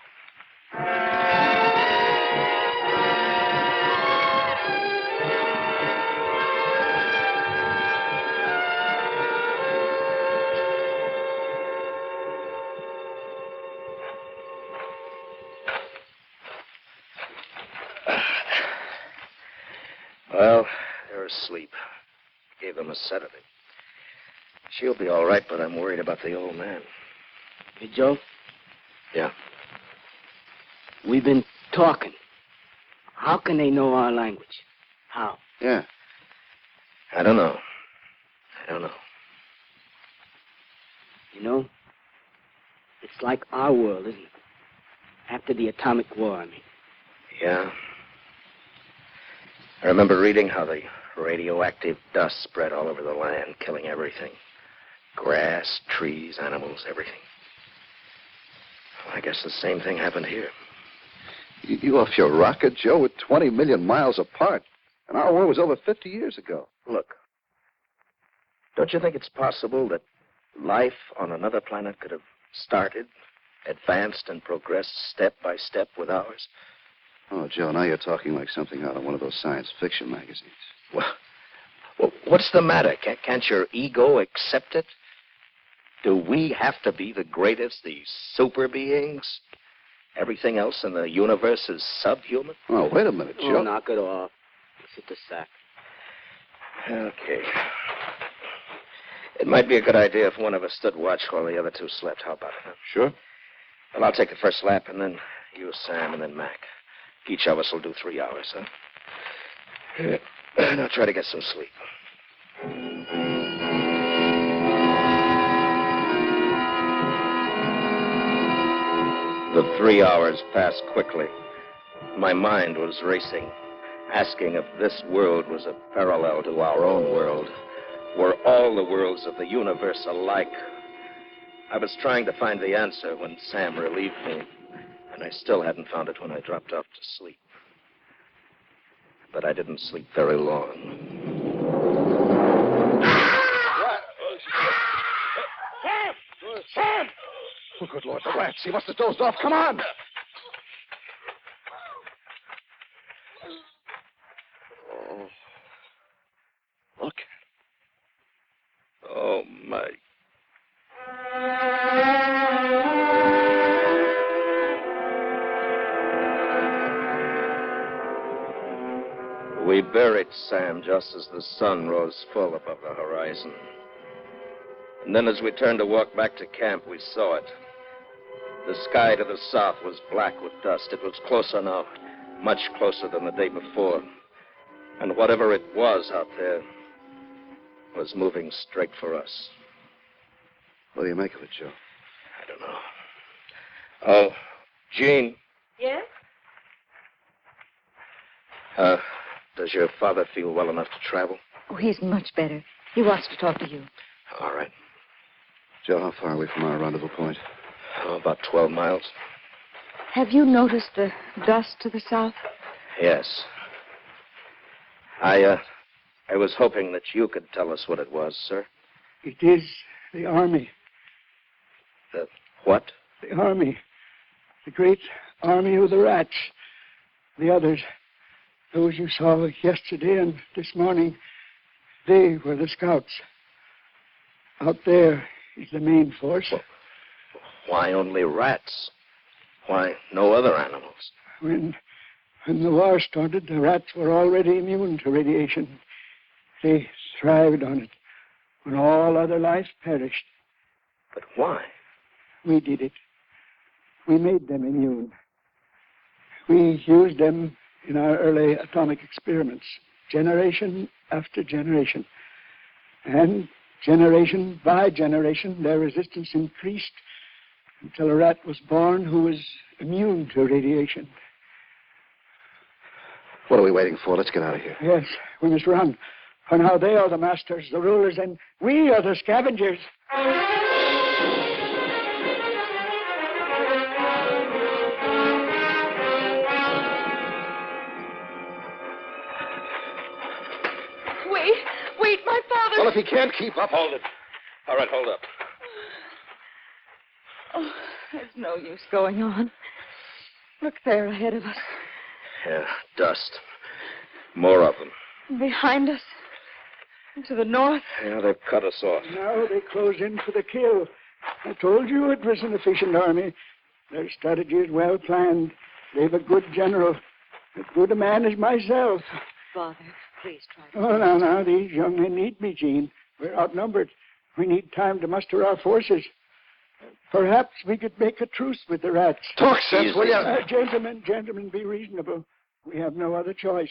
O: Well, they're asleep. Gave them a sedative. She'll be all right, but I'm worried about the old man.
U: Hey, Joe?
O: Yeah?
U: We've been talking. How can they know our language? How?
P: Yeah.
O: I don't know.
U: You know, it's like our world, isn't it? After the atomic war, I mean.
O: Yeah. I remember reading how the Radioactive dust spread all over the land, killing everything. Grass, trees, animals, everything. I guess the same thing happened here.
P: You off your rocket, Joe? We're 20 million miles apart. And our war was over 50 years ago.
O: Look, don't you think it's possible that life on another planet could have started, advanced, and progressed step by step with ours?
P: Oh, Joe, now you're talking like something out of one of those science fiction magazines.
O: Well, what's the matter? Can't your ego accept it? Do we have to be the greatest, these super beings? Everything else in the universe is subhuman?
P: Oh, wait a minute, Joe.
U: Oh, knock it off. Sit the sack.
O: Okay. It might be a good idea if one of us stood watch while the other two slept. How about it? Huh?
P: Sure.
O: Well, I'll take the first lap, and then you, Sam, and then Mac. Each of us will do 3 hours, huh? And I'll try to get some sleep. The 3 hours passed quickly. My mind was racing, asking if this world was a parallel to our own world. Were all the worlds of the universe alike? I was trying to find the answer when Sam relieved me, and I still hadn't found it when I dropped off to sleep. But I didn't sleep very long.
P: Sam! Oh, good Lord, the rats. He must have dozed off. Come on! Oh. Look.
O: Oh, my. We buried Sam just as the sun rose full above the horizon. And then as we turned to walk back to camp, we saw it. The sky to the south was black with dust. It was closer now, much closer than the day before. And whatever it was out there was moving straight for us.
P: What do you make of it, Joe?
O: I don't know. Oh, Jean.
D: Yes?
O: Does your father feel well enough to travel?
E: Oh, he's much better. He wants to talk to you.
O: All right.
P: Joe, how far away from our rendezvous point?
O: Oh, about 12 miles.
E: Have you noticed the dust to the south?
O: Yes. I was hoping that you could tell us what it was, sir.
G: It is the army.
O: The what?
G: The army. The great army of the rats. The others. Those you saw yesterday and this morning, they were the scouts. Out there is the main force.
O: Well, why only rats? Why no other animals?
G: When the war started, the rats were already immune to radiation. They thrived on it when all other life perished.
O: But why?
G: We did it. We made them immune. We used them in our early atomic experiments, generation after generation. And generation by generation, their resistance increased until a rat was born who was immune to radiation.
P: What are we waiting for? Let's get out of here.
G: Yes, we must run. For now they are the masters, the rulers, and we are the scavengers.
E: Wait, my father.
P: Well, if he can't keep up,
O: Hold it. All right, hold up.
E: Oh, there's no use going on. Look there ahead of us.
O: Yeah, dust. More of them.
E: Behind us. To the north.
O: Yeah, they've cut us off.
G: Now they close in for the kill. I told you it was an efficient army. Their strategy is well planned. They've a good general. As good a man as myself.
E: Father, please try to...
G: Oh, now, these young men need me, Jean. We're outnumbered. We need time to muster our forces. Perhaps we could make a truce with the rats.
P: Talk sense, will you?
G: Gentlemen, be reasonable. We have no other choice.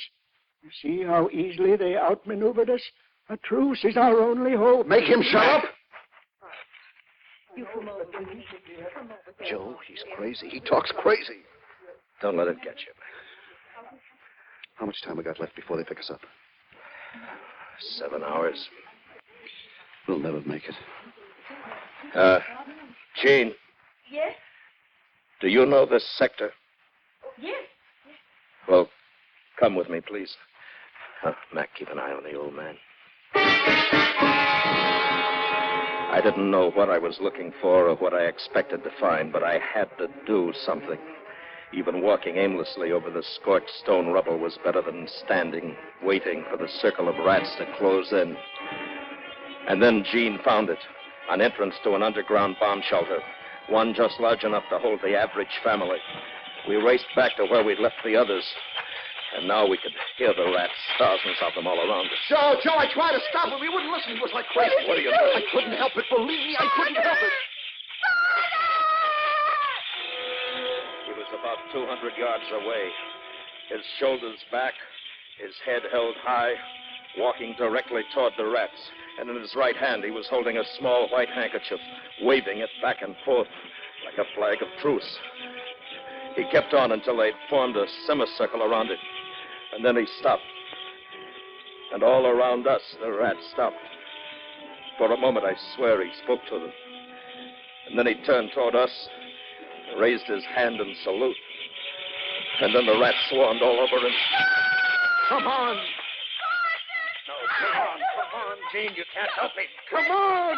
G: You see how easily they outmaneuvered us? A truce is our only hope.
P: Make him shut up.
E: You come over.
P: Joe, he's crazy. He talks crazy.
O: Don't let it get you.
P: How much time we got left before they pick us up?
O: 7 hours.
P: We'll never make it.
O: Jean,
E: Yes?
O: do you know this sector?
E: Yes.
O: Well, come with me, please. Mac, keep an eye on the old man. I didn't know what I was looking for or what I expected to find, but I had to do something. Even walking aimlessly over the scorched stone rubble was better than standing, waiting for the circle of rats to close in. And then Jean found it, an entrance to an underground bomb shelter, one just large enough to hold the average family. We raced back to where we'd left the others, and now we could hear the rats, thousands of them all around us.
Q: Joe, I tried to stop him. He wouldn't listen. He was like crazy.
O: What do you mean?
Q: I couldn't help it. Believe me, I couldn't help it.
O: He was about 200 yards away, his shoulders back, his head held high, walking directly toward the rats. And in his right hand, he was holding a small white handkerchief, waving it back and forth like a flag of truce. He kept on until they'd formed a semicircle around it. And then he stopped. And all around us, the rats stopped. For a moment, I swear he spoke to them. And then he turned toward us, raised his hand in salute. And then the rats swarmed all over him.
Q: Come on.
O: No, come on, Jean. You can't help me.
Q: Come on.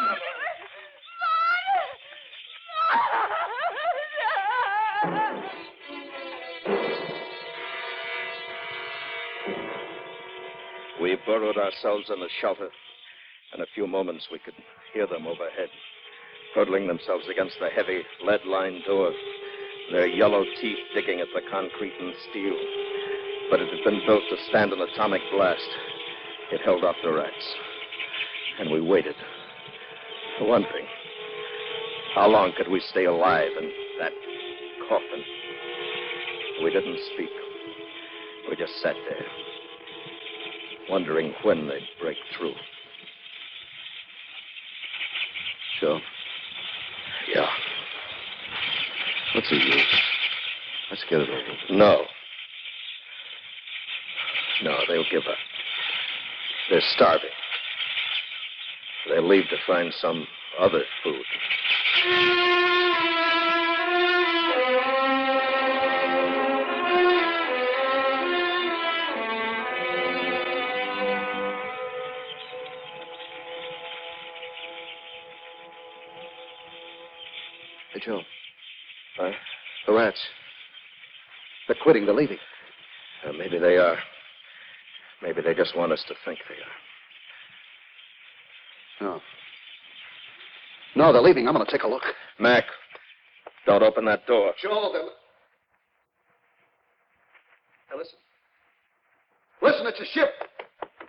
O: We burrowed ourselves in the shelter. In a few moments, we could hear them overhead, hurtling themselves against the heavy lead-lined door, their yellow teeth digging at the concrete and steel. But it had been built to stand an atomic blast. It held off the rats. And we waited. For one thing, how long could we stay alive in that coffin? We didn't speak. We just sat there, wondering when they'd break through.
P: Sure.
O: Yeah.
P: What's the use? Let's get it over with.
O: No. No, they'll give up. They're starving. They'll leave to find some other food.
P: Hey, Joe.
O: Huh?
P: The rats. They're quitting. They're leaving.
O: Maybe they are. Maybe they just want us to think they are.
P: No. No, they're leaving. I'm going to take a look.
O: Mac, don't open that door.
Q: Joe, Now, listen. Listen, it's a ship.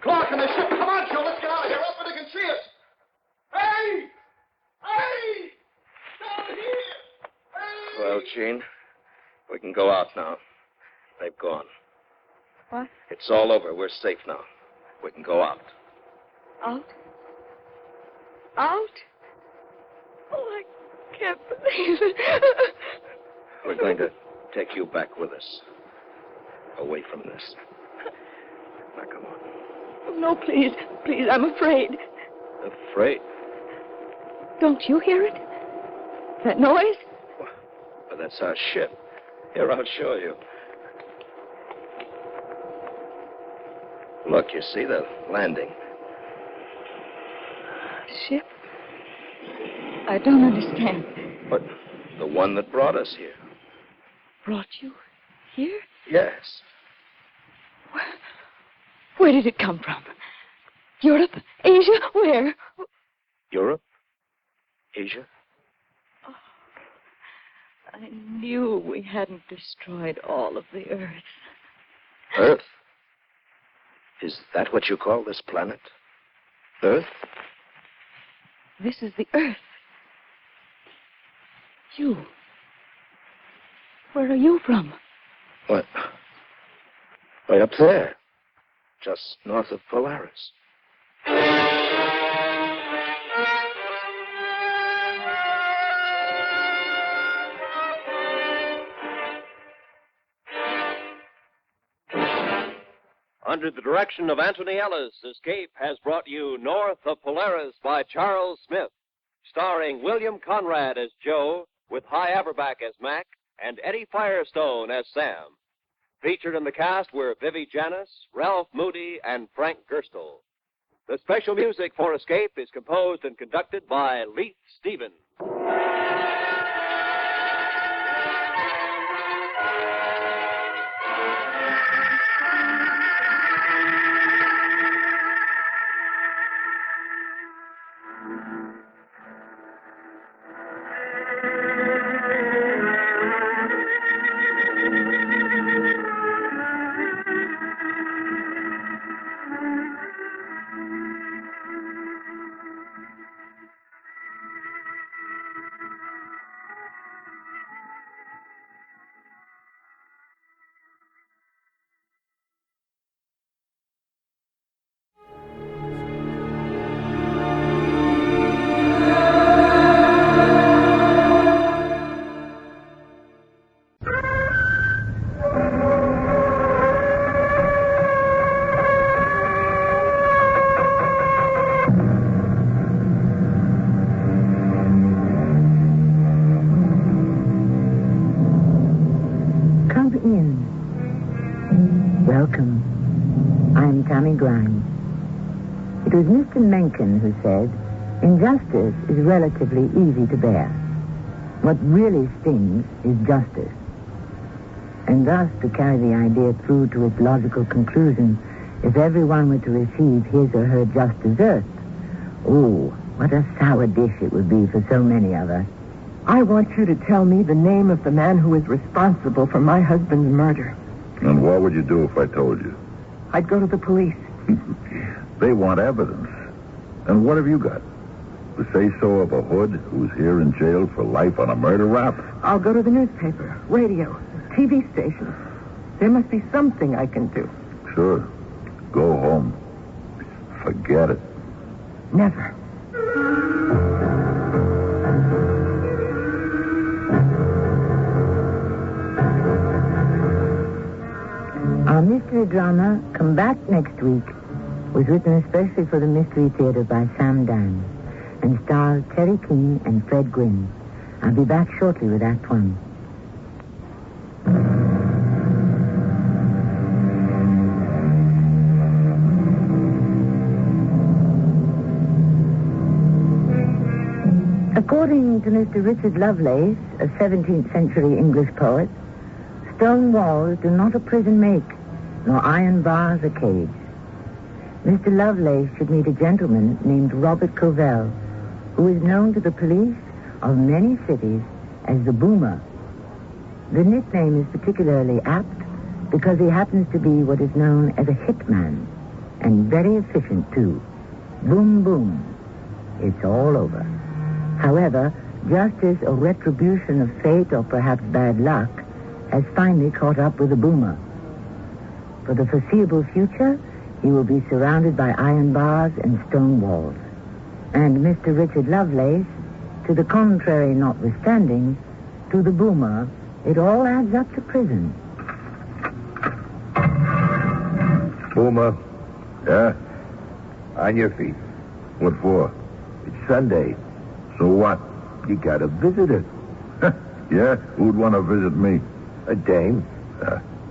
Q: Clark and the ship. Come on, Joe, let's get out of here. Up where they can see us. Hey! Hey! Down here! Hey!
O: Well, Gene, we can go out now. They've gone.
E: What?
O: It's all over. We're safe now. We can go out.
E: Out? Out? Oh, I can't believe it.
O: We're going to take you back with us. Away from this. Now, come on.
E: No, please. Please, I'm afraid.
O: Afraid?
E: Don't you hear it? That noise?
O: But that's our ship. Here, I'll show you. Look, you see the landing.
E: Ship? I don't understand.
O: But the one that brought us here.
E: Brought you here?
O: Yes.
E: Where did it come from? Europe? Asia? Where?
O: Europe? Asia?
E: Oh, I knew we hadn't destroyed all of the Earth.
O: Earth? Is that what you call this planet? Earth?
E: This is the Earth. You. Where are you from?
O: What? Right up there. Just north of Polaris.
L: Under the direction of Anthony Ellis, Escape has brought you North of Polaris by Charles Smith, starring William Conrad as Joe, with Hy Averback as Mac, and Eddie Firestone as Sam. Featured in the cast were Vivi Janis, Ralph Moody, and Frank Gerstle. The special music for Escape is composed and conducted by Leith Stevens.
D: It was Mr. Mencken who said, injustice is relatively easy to bear. What really stings is justice. And thus, to carry the idea through to its logical conclusion, if everyone were to receive his or her just desserts, oh, what a sour dish it would be for so many of us.
F: I want you to tell me the name of the man who is responsible for my husband's murder.
R: And what would you do if I told you?
F: I'd go to the police.
R: They want evidence. And what have you got? The say-so of a hood who's here in jail for life on a murder rap?
F: I'll go to the newspaper, radio, TV station. There must be something I can do.
R: Sure. Go home. Forget it.
F: Never.
D: Our mystery drama, Come Back Next Week, was written especially for the Mystery Theater by Sam Dan and stars Terry King and Fred Gwynne. I'll be back shortly with Act One. According to Mr. Richard Lovelace, a 17th century English poet, stone walls do not a prison make, nor iron bars a cage. Mr. Lovelace should meet a gentleman named Robert Covell, who is known to the police of many cities as the Boomer. The nickname is particularly apt because he happens to be what is known as a hitman, and very efficient, too. Boom, boom. It's all over. However, justice or retribution of fate, or perhaps bad luck, has finally caught up with the Boomer. For the foreseeable future, he will be surrounded by iron bars and stone walls. And Mr. Richard Lovelace, to the contrary notwithstanding, to the Boomer, it all adds up to prison.
R: Boomer.
T: Yeah? On your feet.
R: What for?
T: It's Sunday.
R: So what?
T: You got a visitor.
R: Yeah? Who'd want to visit me?
T: A dame.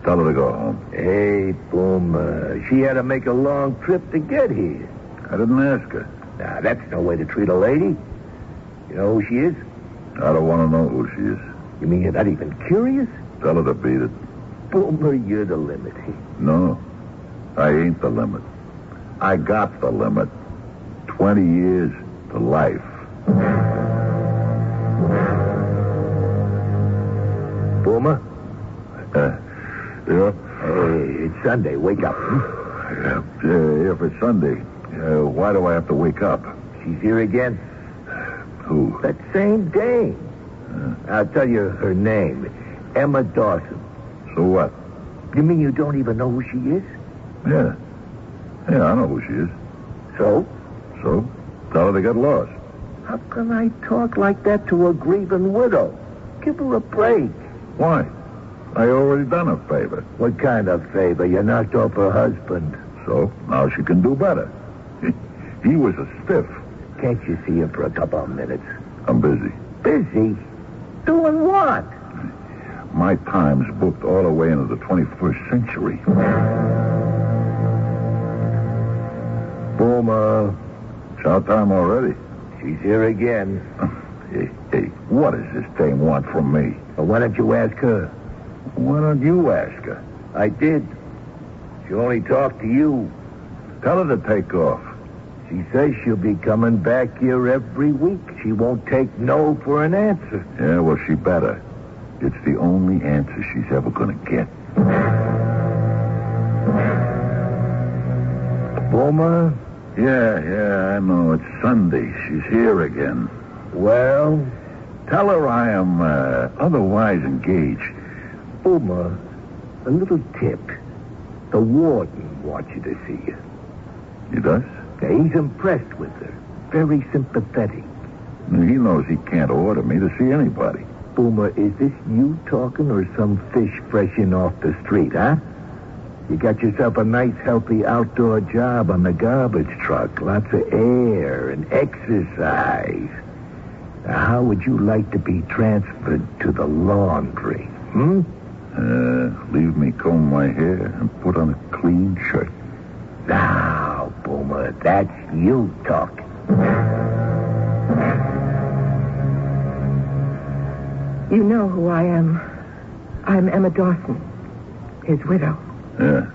R: Tell her to go home.
T: Hey, Boomer. She had to make a long trip to get here.
R: I didn't ask her.
T: Now, that's no way to treat a lady. You know who she is?
R: I don't want to know who she is.
T: You mean you're not even curious?
R: Tell her to beat it.
T: Boomer, you're the limit.
R: No, I ain't the limit. I got the limit. 20 years to life.
T: Boomer?
R: Yeah?
T: Hey, it's Sunday. Wake up.
R: Yeah, if it's Sunday, why do I have to wake up?
T: She's here again.
R: Who?
T: That same dame. I'll tell you her name. Emma Dawson.
R: So what?
T: You mean you don't even know who she is?
R: Yeah. Yeah, I know who she is.
T: So?
R: So? Tell her to get lost.
T: How can I talk like that to a grieving widow? Give her a break.
R: Why? I already done a favor.
T: What kind of favor? You knocked off her husband.
R: So, now she can do better. He was a stiff.
T: Can't you see him for a couple of minutes?
R: I'm busy.
T: Busy? Doing what?
R: My time's booked all the way into the 21st century.
T: Boomer.
R: Chow time already.
T: She's here again.
R: Hey, what does this dame want from me?
T: Well, why don't you ask her?
R: Why don't you ask her?
T: I did. She only talked to you.
R: Tell her to take off.
T: She says she'll be coming back here every week. She won't take no for an answer.
R: Yeah, well, she better. It's the only answer she's ever going to get.
T: Boomer?
R: Yeah, I know. It's Sunday. She's here again.
T: Well?
R: Tell her I am otherwise engaged.
T: Boomer, a little tip. The warden wants you to see you.
R: He does?
T: Yeah, he's impressed with her. Very sympathetic.
R: He knows he can't order me to see anybody.
T: Boomer, is this you talking or some fish fresh in off the street, huh? You got yourself a nice, healthy outdoor job on the garbage truck. Lots of air and exercise. Now, how would you like to be transferred to the laundry?
R: Leave me comb my hair and put on a clean shirt.
T: Now, Boomer, that's you talking.
F: You know who I am. I'm Emma Dawson, his widow.
R: Yeah.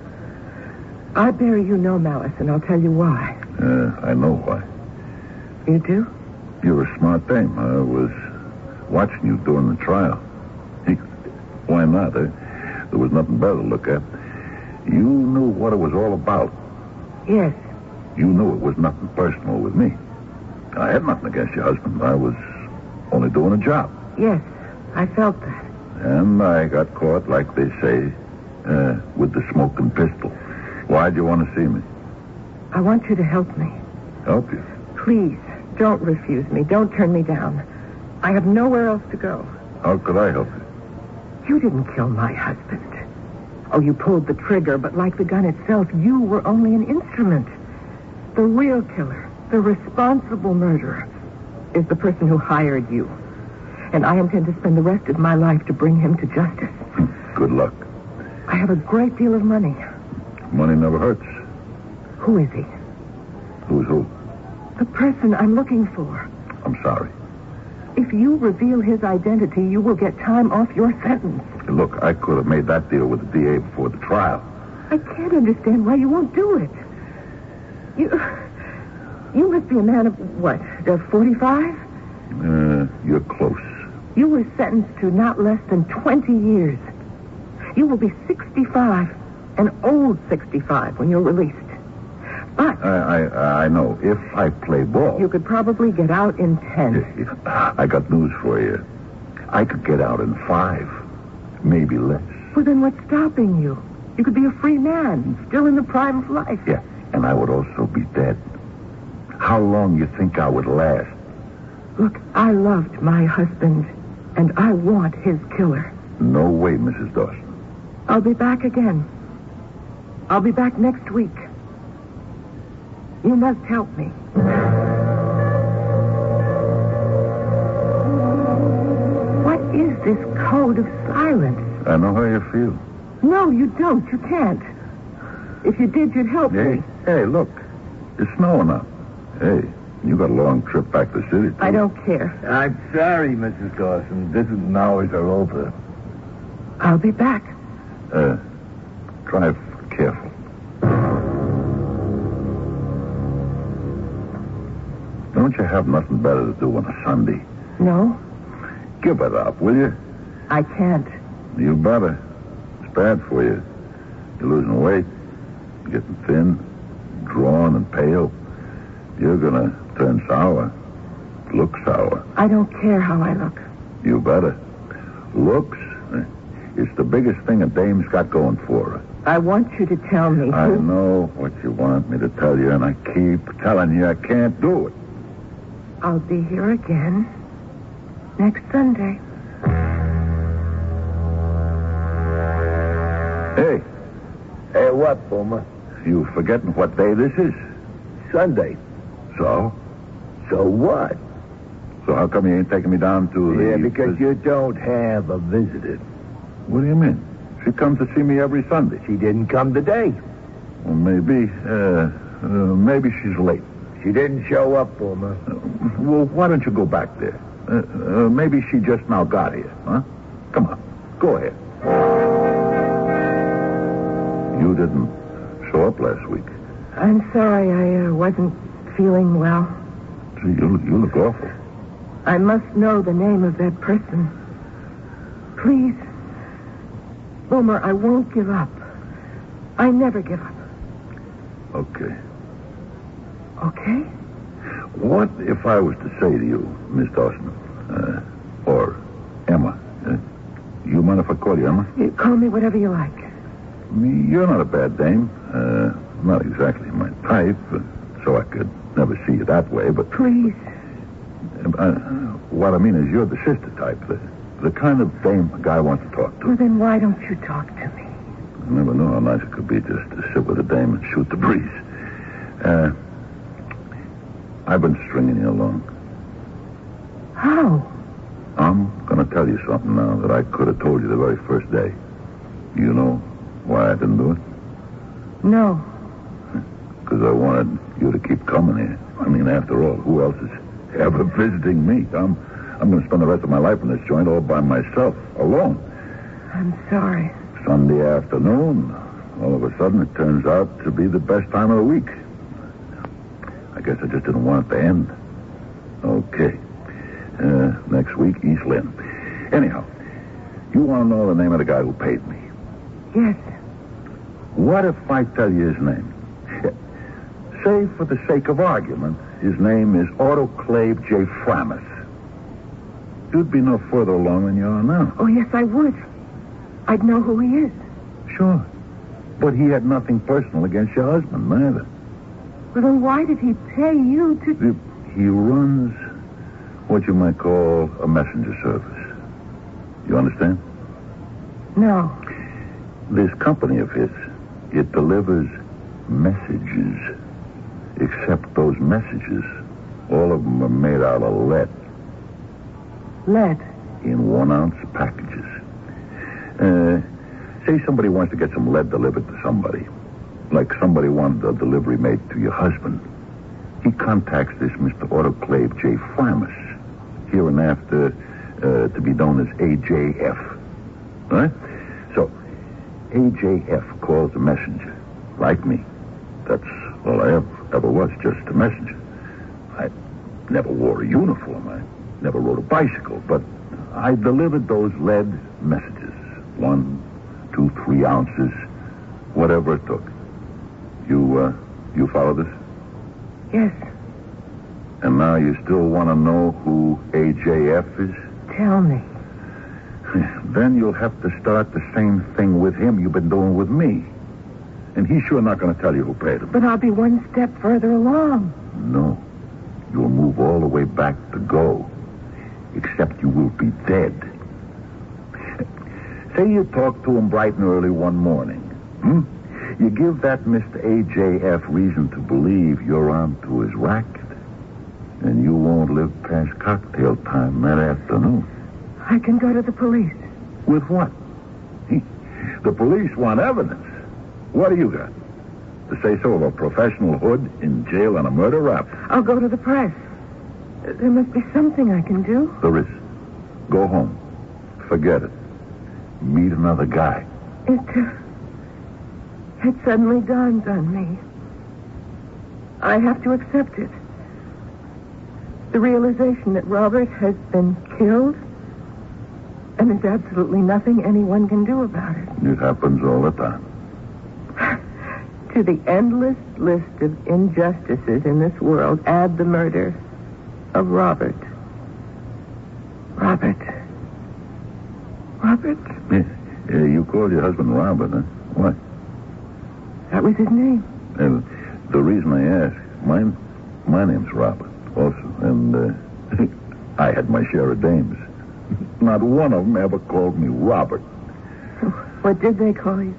F: I bear you no malice, and I'll tell you why.
R: I know why.
F: You do?
R: You're a smart dame. I was watching you during the trial. Why not, eh? There was nothing better to look at. You knew what it was all about.
F: Yes.
R: You knew it was nothing personal with me. I had nothing against your husband. I was only doing a job.
F: Yes, I felt that.
R: And I got caught, like they say, with the smoking pistol. Why'd you want to see me?
F: I want you to help me.
R: Help you?
F: Please, don't refuse me. Don't turn me down. I have nowhere else to go.
R: How could I help you?
F: You didn't kill my husband. Oh, you pulled the trigger, but like the gun itself, you were only an instrument. The real killer, the responsible murderer, is the person who hired you. And I intend to spend the rest of my life to bring him to justice.
R: Good luck.
F: I have a great deal of money.
R: Money never hurts.
F: Who is he?
R: Who's who?
F: The person I'm looking for.
R: I'm sorry.
F: If you reveal his identity, you will get time off your sentence.
R: Look, I could have made that deal with the DA before the trial.
F: I can't understand why you won't do it. You must be a man of, what, 45?
R: You're close.
F: You were sentenced to not less than 20 years. You will be 65, an old 65, when you're released. But
R: I know. If I play ball...
F: You could probably get out in 10.
R: I got news for you. I could get out in 5. Maybe less.
F: Well, then what's stopping you? You could be a free man, still in the prime of life.
R: Yeah, and I would also be dead. How long you think I would last?
F: Look, I loved my husband, and I want his killer.
R: No way, Mrs. Dawson.
F: I'll be back again. I'll be back next week. You must help me. What is this code of silence?
R: I know how you feel.
F: No, you don't. You can't. If you did, you'd help me.
R: Hey, look. It's snowing up. Hey, you got a long trip back to the city, too.
F: I don't care.
T: I'm sorry, Mrs. Dawson. Visiting hours are over.
F: I'll be back.
R: Drive careful. Don't you have nothing better to do on a Sunday?
F: No.
R: Give it up, will you?
F: I can't.
R: You better. It's bad for you. You're losing weight. You're getting thin, drawn, and pale. You're gonna turn sour. Look sour.
F: I don't care how I look.
R: You better. Looks is the biggest thing a dame's got going for her.
F: I want you to tell me.
R: I know what you want me to tell you, and I keep telling you I can't do it.
F: I'll be here again next Sunday.
R: Hey.
T: Hey, what, Boomer?
R: You forgetting what day this is?
T: Sunday.
R: So?
T: So what?
R: So how come you ain't taking me down to the...
T: Yeah, because you don't have a visitor.
R: What do you mean? She comes to see me every Sunday.
T: She didn't come today.
R: Well, maybe she's late.
T: She didn't show up, Boomer.
R: Well, why don't you go back there? Maybe she just now got here, huh? Come on, go ahead. You didn't show up last week.
F: I'm sorry, I wasn't feeling well.
R: Gee, you look awful.
F: I must know the name of that person. Please. Boomer, I won't give up. I never give up.
R: Okay.
F: Okay?
R: What if I was to say to you, Miss Dawson, or Emma, you mind if I call you Emma?
F: You call me whatever you like.
R: You're not a bad dame. Not exactly my type, so I could never see you that way, but...
F: Please.
R: What I mean is you're the sister type, the kind of dame a guy wants to talk to.
F: Well, then why don't you talk to me?
R: I never know how nice it could be just to sit with a dame and shoot the breeze. I've been stringing you along.
F: How?
R: I'm going to tell you something now that I could have told you the very first day. You know why I didn't do it?
F: No.
R: Because I wanted you to keep coming here. I mean, after all, who else is ever visiting me? I'm going to spend the rest of my life in this joint all by myself, alone.
F: I'm sorry.
R: Sunday afternoon, all of a sudden it turns out to be the best time of the week. I guess I just didn't want it to end. Okay. Next week, East Lynn. Anyhow, you want to know the name of the guy who paid me?
F: Yes.
R: What if I tell you his name? Say, for the sake of argument, his name is Autoclave J. Framus. You'd be no further along than you are now.
F: Oh, yes, I would. I'd know who he is.
R: Sure. But he had nothing personal against your husband, neither.
F: Well, then why did he pay you to...
R: He runs what you might call a messenger service. You understand?
F: No.
R: This company of his, it delivers messages. Except those messages, all of them are made out of lead.
F: Lead?
R: In 1-ounce packages. Say somebody wants to get some lead delivered to somebody. Like somebody wanted a delivery made to your husband. He contacts this Mr. Autoclave J. Framus, hereinafter to be known as AJF. Right? So, AJF calls a messenger, like me. That's all I ever was, just a messenger. I never wore a uniform. I never rode a bicycle, but I delivered those lead messages. 1, 2, 3 ounces, whatever it took. You follow this?
F: Yes.
R: And now you still want to know who AJF is?
F: Tell me.
R: Then you'll have to start the same thing with him you've been doing with me. And he's sure not going to tell you who paid him.
F: But I'll be one step further along.
R: No. You'll move all the way back to go. Except you will be dead. Say you talk to him bright and early one morning. You give that Mr. AJF reason to believe you're on to his racket. And you won't live past cocktail time that afternoon.
F: I can go to the police.
R: With what? The police want evidence. What do you got? The say-so of a professional hood in jail on a murder rap?
F: I'll go to the press. There must be something I can do.
R: There is. Go home. Forget it. Meet another guy.
F: It suddenly dawns on me. I have to accept it. The realization that Robert has been killed, and there's absolutely nothing anyone can do about it.
R: It happens all the time.
F: To the endless list of injustices in this world, add the murder of Robert. Robert?
R: Yeah, you called your husband Robert, huh? Why?
F: That was his name.
R: The reason I ask, my name's Robert also, and I had my share of dames. Not one of them ever called me Robert.
F: What did they call you?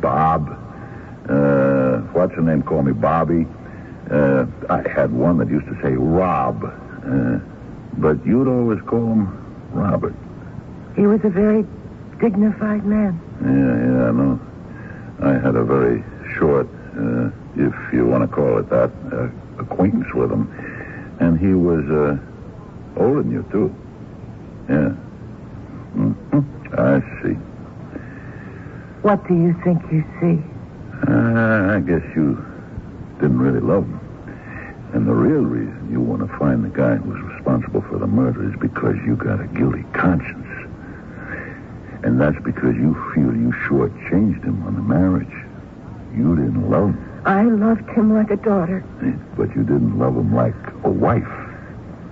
R: Bob. What's her name? Call me Bobby. I had one that used to say Rob. But you'd always call him Robert.
F: He was a very dignified man.
R: Yeah, I know. I had a very short, if you want to call it that, acquaintance with him. And he was older than you, too. Yeah. Mm-hmm. I see.
F: What do you think you see?
R: I guess you didn't really love him. And the real reason you want to find the guy who was responsible for the murder is because you got a guilty conscience. And that's because you feel you shortchanged him on the marriage. You didn't love him.
F: I loved him like a daughter.
R: But you didn't love him like a wife.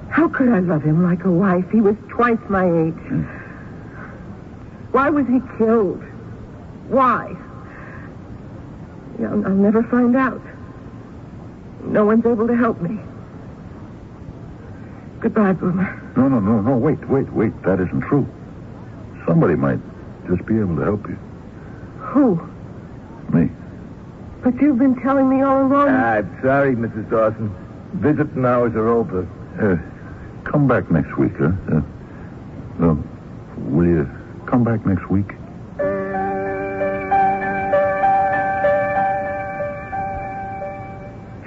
F: How could I love him like a wife? He was twice my age. Why was he killed? Why? I'll never find out. No one's able to help me. Goodbye, Boomer.
R: No. Wait. That isn't true. Somebody might just be able to help you.
F: Who?
R: Me.
F: But you've been telling me all along.
T: I'm sorry, Mrs. Dawson. Visiting hours are over.
R: Come back next week, huh? Will you come back next week?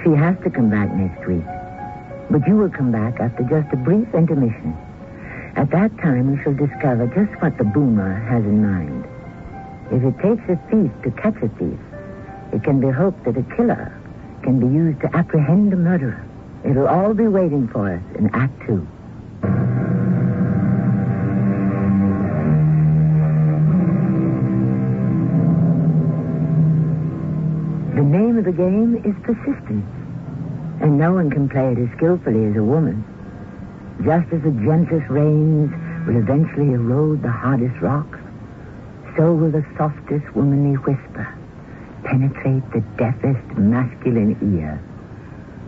D: She has to come back next week. But you will come back after just a brief intermission. At that time, we shall discover just what the boomer has in mind. If it takes a thief to catch a thief, it can be hoped that a killer can be used to apprehend a murderer. It'll all be waiting for us in Act 2. The name of the game is persistence, and no one can play it as skillfully as a woman. Just as the gentlest rains will eventually erode the hardest rocks, so will the softest womanly whisper penetrate the deafest masculine ear.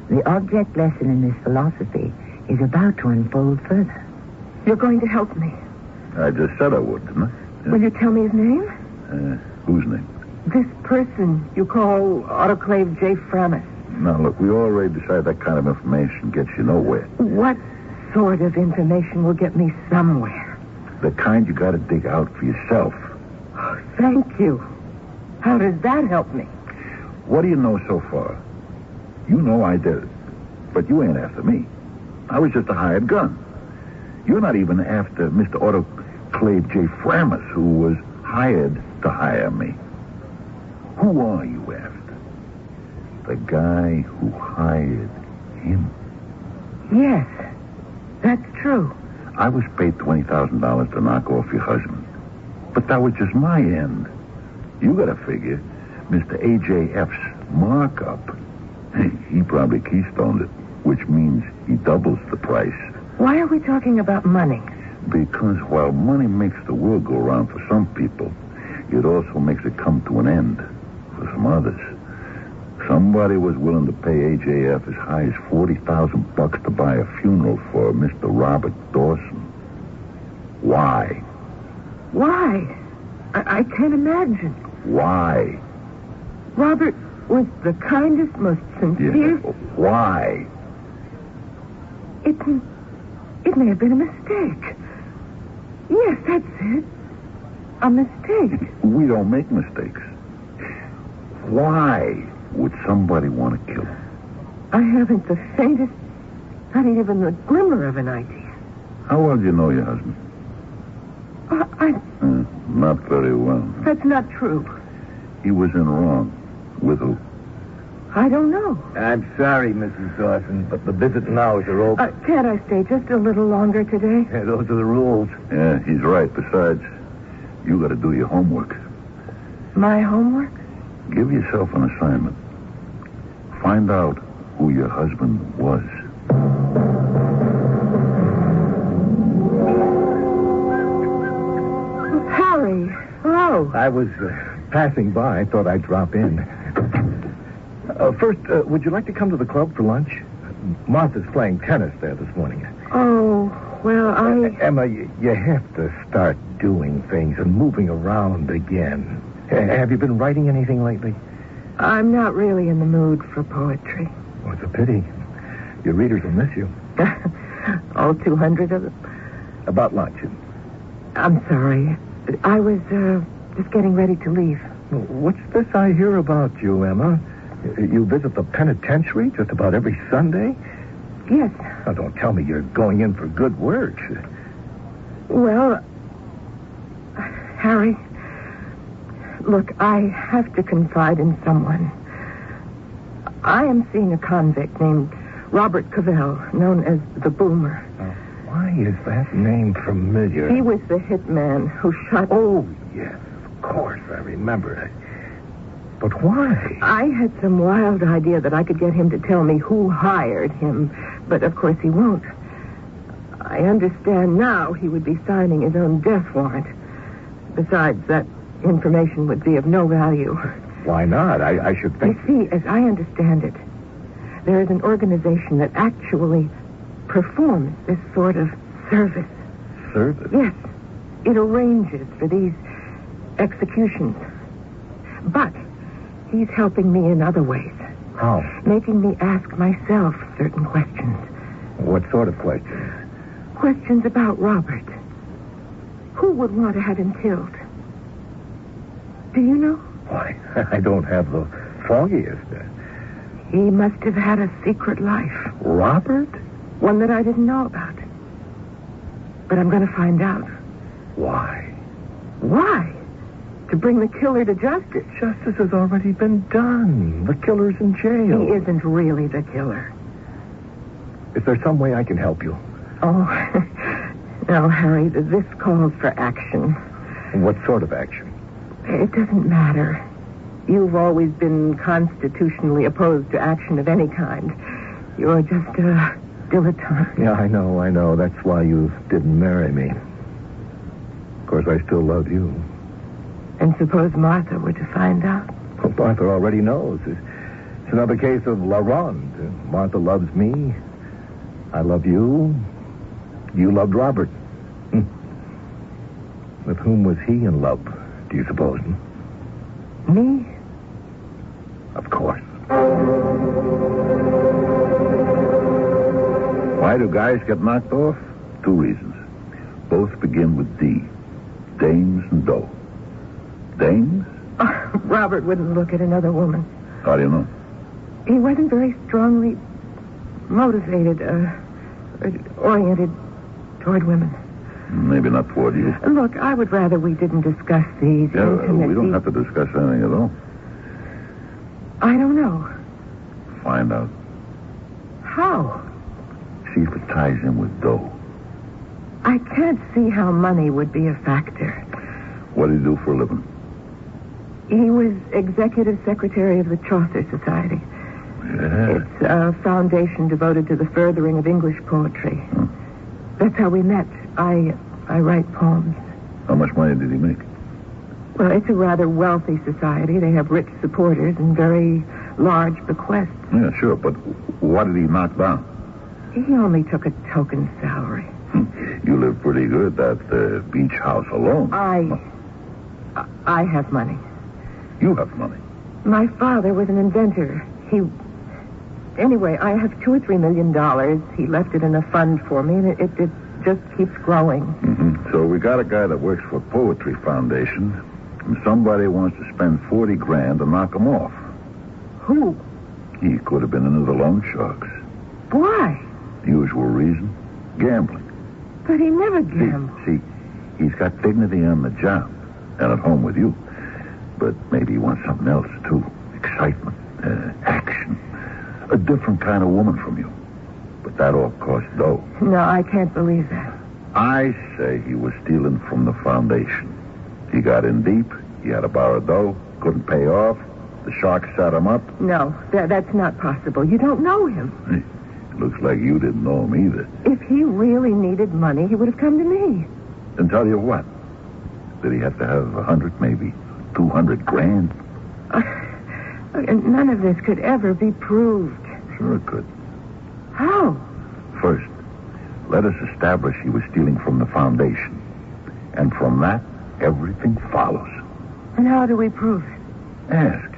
D: The object lesson in this philosophy is about to unfold further.
F: You're going to help me.
R: I just said I would, didn't I? Yeah.
F: Will you tell me his name?
R: Whose name?
F: This person you call Autoclave J. Framis.
R: Now, look, we already decided that kind of information gets you nowhere.
F: What sort of information will get me somewhere?
R: The kind you got to dig out for yourself.
F: Oh, thank you. How does that help me?
R: What do you know so far? You know I did it. But you ain't after me. I was just a hired gun. You're not even after Mr. Autoclave J. Framis, who was hired to hire me. Who are you after? The guy who hired him.
F: Yes, that's true.
R: I was paid $20,000 to knock off your husband. But that was just my end. You got to figure Mr. AJF's markup. He probably keystoned it, which means he doubles the price.
F: Why are we talking about money?
R: Because while money makes the world go round for some people, it also makes it come to an end for some others. Somebody was willing to pay AJF as high as $40,000 to buy a funeral for Mr. Robert Dawson. Why?
F: Why? I can't imagine.
R: Why?
F: Robert was the kindest, most sincere...
R: Yeah. Why?
F: It may have been a mistake. Yes, that's it. A mistake.
R: We don't make mistakes. Why would somebody want to kill him?
F: I haven't the faintest, not even the glimmer of an idea.
R: How well do you know your husband? Not very well.
F: That's not true.
R: He was in wrong. With who?
F: I don't know.
T: I'm sorry, Mrs. Dawson, but the visiting hours are over.
F: Can't I stay just a little longer today?
T: Yeah, those are the rules.
R: Yeah, he's right. Besides, you got to do your homework.
F: My homework?
R: Give yourself an assignment. Find out who your husband was.
F: Harry, hello.
T: I was passing by. I thought I'd drop in. First, would you like to come to the club for lunch? Martha's playing tennis there this morning.
F: Oh, well,
T: Emma, you have to start doing things and moving around again. Have you been writing anything lately?
F: I'm not really in the mood for poetry.
T: Oh, it's a pity. Your readers will miss you.
F: All 200 of them?
T: About lunch.
F: I'm sorry. I was just getting ready to leave.
T: What's this I hear about you, Emma? You visit the penitentiary just about every Sunday?
F: Yes.
T: Oh, don't tell me you're going in for good work.
F: Well, Harry, look, I have to confide in someone. I am seeing a convict named Robert Cavell, known as the Boomer.
T: Why is that name familiar?
F: He was the hitman who shot...
T: Oh, yes, of course, I remember it. But why?
F: I had some wild idea that I could get him to tell me who hired him, but of course he won't. I understand now he would be signing his own death warrant. Besides, that information would be of no value.
T: Why not? I should think...
F: You see, as I understand it, there is an organization that actually performs this sort of service.
T: Service?
F: Yes. It arranges for these executions. But he's helping me in other ways.
T: How?
F: Making me ask myself certain questions.
T: What sort of questions?
F: Questions about Robert. Who would want to have him killed? Do you know?
T: Why, I don't have the foggiest.
F: He must have had a secret life.
T: Robert?
F: One that I didn't know about. But I'm going to find out.
T: Why?
F: Why? To bring the killer to justice.
T: Justice has already been done. The killer's in jail.
F: He isn't really the killer.
T: Is there some way I can help you?
F: Oh, no, Harry, this calls for action.
T: What sort of action?
F: It doesn't matter. You've always been constitutionally opposed to action of any kind. You're just a dilettante.
T: Yeah, I know. That's why you didn't marry me. Of course, I still love you.
F: And suppose Martha were to find out?
T: Well, Martha already knows. It's another case of La Ronde. Martha loves me. I love you. You loved Robert. With whom was he in love, do you suppose?
F: Me?
T: Of course.
R: Why do guys get knocked off? 2 reasons. Both begin with D. Dames and dough. Dames?
F: Robert wouldn't look at another woman.
R: How do you know?
F: He wasn't very strongly motivated, oriented toward women.
R: Maybe not toward you.
F: Look, I would rather we didn't discuss these intimate...
R: we don't have to discuss anything at all.
F: I don't know.
R: Find out.
F: How?
R: See if it ties in with dough.
F: I can't see how money would be a factor.
R: What do you do for a living?
F: He was executive secretary of the Chaucer Society.
R: Yeah.
F: It's a foundation devoted to the furthering of English poetry. That's how we met. I write poems.
R: How much money did he make?
F: Well, it's a rather wealthy society. They have rich supporters and very large bequests.
R: Yeah, sure, but what did he knock down?
F: He only took a token salary.
R: You live pretty good at the beach house alone.
F: I have money.
R: You have money?
F: My father was an inventor. Anyway, I have $2 or $3 million. He left it in a fund for me, and it just keeps growing.
R: Mm-hmm. So we got a guy that works for Poetry Foundation, and somebody wants to spend $40,000 to knock him off.
F: Who?
R: He could have been into the loan sharks.
F: Why?
R: Usual reason. Gambling.
F: But he never gambled.
R: See, he's got dignity on the job and at home with you. But maybe he wants something else, too. Excitement, action. A different kind of woman from you. But that all costs dough.
F: No, I can't believe that.
R: I say he was stealing from the foundation. He got in deep. He had to borrow dough. Couldn't pay off. The sharks set him up.
F: No, that's not possible. You don't know him.
R: Hey, it looks like you didn't know him either.
F: If he really needed money, he would have come to me.
R: And tell you what. Did he have to have 100, maybe 200 grand?
F: None of this could ever be proved.
R: Sure it could.
F: How?
R: First, let us establish he was stealing from the foundation. And from that, everything follows.
F: And how do we prove it?
R: Ask.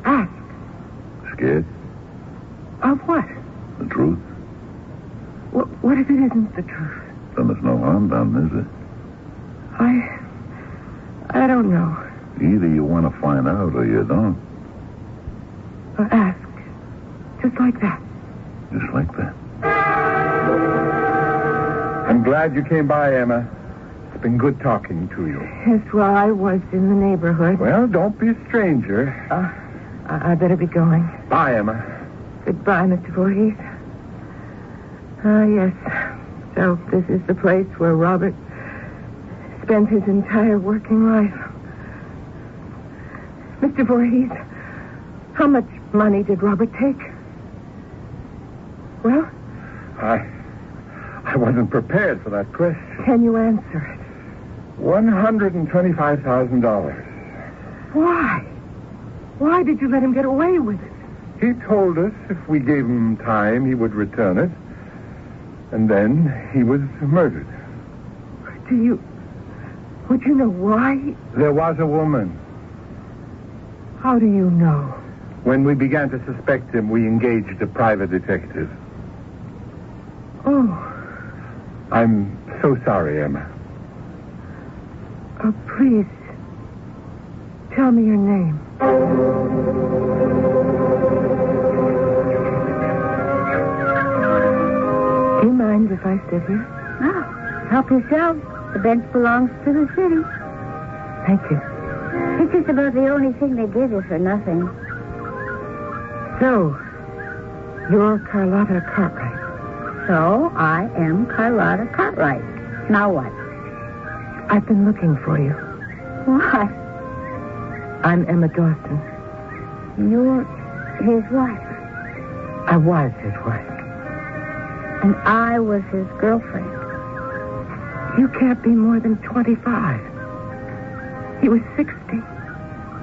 F: Ask?
R: Scared?
F: Of what?
R: The truth.
F: What if it isn't the truth?
R: Then there's no harm done, is it?
F: I don't know.
R: Either you want to find out or you don't.
F: Ask. Just like that.
R: Just like that.
J: I'm glad you came by, Emma. It's been good talking to you.
F: Yes, well, I was in the neighborhood.
J: Well, don't be a stranger.
F: I better be going.
J: Bye, Emma.
F: Goodbye, Mr. Voorhees. Yes. So this is the place where Robert spent his entire working life. Mr. Voorhees, how much money did Robert take? Well?
J: I wasn't prepared for that question.
F: Can you answer it?
J: $125,000.
F: Why? Why did you let him get away with it?
J: He told us if we gave him time, he would return it. And then he was murdered.
F: Would you know why?
J: There was a woman.
F: How do you know?
J: When we began to suspect him, we engaged a private detective.
F: Oh.
J: I'm so sorry, Emma.
F: Please, tell me your name. Do you mind if I sit here?
N: No. Help yourself. The bench belongs to the city.
F: Thank you.
N: It's just about the only thing they give you for nothing.
F: So, you're Carlotta Cartwright.
N: So, I am Carlotta Cartwright. Now what?
F: I've been looking for you.
N: Why?
F: I'm Emma Dawson.
N: You're his wife.
F: I was his wife.
N: And I was his girlfriend.
F: You can't be more than 25. He was 60.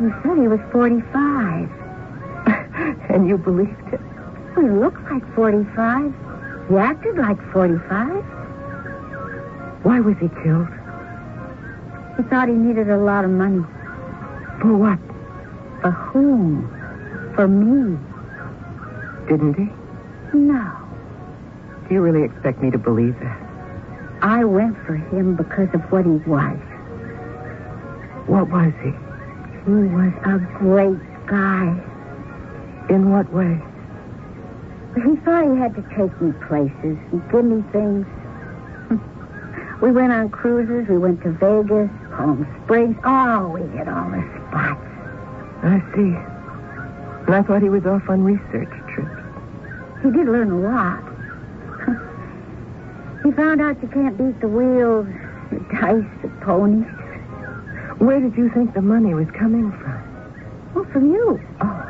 N: You said he was 45.
F: And you believed it?
N: He looked like 45. He acted like 45.
F: Why was he killed?
N: He thought he needed a lot of money.
F: For what?
N: For whom? For me.
F: Didn't he?
N: No.
F: Do you really expect me to believe that?
N: I went for him because of what he was.
F: What was he?
N: He was a great guy.
F: In what way?
N: He thought he had to take me places and give me things. We went on cruises. We went to Vegas, Palm Springs. Oh, we hit all the spots.
F: I see. And I thought he was off on research trips.
N: He did learn a lot. He found out you can't beat the wheels, the dice, the ponies.
F: Where did you think the money was coming from?
N: Well, from you.
F: Oh.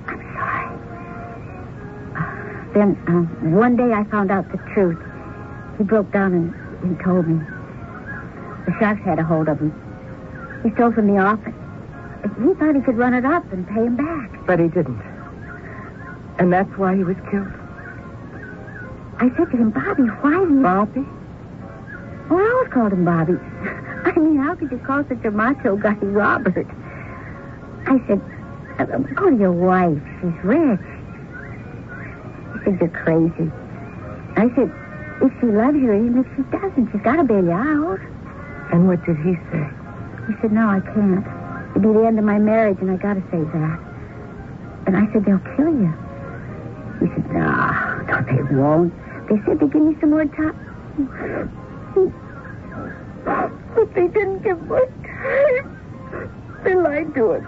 N: I'm sorry. Then, one day I found out the truth. He broke down and told me. The sharks had a hold of him. He stole from the office. He thought he could run it up and pay him back.
F: But he didn't. And that's why he was killed.
N: I said to him, Bobby, why do you...
F: Bobby?
N: Oh, I always called him Bobby. I mean, how could you call such a macho guy Robert? I said, go to your wife. She's rich. He said, you're crazy. I said, if she loves you, even if she doesn't, she's got to bail you out.
F: And what did he say?
N: He said, no, I can't. It'd be the end of my marriage, and I got to say that. And I said, they'll kill you. He said, no, they won't. They said they'd give me some more time. But they didn't give much time. They lied to us.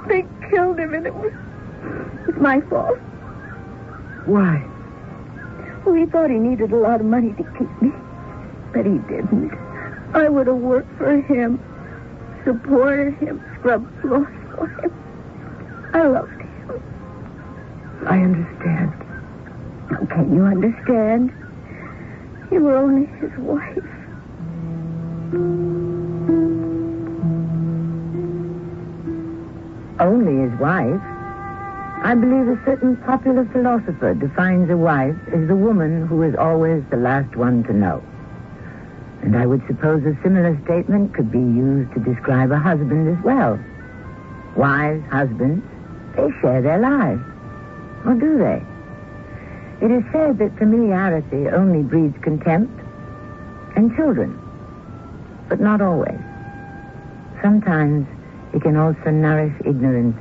N: They killed him, and it was my fault.
F: Why?
N: Well, he thought he needed a lot of money to keep me. But he didn't. I would have worked for him, supported him, scrubbed floors for him. I loved him.
F: I understand.
N: Now, can you understand? You were only his wife.
D: Only his wife? I believe a certain popular philosopher defines a wife as the woman who is always the last one to know.
N: And I would suppose a similar statement could be used to describe a husband as well. Wives, husbands, they share their lives. Or do they? It is said that familiarity only breeds contempt and children. But not always. Sometimes it can also nourish ignorance.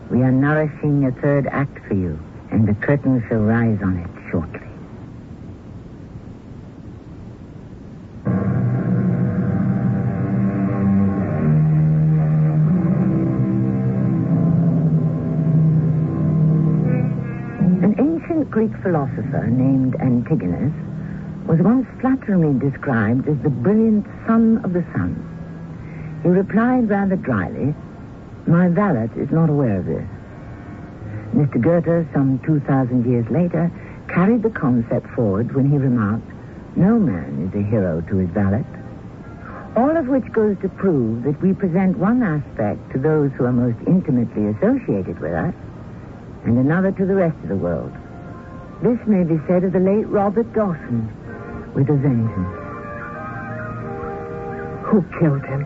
N: We are nourishing a third act for you, and the curtain shall rise on it shortly. An ancient Greek philosopher named Antigonus was once flatteringly described as the brilliant son of the sun. He replied rather dryly, "My valet is not aware of this." Mr. Goethe, some 2,000 years later, carried the concept forward when he remarked, "No man is a hero to his valet." All of which goes to prove that we present one aspect to those who are most intimately associated with us, and another to the rest of the world. This may be said of the late Robert Dawson, with a vengeance.
F: Who killed him?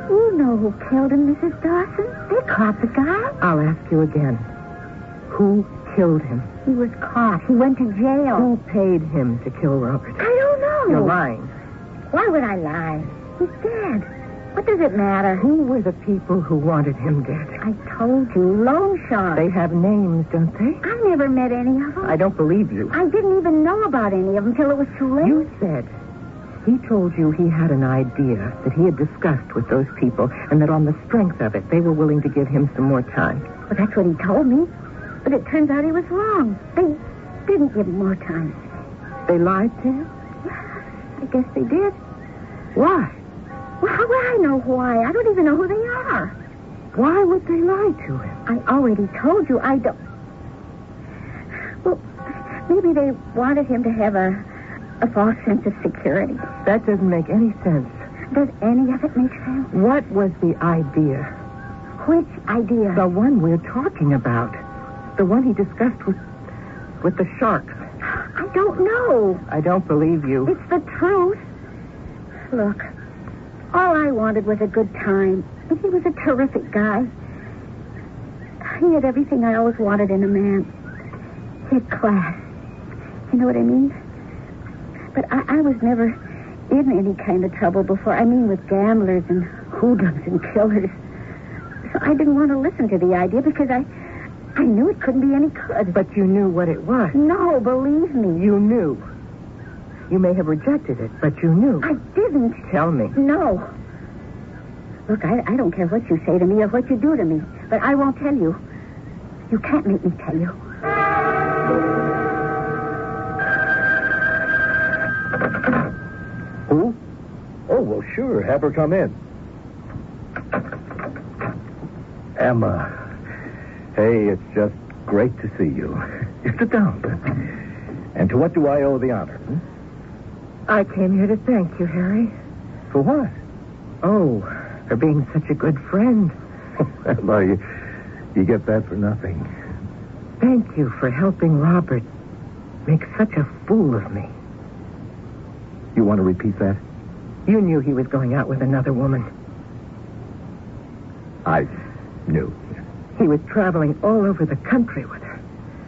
N: You know who killed him, Mrs. Dawson. They caught the guy.
F: I'll ask you again. Who killed him?
N: He was caught. He went to jail.
F: Who paid him to kill Robert?
N: I don't know.
F: You're lying.
N: Why would I lie? He's dead. What does it matter?
F: Who were the people who wanted him dead?
N: I told you, loan sharks.
F: They have names, don't they?
N: I never met any of them.
F: I don't believe you.
N: I didn't even know about any of them till it was too late.
F: You said he told you he had an idea that he had discussed with those people, and that on the strength of it, they were willing to give him some more time.
N: Well, that's what he told me. But it turns out he was wrong. They didn't give him more time.
F: They lied to you?
N: I guess they did.
F: Why?
N: Well, how would I know why? I don't even know who they are.
F: Why would they lie to him?
N: I already told you I don't... Well, maybe they wanted him to have a false sense of security.
F: That doesn't make any sense.
N: Does any of it make sense?
F: What was the idea?
N: Which idea?
F: The one we're talking about. The one he discussed with the sharks.
N: I don't know.
F: I don't believe you.
N: It's the truth. Look, all I wanted was a good time. And he was a terrific guy. He had everything I always wanted in a man. He had class. You know what I mean? But I was never in any kind of trouble before. I mean, with gamblers and hoodlums and killers. So I didn't want to listen to the idea because I knew it couldn't be any good.
F: But you knew what it was.
N: No, believe me.
F: You knew. You may have rejected it, but you knew.
N: I didn't.
F: Tell me.
N: No. Look, I don't care what you say to me or what you do to me, but I won't tell you. You can't make me tell you.
T: Who? Oh, well, sure. Have her come in. Emma. Hey, it's just great to see you. Sit down. And to what do I owe the honor?
F: I came here to thank you, Harry.
T: For what?
F: Oh, for being such a good friend.
T: Well, you get that for nothing.
F: Thank you for helping Robert make such a fool of me.
T: You want to repeat that?
F: You knew he was going out with another woman.
T: I knew.
F: He was traveling all over the country with her.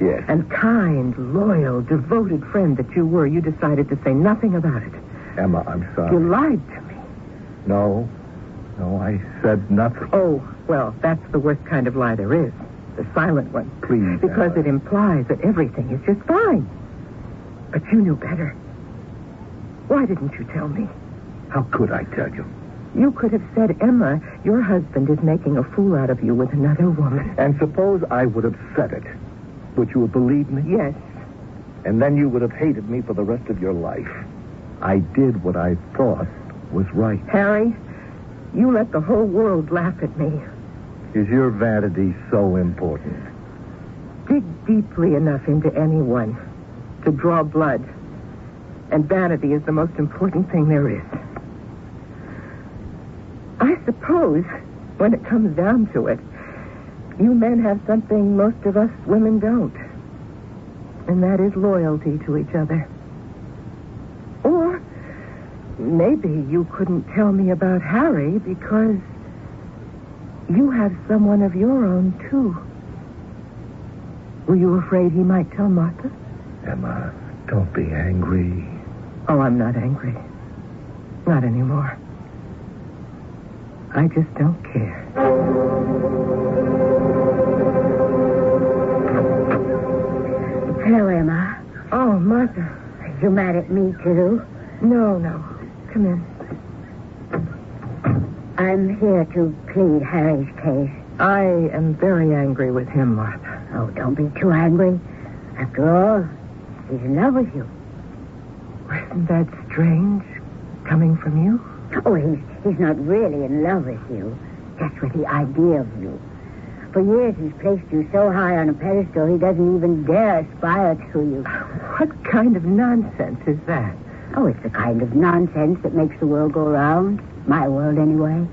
T: Yes.
F: And kind, loyal, devoted friend that you were, you decided to say nothing about it.
T: Emma, I'm sorry.
F: You lied to me.
T: No, I said nothing.
F: Oh, well, that's the worst kind of lie there is. The silent one.
T: Please,
F: because
T: Emma.
F: It implies that everything is just fine. But you knew better. Why didn't you tell me?
T: How could I tell you?
F: You could have said, Emma, your husband is making a fool out of you with another woman.
T: And suppose I would have said it. Would you have believed me?
F: Yes.
T: And then you would have hated me for the rest of your life. I did what I thought was right.
F: Harry, you let the whole world laugh at me.
T: Is your vanity so important?
F: Dig deeply enough into anyone to draw blood. And vanity is the most important thing there is. I suppose, when it comes down to it, you men have something most of us women don't. And that is loyalty to each other. Or maybe you couldn't tell me about Harry because you have someone of your own, too. Were you afraid he might tell Martha?
T: Emma, don't be angry.
F: Oh, I'm not angry. Not anymore. I just don't care.
N: Hello, Emma.
F: Oh, Martha.
N: Are you mad at me, too?
F: No. Come in.
N: I'm here to plead Harry's case.
F: I am very angry with him, Martha.
N: Oh, don't be too angry. After all, he's in love with you.
F: Isn't that strange, coming from you?
N: Oh, he's not really in love with you. Just with the idea of you. For years, he's placed you so high on a pedestal, he doesn't even dare aspire to you.
F: What kind of nonsense is that?
N: Oh, it's the kind of nonsense that makes the world go round. My world, anyway.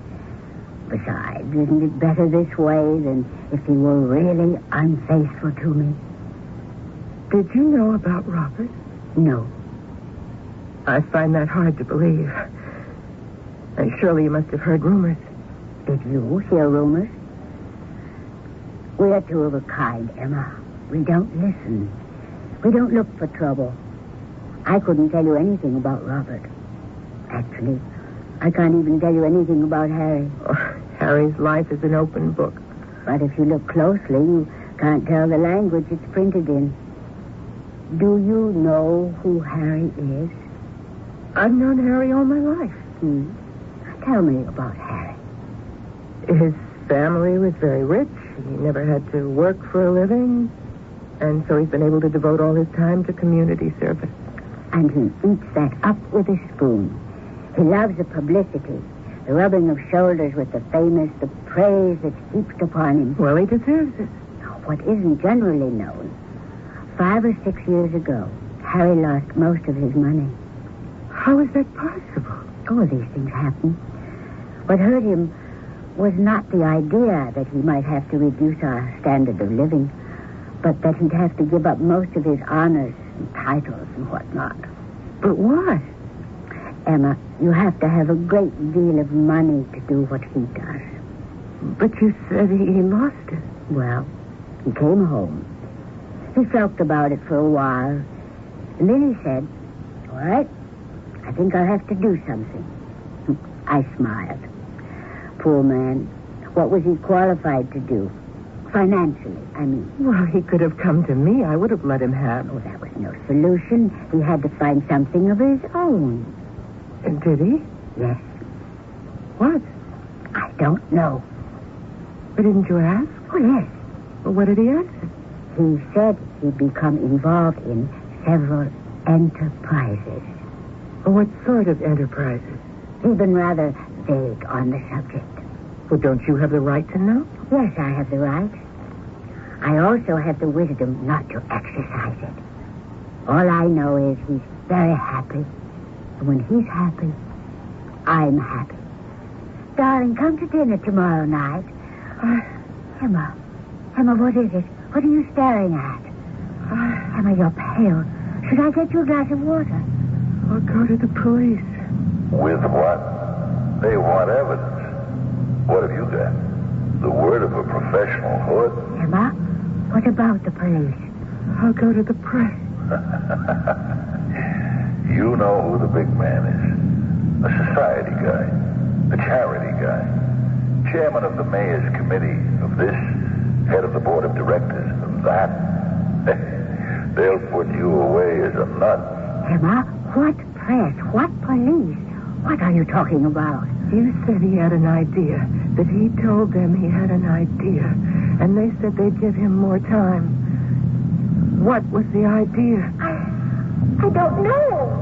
N: Besides, isn't it better this way than if he were really unfaithful to me?
F: Did you know about Robert?
N: No.
F: I find that hard to believe. And surely you must have heard rumors.
N: Did you hear rumors? We're two of a kind, Emma. We don't listen. We don't look for trouble. I couldn't tell you anything about Robert. Actually, I can't even tell you anything about Harry.
F: Oh, Harry's life is an open book.
N: But if you look closely, you can't tell the language it's printed in. Do you know who Harry is?
F: I've known Harry all my life.
N: Tell me about Harry.
F: His family was very rich. He never had to work for a living. And so he's been able to devote all his time to community service.
N: And he eats that up with a spoon. He loves the publicity, the rubbing of shoulders with the famous, the praise that's heaped upon him.
F: Well, he deserves it.
N: What isn't generally known, 5 or 6 years ago, Harry lost most of his money.
F: How is that possible?
N: Oh, these things happen. What hurt him was not the idea that he might have to reduce our standard of living, but that he'd have to give up most of his honors and titles and whatnot.
F: But why?
N: Emma, you have to have a great deal of money to do what he does.
F: But you said he lost it.
N: Well, he came home. He felt about it for a while. And then he said, all right, I think I'll have to do something. I smiled. Poor man. What was he qualified to do? Financially, I mean.
F: Well, he could have come to me. I would have let him have.
N: Oh, that was no solution. He had to find something of his own.
F: And did he?
N: Yes.
F: What?
N: I don't know.
F: But didn't you ask?
N: Oh, yes.
F: Well, what did he answer?
N: He said he'd become involved in several enterprises.
F: Well, what sort of enterprises?
N: He's been rather vague on the subject.
F: Well, don't you have the right to know?
N: Yes, I have the right. I also have the wisdom not to exercise it. All I know is he's very happy. And when he's happy, I'm happy. Darling, come to dinner tomorrow night. Emma, what is it? What are you staring at? Emma, you're pale. Should I get you a glass of water?
F: I'll go to the police.
R: With what? They want evidence. What have you got? The word of a professional hood?
N: Emma, what about the police?
F: I'll go to the press.
R: You know who the big man is. A society guy. A charity guy. Chairman of the mayor's committee of this. Head of the board of directors of that. They'll put you away as a nut.
N: Emma, what press? What police? What are you talking about?
F: You said he had an idea. That he told them he had an idea. And they said they'd give him more time. What was the idea?
N: I don't know.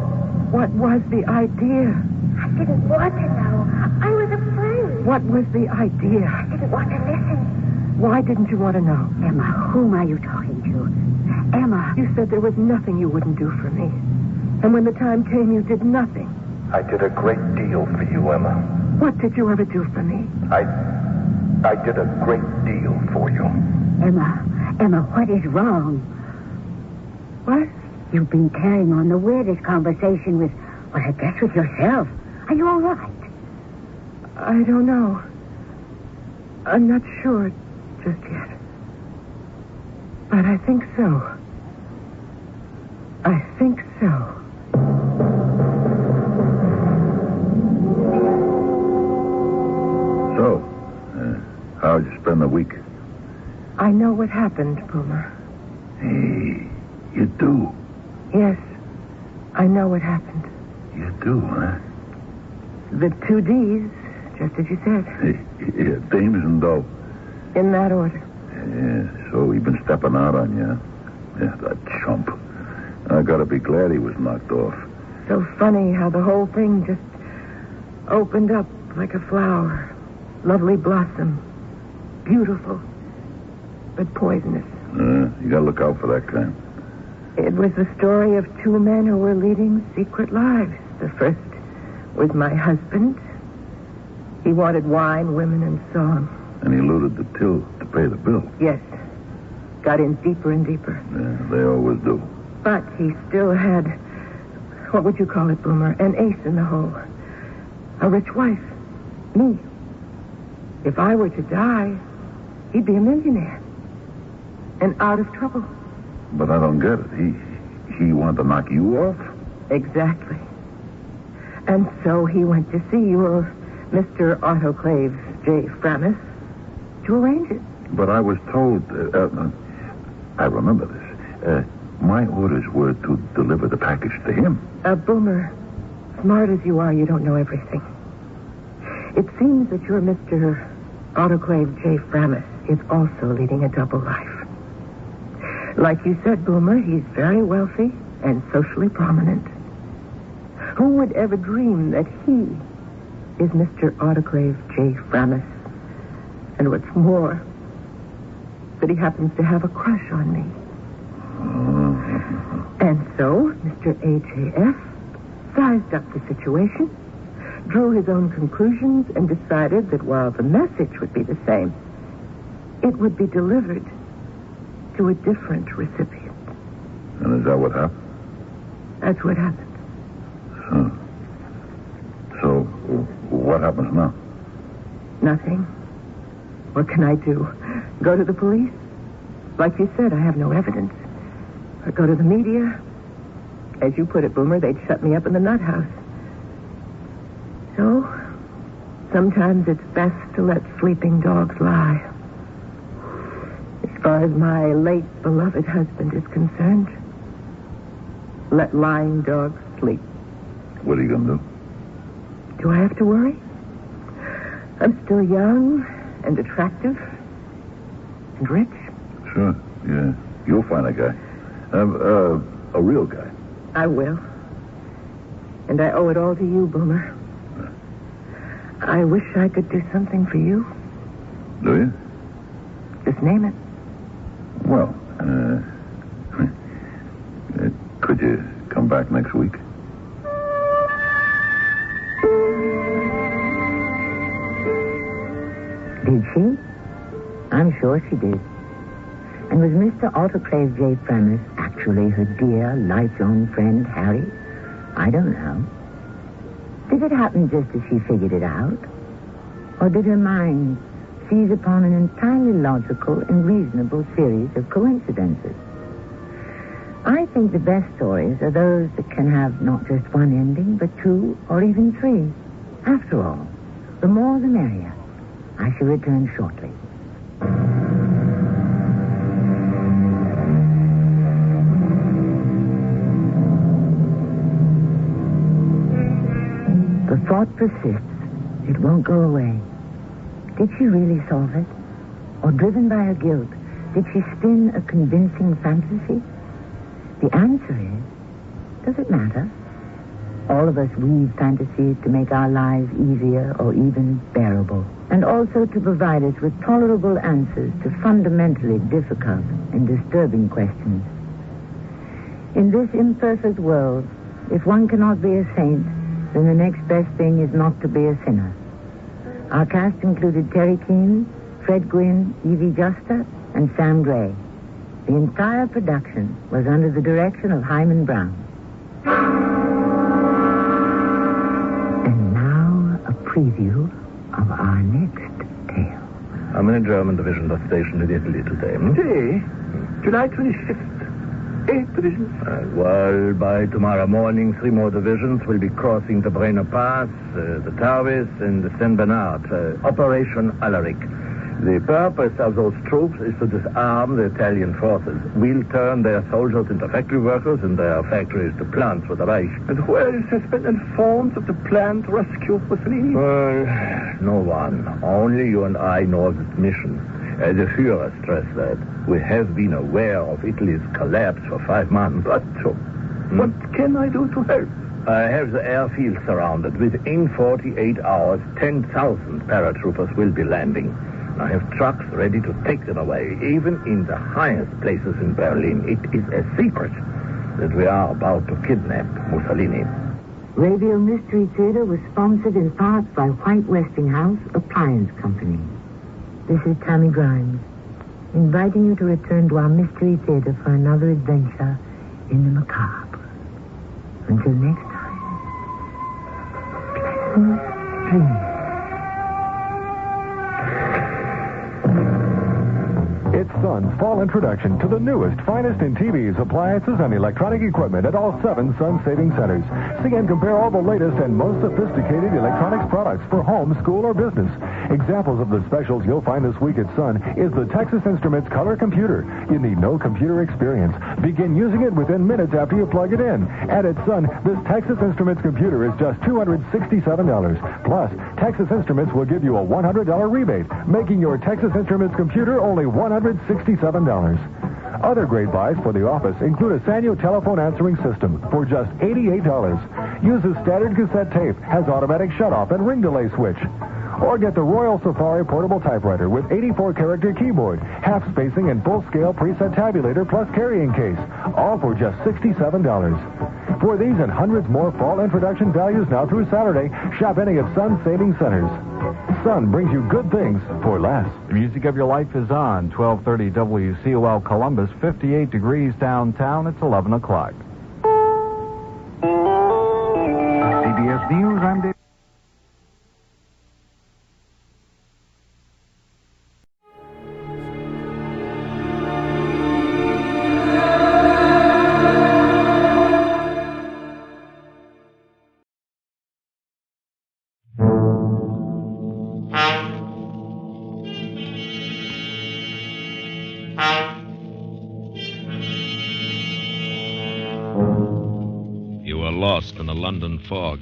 F: What was the idea?
N: I didn't want to know. I was afraid.
F: What was the idea?
N: I didn't want to listen.
F: Why didn't you want to know?
N: Emma, whom are you talking to? Emma.
F: You said there was nothing you wouldn't do for me. And when the time came, you did nothing.
R: I did a great deal for you, Emma.
F: What did you ever do for me?
R: I did a great deal for you.
N: Emma, what is wrong?
F: What?
N: You've been carrying on the weirdest conversation with, well, I guess with yourself. Are you all right?
F: I don't know. I'm not sure just yet. But I think so. I think so.
R: So, how'd you spend the week?
F: I know what happened, Boomer.
R: Hey, you do?
F: Yes, I know what happened.
R: You do, huh?
F: The 2 Ds, just as you said.
R: Yeah, dames and dough.
F: In that order.
R: Yeah, so he been stepping out on you, huh? Yeah, that chump. I gotta be glad he was knocked off.
F: So funny how the whole thing just opened up like a flower. Lovely blossom. Beautiful. But poisonous.
R: You gotta look out for that kind.
F: It was the story of 2 men who were leading secret lives. The first was my husband. He wanted wine, women, and song.
R: And he looted the till to pay the bill.
F: Yes. Got in deeper and deeper.
R: Yeah, they always do.
F: But he still had, what would you call it, Boomer? An ace in the hole. A rich wife. Me. If I were to die, he'd be a millionaire. And out of trouble.
R: But I don't get it. He wanted to knock you off?
F: Exactly. And so he went to see your Mr. Autoclaves J. Framis to arrange it.
R: But I was told... I remember this. My orders were to deliver the package to him.
F: Boomer, smart as you are, you don't know everything. It seems that your Mr. Autoclave J. Framis is also leading a double life. Like you said, Boomer, he's very wealthy and socially prominent. Who would ever dream that he is Mr. Autoclave J. Framis? And what's more, that he happens to have a crush on me. And so, Mr. AJF sized up the situation, drew his own conclusions, and decided that while the message would be the same, it would be delivered to a different recipient.
R: And is that what happened?
F: That's what happened.
R: So, what happens now?
F: Nothing. What can I do? Go to the police? Like you said, I have no evidence. Or go to the media? As you put it, Boomer, they'd shut me up in the nut house. So, sometimes it's best to let sleeping dogs lie. As far as my late beloved husband is concerned, let lying dogs sleep.
R: What are you going to do?
F: Do I have to worry? I'm still young and attractive and rich.
R: Sure, yeah. You'll find a guy. A real guy.
F: I will. And I owe it all to you, Boomer. I wish I could do something for you.
R: Do you?
F: Just name it.
R: Well, could you come back next week?
N: Did she? I'm sure she did. And was Mr. Autoclave J. Framis actually her dear, lifelong friend, Harry? I don't know. Did it happen just as she figured it out? Or did her mind seize upon an entirely logical and reasonable series of coincidences? I think the best stories are those that can have not just one ending, but 2 or even 3. After all, the more the merrier. I shall return shortly. The thought persists. It won't go away. Did she really solve it? Or driven by her guilt, did she spin a convincing fantasy? The answer is, does it matter? All of us weave fantasies to make our lives easier or even bearable, and also to provide us with tolerable answers to fundamentally difficult and disturbing questions. In this imperfect world, if one cannot be a saint, then the next best thing is not to be a sinner. Our cast included Terry Keane, Fred Gwynn, Evie Juster, and Sam Gray. The entire production was under the direction of Hyman Brown. And
F: preview of our next tale.
K: How many German divisions are stationed in Italy today?
T: Today, July 25th. 8 divisions.
K: Well, by tomorrow morning, 3 more divisions will be crossing the Brenner Pass, the Tavis, and the Saint Bernard. Operation Alaric. The purpose of those troops is to disarm the Italian forces. We'll turn their soldiers into factory workers and their factories to plants for the Reich.
T: And who else has been informed of the planned rescue of Mussolini?
K: Well, no one. Only you and I know of this mission. The Führer stressed that. We have been aware of Italy's collapse for 5 months.
T: But what can I do to help?
K: I have the airfield surrounded. Within 48 hours, 10,000 paratroopers will be landing. I have trucks ready to take them away, even in the highest places in Berlin. It is a secret that we are about to kidnap Mussolini.
D: Radio Mystery Theater was sponsored in part by White Westinghouse Appliance Company. This is Tammy Grimes, inviting you to return to our Mystery Theater for another adventure in the macabre. Until next time, pleasant dreams.
V: It's Sun's fall introduction to the newest, finest in TVs, appliances, and electronic equipment at all 7 Sun Saving Centers. See and compare all the latest and most sophisticated electronics products for home, school, or business. Examples of the specials you'll find this week at Sun is the Texas Instruments Color Computer. You need no computer experience. Begin using it within minutes after you plug it in. And at Sun, this Texas Instruments computer is just $267. Plus, Texas Instruments will give you a $100 rebate, making your Texas Instruments computer only $167. Other great buys for the office include a Sanyo telephone answering system for just $88. Uses standard cassette tape, has automatic shutoff and ring delay switch. Or get the Royal Safari portable typewriter with 84-character keyboard, half spacing and full-scale preset tabulator plus carrying case, all for just $67. For these and hundreds more fall introduction values now through Saturday, shop any of Sun's saving centers. Sun brings you good things for less.
W: The music of your life is on 1230 WCOL Columbus, 58 degrees downtown. It's 11 o'clock. CBS News, I'm Dave.
O: Lost in a London fog,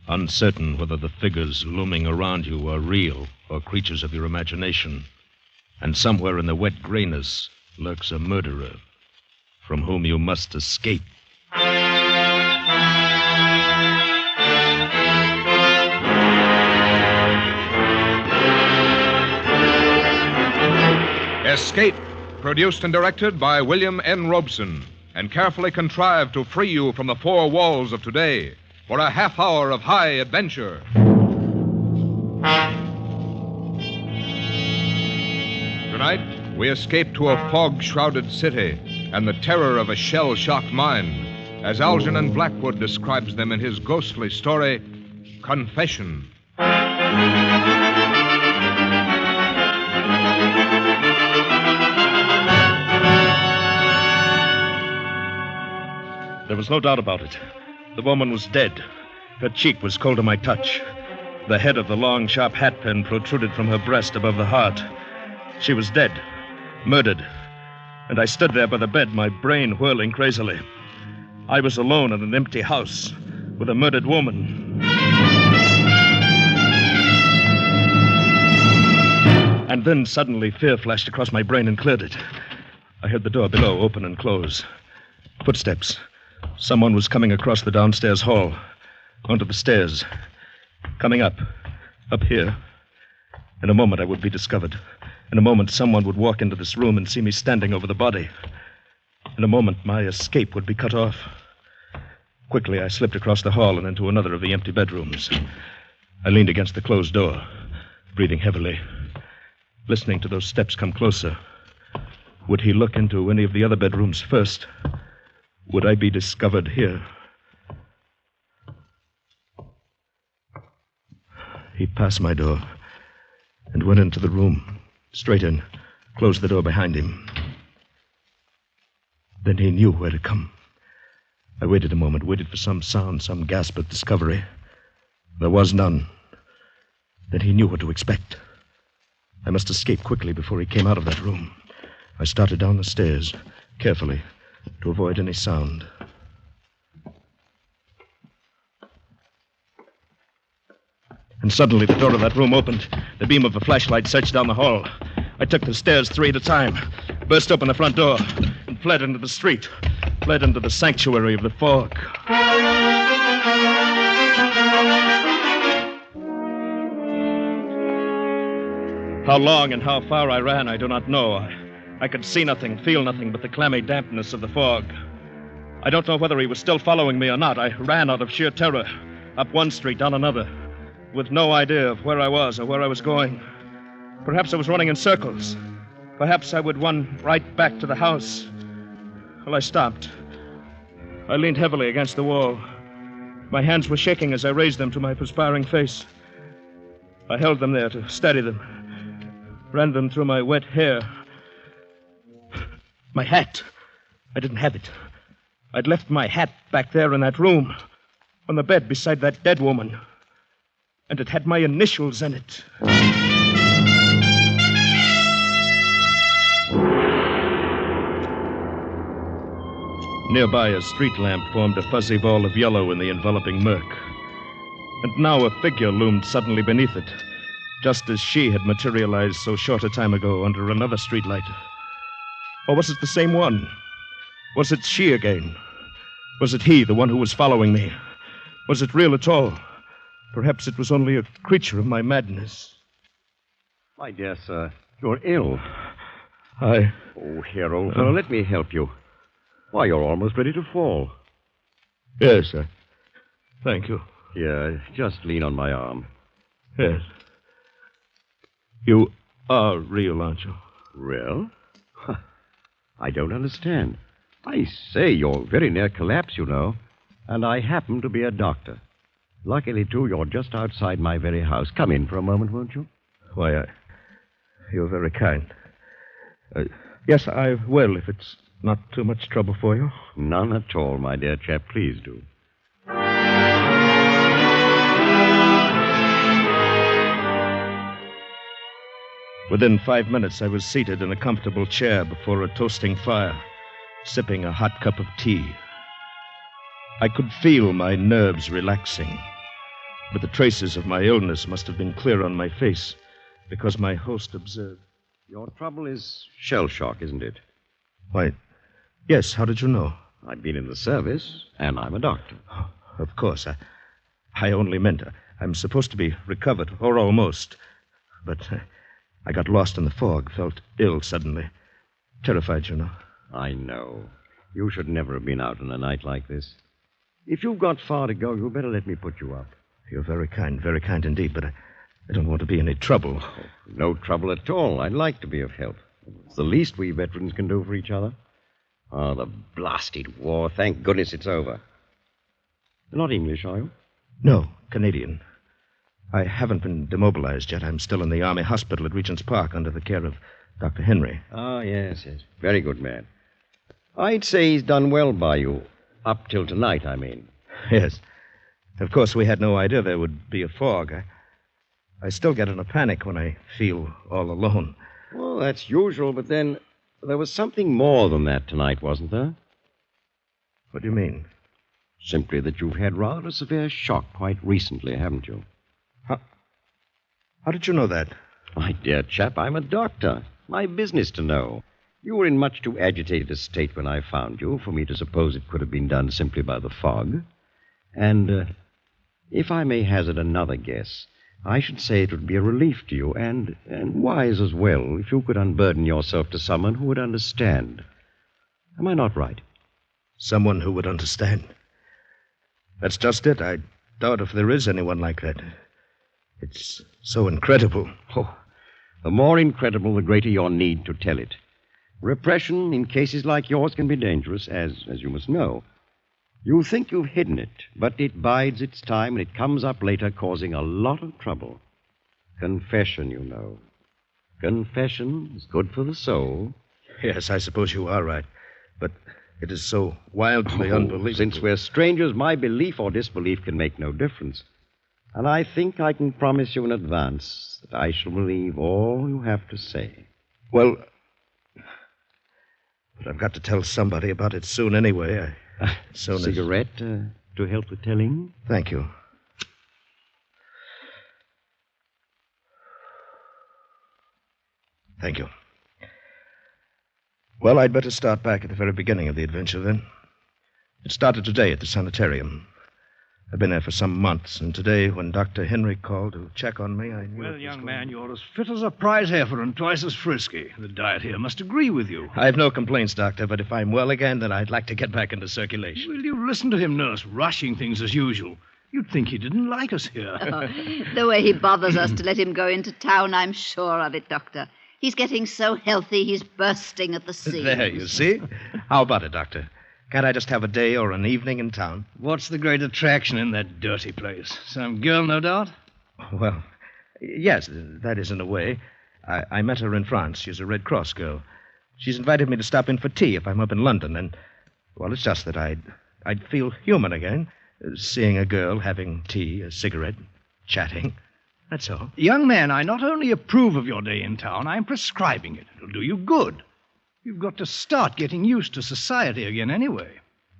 O: uncertain whether the figures looming around you are real or creatures of your imagination. And somewhere in the wet grayness lurks a murderer from whom you must escape.
X: Escape, produced and directed by William N. Robeson, and carefully contrived to free you from the 4 walls of today for a half hour of high adventure. Tonight, we escape to a fog-shrouded city and the terror of a shell-shocked mind, as Algernon Blackwood describes them in his ghostly story, Confession.
O: There was no doubt about it. The woman was dead. Her cheek was cold to my touch. The head of the long, sharp hatpin protruded from her breast above the heart. She was dead, murdered. And I stood there by the bed, my brain whirling crazily. I was alone in an empty house with a murdered woman. And then suddenly fear flashed across my brain and cleared it. I heard the door below open and close. Footsteps. Someone was coming across the downstairs hall, onto the stairs. Coming up here. In a moment, I would be discovered. In a moment, someone would walk into this room and see me standing over the body. In a moment, my escape would be cut off. Quickly, I slipped across the hall and into another of the empty bedrooms. I leaned against the closed door, breathing heavily, listening to those steps come closer. Would he look into any of the other bedrooms first? Would I be discovered here? He
B: passed my door and went into the room, straight in, closed the door behind him. Then he knew where to come. I waited a moment, waited for some sound, some gasp of discovery. There was none. Then he knew what to expect. I must escape quickly before he came out of that room. I started down the stairs, carefully, to avoid any sound. And suddenly the door of that room opened. The beam of a flashlight searched down the hall. I took the stairs 3 at a time, burst open the front door, and fled into the street, fled into the sanctuary of the fog. How long and how far I ran, I do not know. I could see nothing, feel nothing but the clammy dampness of the fog. I don't know whether he was still following me or not. I ran out of sheer terror, up one street, down another, with no idea of where I was or where I was going. Perhaps I was running in circles. Perhaps I would run right back to the house. Well, I stopped. I leaned heavily against the wall. My hands were shaking as I raised them to my perspiring face. I held them there to steady them, ran them through my wet hair. My hat. I didn't have it. I'd left my hat back there in that room, on the bed beside that dead woman. And it had my initials in it. Nearby, a street lamp formed a fuzzy ball of yellow in the enveloping murk. And now a figure loomed suddenly beneath it, just as she had materialized so short a time ago under another streetlight. Or was it the same one? Was it she again? Was it he, the one who was following me? Was it real at all? Perhaps it was only a creature of my madness.
H: My dear sir, you're ill.
B: I...
H: Oh, here, old fellow, let me help you. Why, you're almost ready to fall.
B: Yes, sir. Thank you.
H: Here, just lean on my arm.
B: Yes. You are real, aren't you?
H: Real? I don't understand. I say, you're very near collapse, you know. And I happen to be a doctor. Luckily, too, you're just outside my very house. Come in for a moment, won't you?
B: Why, you're very kind. Yes, I will, if it's not too much trouble for you.
H: None at all, my dear chap. Please do.
B: Within 5 minutes, I was seated in a comfortable chair before a toasting fire, sipping a hot cup of tea. I could feel my nerves relaxing, but the traces of my illness must have been clear on my face, because my host observed.
H: Your trouble is shell shock, isn't it?
B: Why, yes. How did you know?
H: I've been in the service, and I'm a doctor.
B: Oh, of course. I only meant I'm supposed to be recovered, or almost. But I got lost in the fog, felt ill suddenly. Terrified, you know.
H: I know. You should never have been out on a night like this. If you've got far to go, you'd better let me put you up.
B: You're very kind indeed, but I don't want to be any trouble.
H: Oh, no trouble at all. I'd like to be of help. It's the least we veterans can do for each other. Oh, the blasted war. Thank goodness it's over. You're not English, are you?
B: No, Canadian. I haven't been demobilized yet. I'm still in the Army hospital at Regent's Park under the care of Dr. Henry.
H: Oh, yes. Very good man. I'd say he's done well by you. Up till tonight, I mean.
B: Yes. Of course, we had no idea there would be a fog. I still get in a panic when I feel all alone.
H: Well, that's usual, but then there was something more than that tonight, wasn't there?
B: What do you mean?
H: Simply that you've had rather a severe shock quite recently, haven't you?
B: How did you know that?
H: My dear chap, I'm a doctor. My business to know. You were in much too agitated a state when I found you for me to suppose it could have been done simply by the fog. And if I may hazard another guess, I should say it would be a relief to you and wise as well if you could unburden yourself to someone who would understand. Am I not right?
B: Someone who would understand. That's just it. I doubt if there is anyone like that. It's so incredible.
H: Oh, the more incredible, the greater your need to tell it. Repression in cases like yours can be dangerous, as you must know. You think you've hidden it, but it bides its time and it comes up later causing a lot of trouble. Confession, you know. Confession is good for the soul.
B: Yes, I suppose you are right. But it is so wildly unbelievable.
H: Since we're strangers, my belief or disbelief can make no difference. And I think I can promise you in advance that I shall believe all you have to say.
B: Well, but I've got to tell somebody about it soon anyway.
H: Cigarette to help with telling?
B: Thank you. Thank you. Well, I'd better start back at the very beginning of the adventure, then. It started today at the sanitarium. I've been there for some months, and today, when Dr. Henry called to check on me, I knew...
C: Well, young man, you're as fit as a prize heifer and twice as frisky. The diet here must agree with you.
B: I have no complaints, Doctor, but if I'm well again, then I'd like to get back into circulation.
C: Will you listen to him, nurse, rushing things as usual? You'd think he didn't like us here.
I: Oh, the way he bothers us to let him go into town, I'm sure of it, Doctor. He's getting so healthy, he's bursting at the seams.
B: There, you see? How about it, Doctor? Can't I just have a day or an evening in town?
C: What's the great attraction in that dirty place? Some girl, no doubt?
B: Well, yes, that is in a way. I met her in France. She's a Red Cross girl. She's invited me to stop in for tea if I'm up in London, and, well, it's just that I'd feel human again, seeing a girl having tea, a cigarette, chatting. That's all.
C: Young man, I not only approve of your day in town, I'm prescribing it. It'll do you good. You've got to start getting used to society again anyway.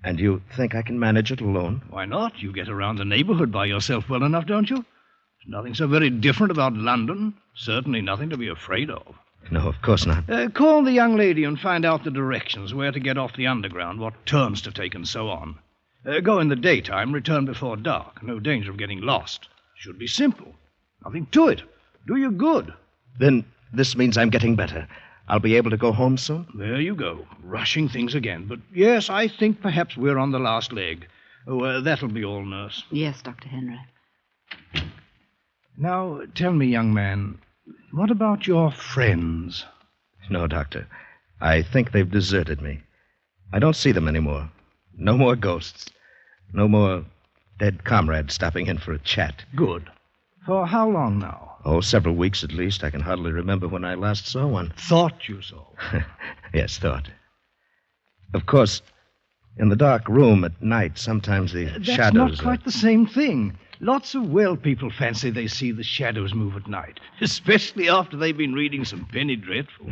B: And you think I can manage it alone?
C: Why not? You get around the neighborhood by yourself well enough, don't you? There's nothing so very different about London. Certainly nothing to be afraid of.
B: No, of course not.
C: Call the young lady and find out the directions, where to get off the underground, what turns to take, and so on. Go in the daytime, return before dark. No danger of getting lost. Should be simple. Nothing to it. Do you good.
B: Then this means I'm getting better. I'll be able to go home soon?
C: There you go. Rushing things again. But yes, I think perhaps we're on the last leg. Oh, that'll be all, nurse.
I: Yes, Dr. Henry.
C: Now, tell me, young man, what about your friends?
B: No, Doctor. I think they've deserted me. I don't see them anymore. No more ghosts. No more dead comrades stopping in for a chat.
C: Good. For how long now?
B: Oh, several weeks at least. I can hardly remember when I last saw one.
C: Thought you saw.
B: Yes, thought. Of course, in the dark room at night, sometimes the shadows...
C: That's not quite the same thing. Lots of well people fancy they see the shadows move at night, especially after they've been reading some penny dreadful.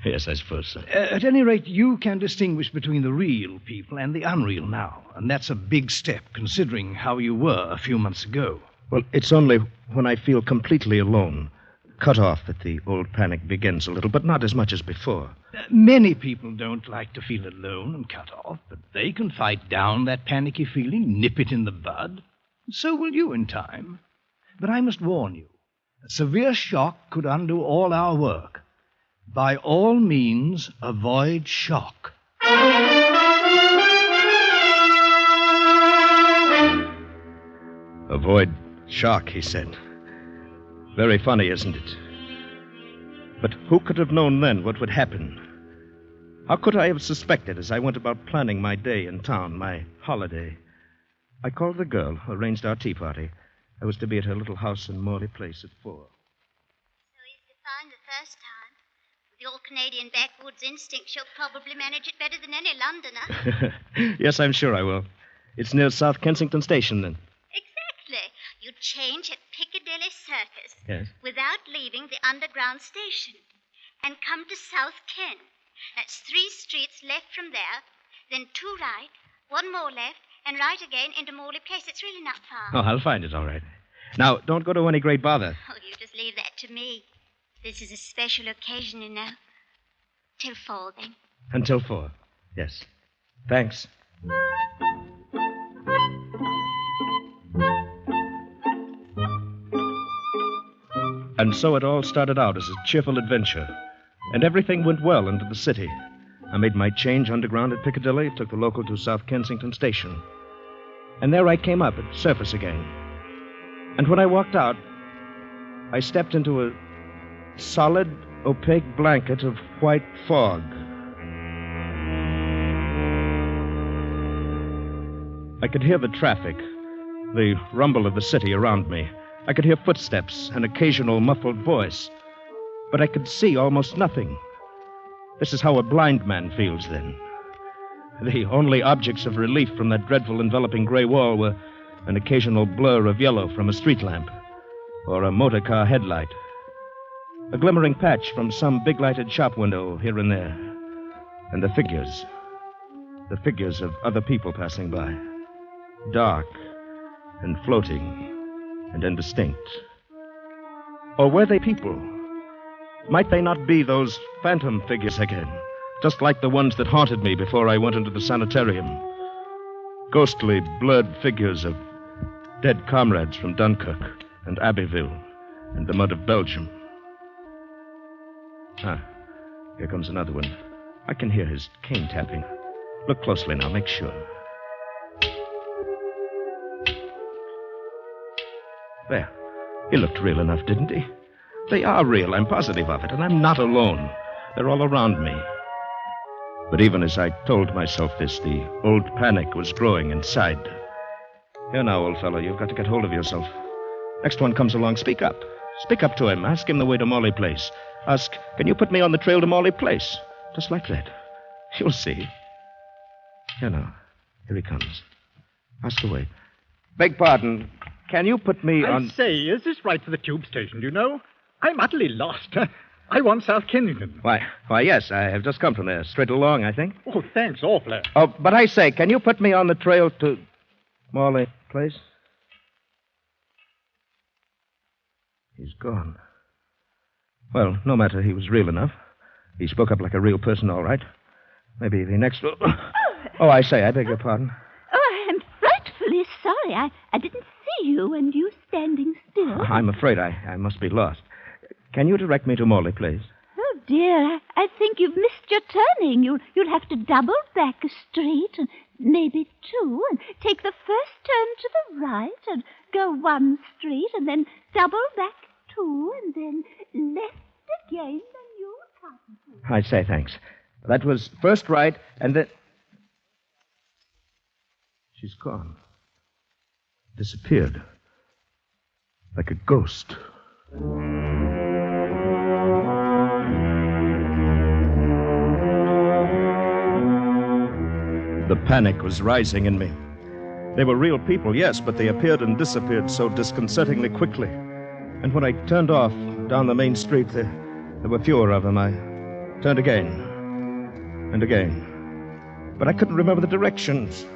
B: Yes, I suppose so.
C: At any rate, you can distinguish between the real people and the unreal now, and that's a big step, considering how you were a few months ago.
B: Well, it's only when I feel completely alone, cut off, that the old panic begins a little, but not as much as before.
C: Many people don't like to feel alone and cut off, but they can fight down that panicky feeling, nip it in the bud. So will you in time. But I must warn you, a severe shock could undo all our work. By all means, avoid shock.
B: Avoid shock, he said. Very funny, isn't it? But who could have known then what would happen? How could I have suspected as I went about planning my day in town, my holiday? I called the girl, arranged our tea party. I was to be at her little house in Morley Place at 4.
M: So easy to find the first time. With your Canadian backwoods instinct, she'll probably manage it better than any Londoner.
B: Yes, I'm sure I will. It's near South Kensington Station, then.
M: Exactly. You change at Piccadilly Circus.
B: Yes.
M: Without leaving the underground station. And come to South Ken. That's 3 streets left from there. Then 2 right, 1 more left, and right again into Morley Place. It's really not far.
B: Oh, I'll find it, all right. Now, don't go to any great bother.
M: Oh, you just leave that to me. This is a special occasion, you know. Till 4, then.
B: Until 4. Yes. Thanks. And so it all started out as a cheerful adventure. And everything went well into the city. I made my change underground at Piccadilly, took the local to South Kensington Station. And there I came up at surface again. And when I walked out, I stepped into a solid, opaque blanket of white fog. I could hear the traffic, the rumble of the city around me, I could hear footsteps, an occasional muffled voice. But I could see almost nothing. This is how a blind man feels then. The only objects of relief from that dreadful enveloping gray wall were an occasional blur of yellow from a street lamp or a motor car headlight. A glimmering patch from some big lighted shop window here and there. And the figures of other people passing by. Dark and floating and indistinct. Or were they people? Might they not be those phantom figures again, just like the ones that haunted me before I went into the sanitarium? Ghostly, blurred figures of dead comrades from Dunkirk and Abbeville and the mud of Belgium. Here comes another one. I can hear his cane tapping. Look closely now, make sure. There. He looked real enough, didn't he? They are real, I'm positive of it, and I'm not alone. They're all around me. But even as I told myself this, the old panic was growing inside. Here now, old fellow, you've got to get hold of yourself. Next one comes along, speak up. Speak up to him. Ask him the way to Morley Place. Ask, can you put me on the trail to Morley Place? Just like that. You'll see. Here now. Here he comes. Ask the way. Beg pardon. Can you put me on...
A: I say, is this right for the tube station, do you know? I'm utterly lost. I want South Kensington.
B: Why, yes, I have just come from there. Straight along, I think.
A: Oh, thanks awfully.
B: Oh, but I say, can you put me on the trail to Morley Place? He's gone. Well, no matter, he was real enough. He spoke up like a real person, all right. Maybe the next... Oh, I say, I beg your pardon.
G: Oh, I'm frightfully sorry. I didn't see you and you standing still.
B: I'm afraid I must be lost. Can you direct me to Morley Place?
G: Oh, dear, I think you've missed your turning. You'll have to double back a street and maybe two and take the first turn to the right and go one street and then double back two and then left again, then you'll come.
B: I say thanks. That was first right and then... She's gone. Disappeared. Like a ghost. The panic was rising in me. They were real people, yes, but they appeared and disappeared so disconcertingly quickly. And when I turned off down the main street, there were fewer of them. I turned again and again. But I couldn't remember the directions.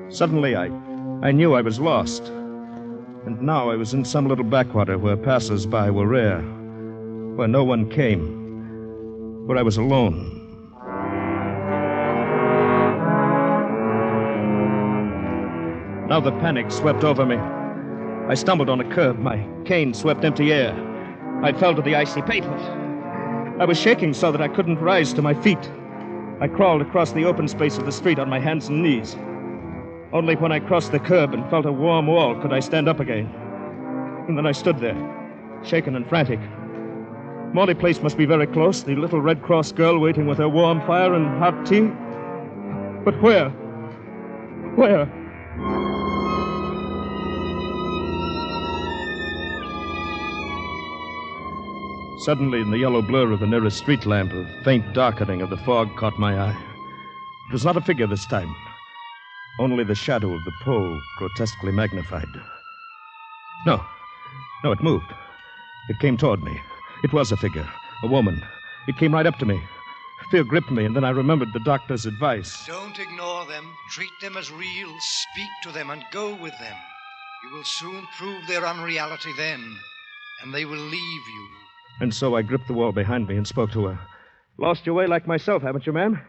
B: Suddenly, I knew I was lost. And now I was in some little backwater where passers-by were rare, where no one came, where I was alone. Now the panic swept over me. I stumbled on a curb. My cane swept empty air. I fell to the icy pavement. I was shaking so that I couldn't rise to my feet. I crawled across the open space of the street on my hands and knees. Only when I crossed the curb and felt a warm wall could I stand up again. And then I stood there, shaken and frantic. Morley Place must be very close, the little Red Cross girl waiting with her warm fire and hot tea. But where? Where? Suddenly, in the yellow blur of the nearest street lamp, a faint darkening of the fog caught my eye. It was not a figure this time. Only the shadow of the pole, grotesquely magnified. No, it moved. It came toward me. It was a figure, a woman. It came right up to me. Fear gripped me, and then I remembered the doctor's advice.
S: Don't ignore them. Treat them as real. Speak to them and go with them. You will soon prove their unreality then, and they will leave you.
B: And so I gripped the wall behind me and spoke to her. Lost your way like myself, haven't you, ma'am?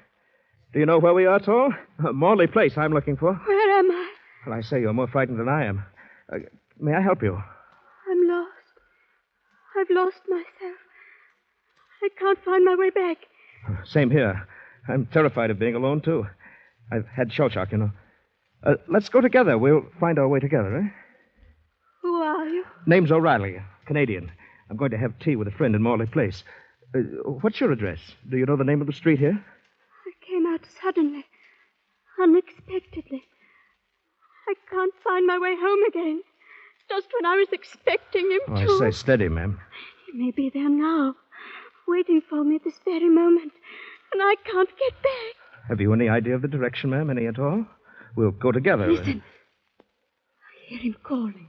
B: Do you know where we are, Toll? Morley Place I'm looking for.
G: Where am I?
B: Well, I say you're more frightened than I am. May I help you?
G: I'm lost. I've lost myself. I can't find my way back.
B: Same here. I'm terrified of being alone, too. I've had shell shock, you know. Let's go together. We'll find our way together, eh?
G: Who are you?
B: Name's O'Reilly, Canadian. I'm going to have tea with a friend in Morley Place. What's your address? Do you know the name of the street here?
G: I came out suddenly, unexpectedly. I can't find my way home again.
E: just when I was expecting him
B: Oh,
E: to.
B: I say, steady, ma'am.
E: He may be there now, waiting for me at this very moment, and I can't get back.
B: Have you any idea of the direction, ma'am? Any at all? We'll go together.
E: Listen. I hear him calling.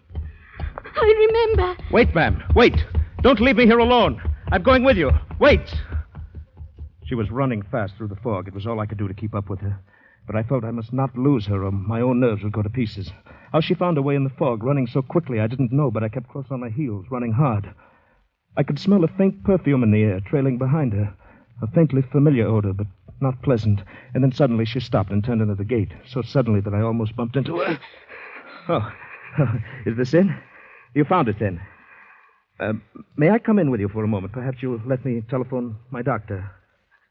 E: I remember.
B: Wait, ma'am. Wait. Don't leave me here alone. I'm going with you. Wait. She was running fast through the fog. It was all I could do to keep up with her. But I felt I must not lose her or my own nerves would go to pieces. How she found her way in the fog, running so quickly, I didn't know, but I kept close on my heels, running hard. I could smell a faint perfume in the air, trailing behind her. A faintly familiar odor, but not pleasant. And then suddenly she stopped and turned into the gate, so suddenly that I almost bumped into her. Oh, is this it? You found it then? May I come in with you for a moment? Perhaps you'll let me telephone my doctor.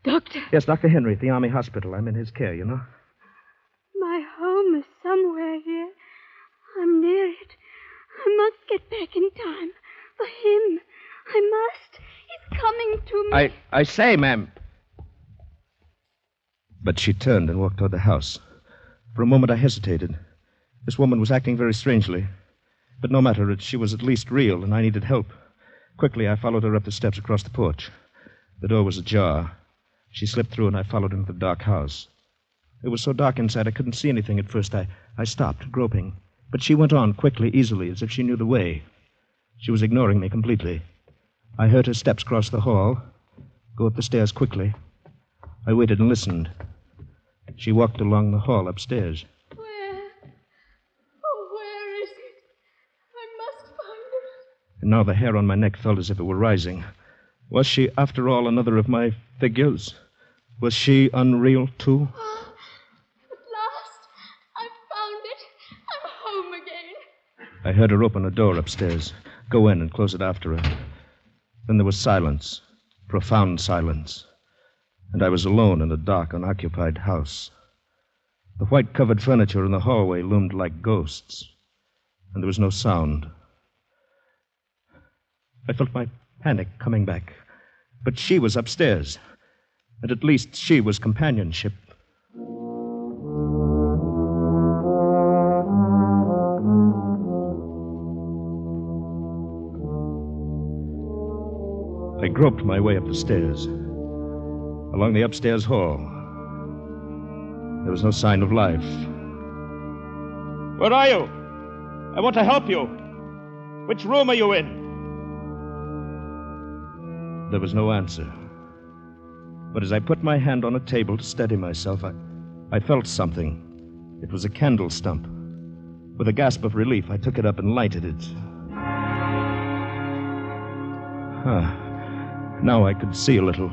E: Doctor?
B: Yes, Dr. Henry at the Army Hospital. I'm in his care, you know.
E: My home is somewhere here. I'm near it. I must get back in time. For him. I must. He's coming to me.
B: I say, ma'am. But she turned and walked toward the house. For a moment I hesitated. This woman was acting very strangely. But no matter, she was at least real, and I needed help. Quickly, I followed her up the steps across the porch. The door was ajar. She slipped through, and I followed into the dark house. It was so dark inside, I couldn't see anything at first. I stopped, groping. But she went on quickly, easily, as if she knew the way. She was ignoring me completely. I heard her steps cross the hall, go up the stairs quickly. I waited and listened. She walked along the hall upstairs.
E: Where? Oh, where is it? I must find it.
B: And now the hair on my neck felt as if it were rising. Was she, after all, another of my figures? Was she unreal, too?
E: At last, I've found it. I'm home again.
B: I heard her open a door upstairs, go in and close it after her. Then there was silence, profound silence. And I was alone in a dark, unoccupied house. The white-covered furniture in the hallway loomed like ghosts. And there was no sound. I felt my panic coming back. But she was upstairs. And at least she was companionship. I groped my way up the stairs. Along the upstairs hall. There was no sign of life. Where are you? I want to help you. Which room are you in? There was no answer. But as I put my hand on a table to steady myself, I felt something. It was a candle stump. With a gasp of relief, I took it up and lighted it. Now I could see a little.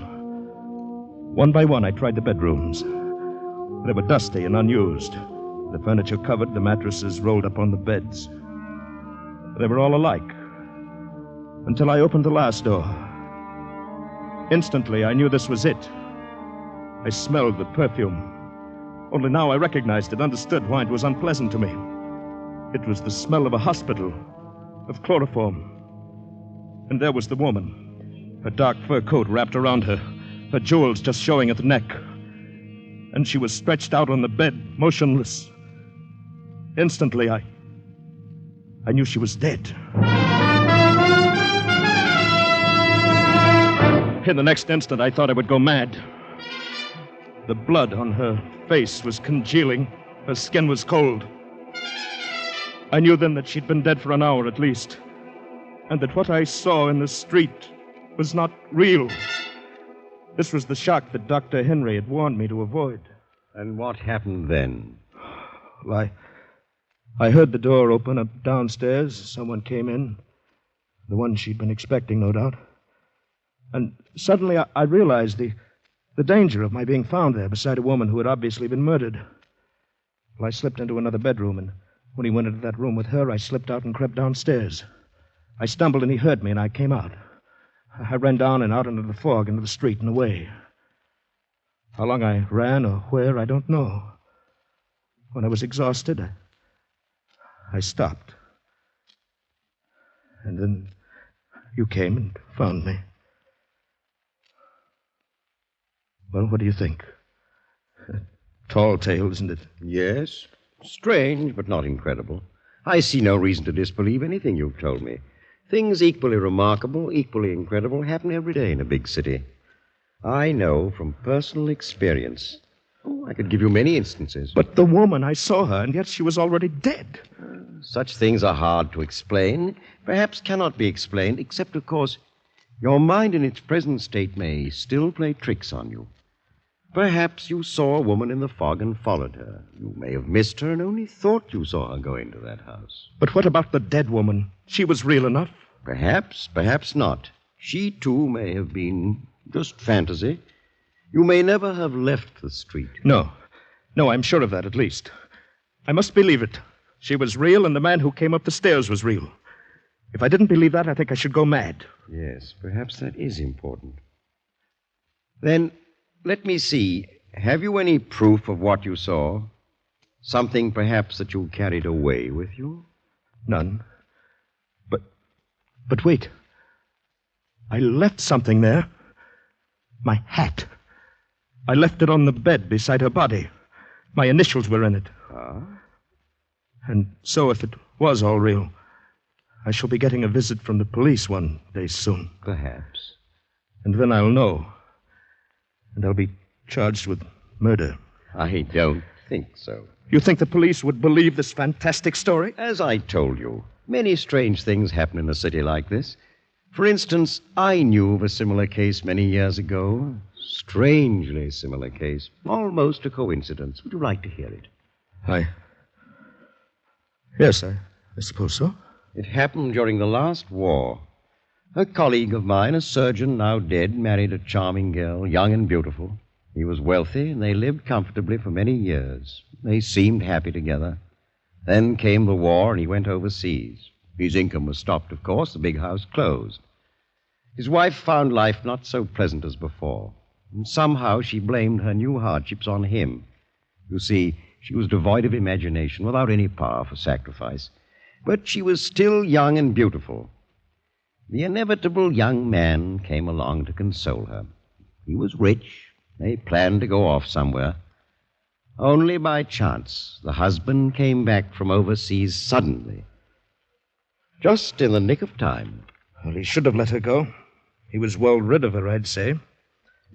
B: One by one, I tried the bedrooms. They were dusty and unused. The furniture covered, the mattresses rolled up on the beds. They were all alike. Until I opened the last door. Instantly, I knew this was it. I smelled the perfume. Only now I recognized it, understood why it was unpleasant to me. It was the smell of a hospital, of chloroform. And there was the woman, her dark fur coat wrapped around her, her jewels just showing at the neck. And she was stretched out on the bed, motionless. Instantly, I knew she was dead. In the next instant, I thought I would go mad. The blood on her face was congealing. Her skin was cold. I knew then that she'd been dead for an hour at least, and that what I saw in the street was not real. This was the shock that Dr. Henry had warned me to avoid.
H: And what happened then?
B: Well, I heard the door open up downstairs. Someone came in. The one she'd been expecting, no doubt. And suddenly I realized the danger of my being found there beside a woman who had obviously been murdered. Well, I slipped into another bedroom, and when he went into that room with her, I slipped out and crept downstairs. I stumbled, and he heard me, and I came out. I ran down and out into the fog, into the street and away. How long I ran or where, I don't know. When I was exhausted, I stopped. And then you came and found me. Well, what do you think? A tall tale, isn't it?
H: Yes. Strange, but not incredible. I see no reason to disbelieve anything you've told me. Things equally remarkable, equally incredible, happen every day in a big city. I know from personal experience. Oh, I could give you many instances.
B: But the woman, I saw her, and yet she was already dead.
H: Such things are hard to explain, perhaps cannot be explained, except, of course, your mind in its present state may still play tricks on you. Perhaps you saw a woman in the fog and followed her. You may have missed her and only thought you saw her go into that house.
B: But what about the dead woman? She was real enough.
H: Perhaps, perhaps not. She, too, may have been just fantasy. You may never have left the street.
B: No, I'm sure of that, at least. I must believe it. She was real, and the man who came up the stairs was real. If I didn't believe that, I think I should go mad.
H: Yes, perhaps that is important. Then, let me see. Have you any proof of what you saw? Something, perhaps, that you carried away with you?
B: None. But wait. I left something there. My hat. I left it on the bed beside her body. My initials were in it.
H: Ah?
B: And so, if it was all real, I shall be getting a visit from the police one day soon.
H: Perhaps.
B: And then I'll know. And I'll be charged with murder.
H: I don't think so.
B: You think the police would believe this fantastic story?
H: As I told you, many strange things happen in a city like this. For instance, I knew of a similar case many years ago. Strangely similar case. Almost a coincidence. Would you like to hear it?
B: Yes, I suppose so.
H: It happened during the last war. A colleague of mine, a surgeon now dead, married a charming girl, young and beautiful. He was wealthy, and they lived comfortably for many years. They seemed happy together. Then came the war, and he went overseas. His income was stopped, of course. The big house closed. His wife found life not so pleasant as before. And somehow she blamed her new hardships on him. You see, she was devoid of imagination, without any power for sacrifice. But she was still young and beautiful. The inevitable young man came along to console her. He was rich. They planned to go off somewhere. Only by chance, the husband came back from overseas suddenly. Just in the nick of time.
B: Well, he should have let her go. He was well rid of her, I'd say.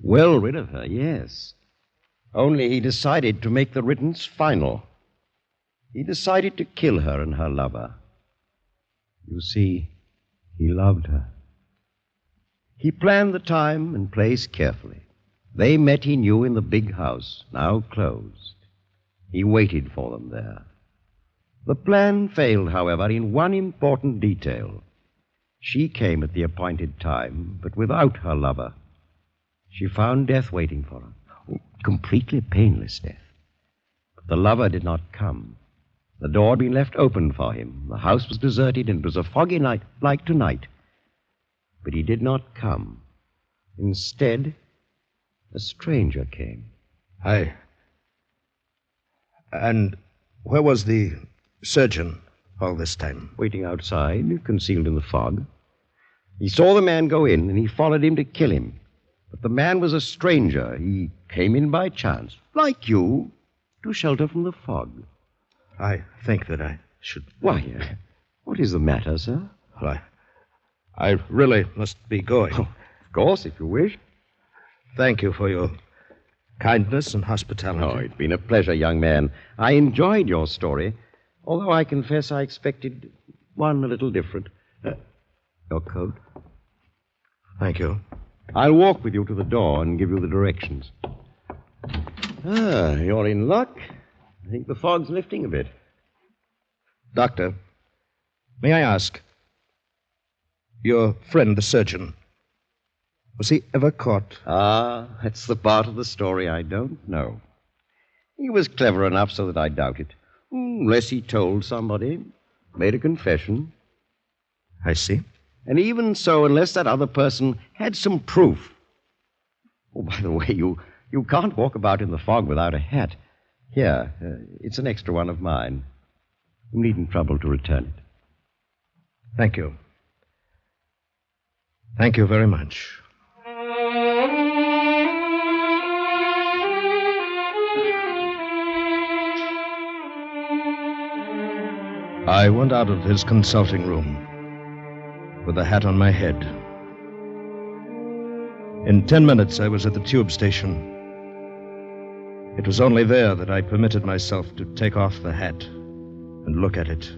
H: Well rid of her, yes. Only he decided to make the riddance final. He decided to kill her and her lover. You see, he loved her. He planned the time and place carefully. They met, he knew, in the big house, now closed. He waited for them there. The plan failed, however, in one important detail. She came at the appointed time, but without her lover. She found death waiting for her. Oh, completely painless death. But the lover did not come. The door had been left open for him. The house was deserted, and it was a foggy night, like tonight. But he did not come. Instead, a stranger came.
B: And where was the surgeon all this time?
H: Waiting outside, concealed in the fog. He saw the man go in, and he followed him to kill him. But the man was a stranger. He came in by chance, like you, to shelter from the fog.
B: I think that I should...
H: Why, what is the matter, sir?
B: Well, I really must be going.
H: Oh, of course, if you wish.
B: Thank you for your kindness and hospitality.
H: Oh, it's been a pleasure, young man. I enjoyed your story, although I confess I expected one a little different. Your coat.
B: Thank you.
H: I'll walk with you to the door and give you the directions. You're in luck. I think the fog's lifting a bit.
B: Doctor, may I ask, your friend, the surgeon, was he ever caught?
H: That's the part of the story I don't know. He was clever enough so that I doubt it. Unless he told somebody, made a confession.
B: I see.
H: And even so, unless that other person had some proof. Oh, by the way, you can't walk about in the fog without a hat. Here, it's an extra one of mine. You needn't trouble to return it.
B: Thank you. Thank you very much. I went out of his consulting room with a hat on my head. In 10 minutes, I was at the tube station. It was only there that I permitted myself to take off the hat and look at it.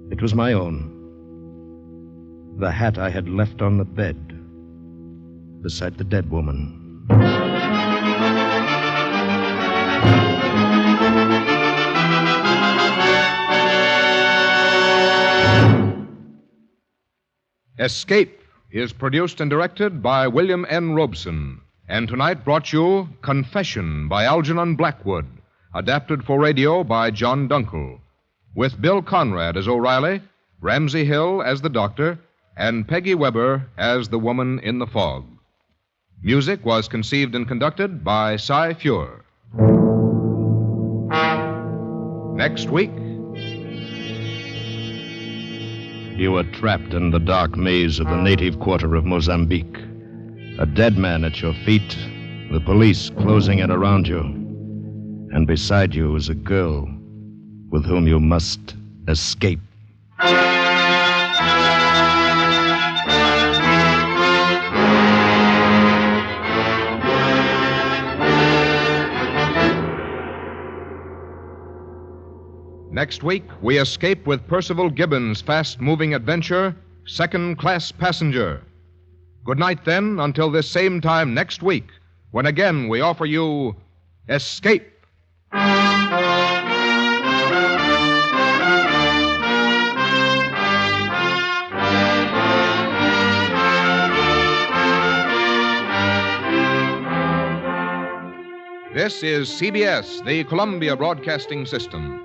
B: It was my own. The hat I had left on the bed beside the dead woman.
X: Escape is produced and directed by William N. Robeson, and tonight brought you Confession by Algernon Blackwood, adapted for radio by John Dunkel, with Bill Conrad as O'Reilly, Ramsey Hill as the doctor, and Peggy Weber as the woman in the fog. Music was conceived and conducted by Cy Feuer. Next week,
B: you were trapped in the dark maze of the native quarter of Mozambique. A dead man at your feet, the police closing in around you. And beside you is a girl with whom you must escape.
X: Next week, we escape with Percival Gibbons' fast-moving adventure, Second Class Passenger. Good night, then, until this same time next week, when again we offer you Escape. This is CBS, the Columbia Broadcasting System.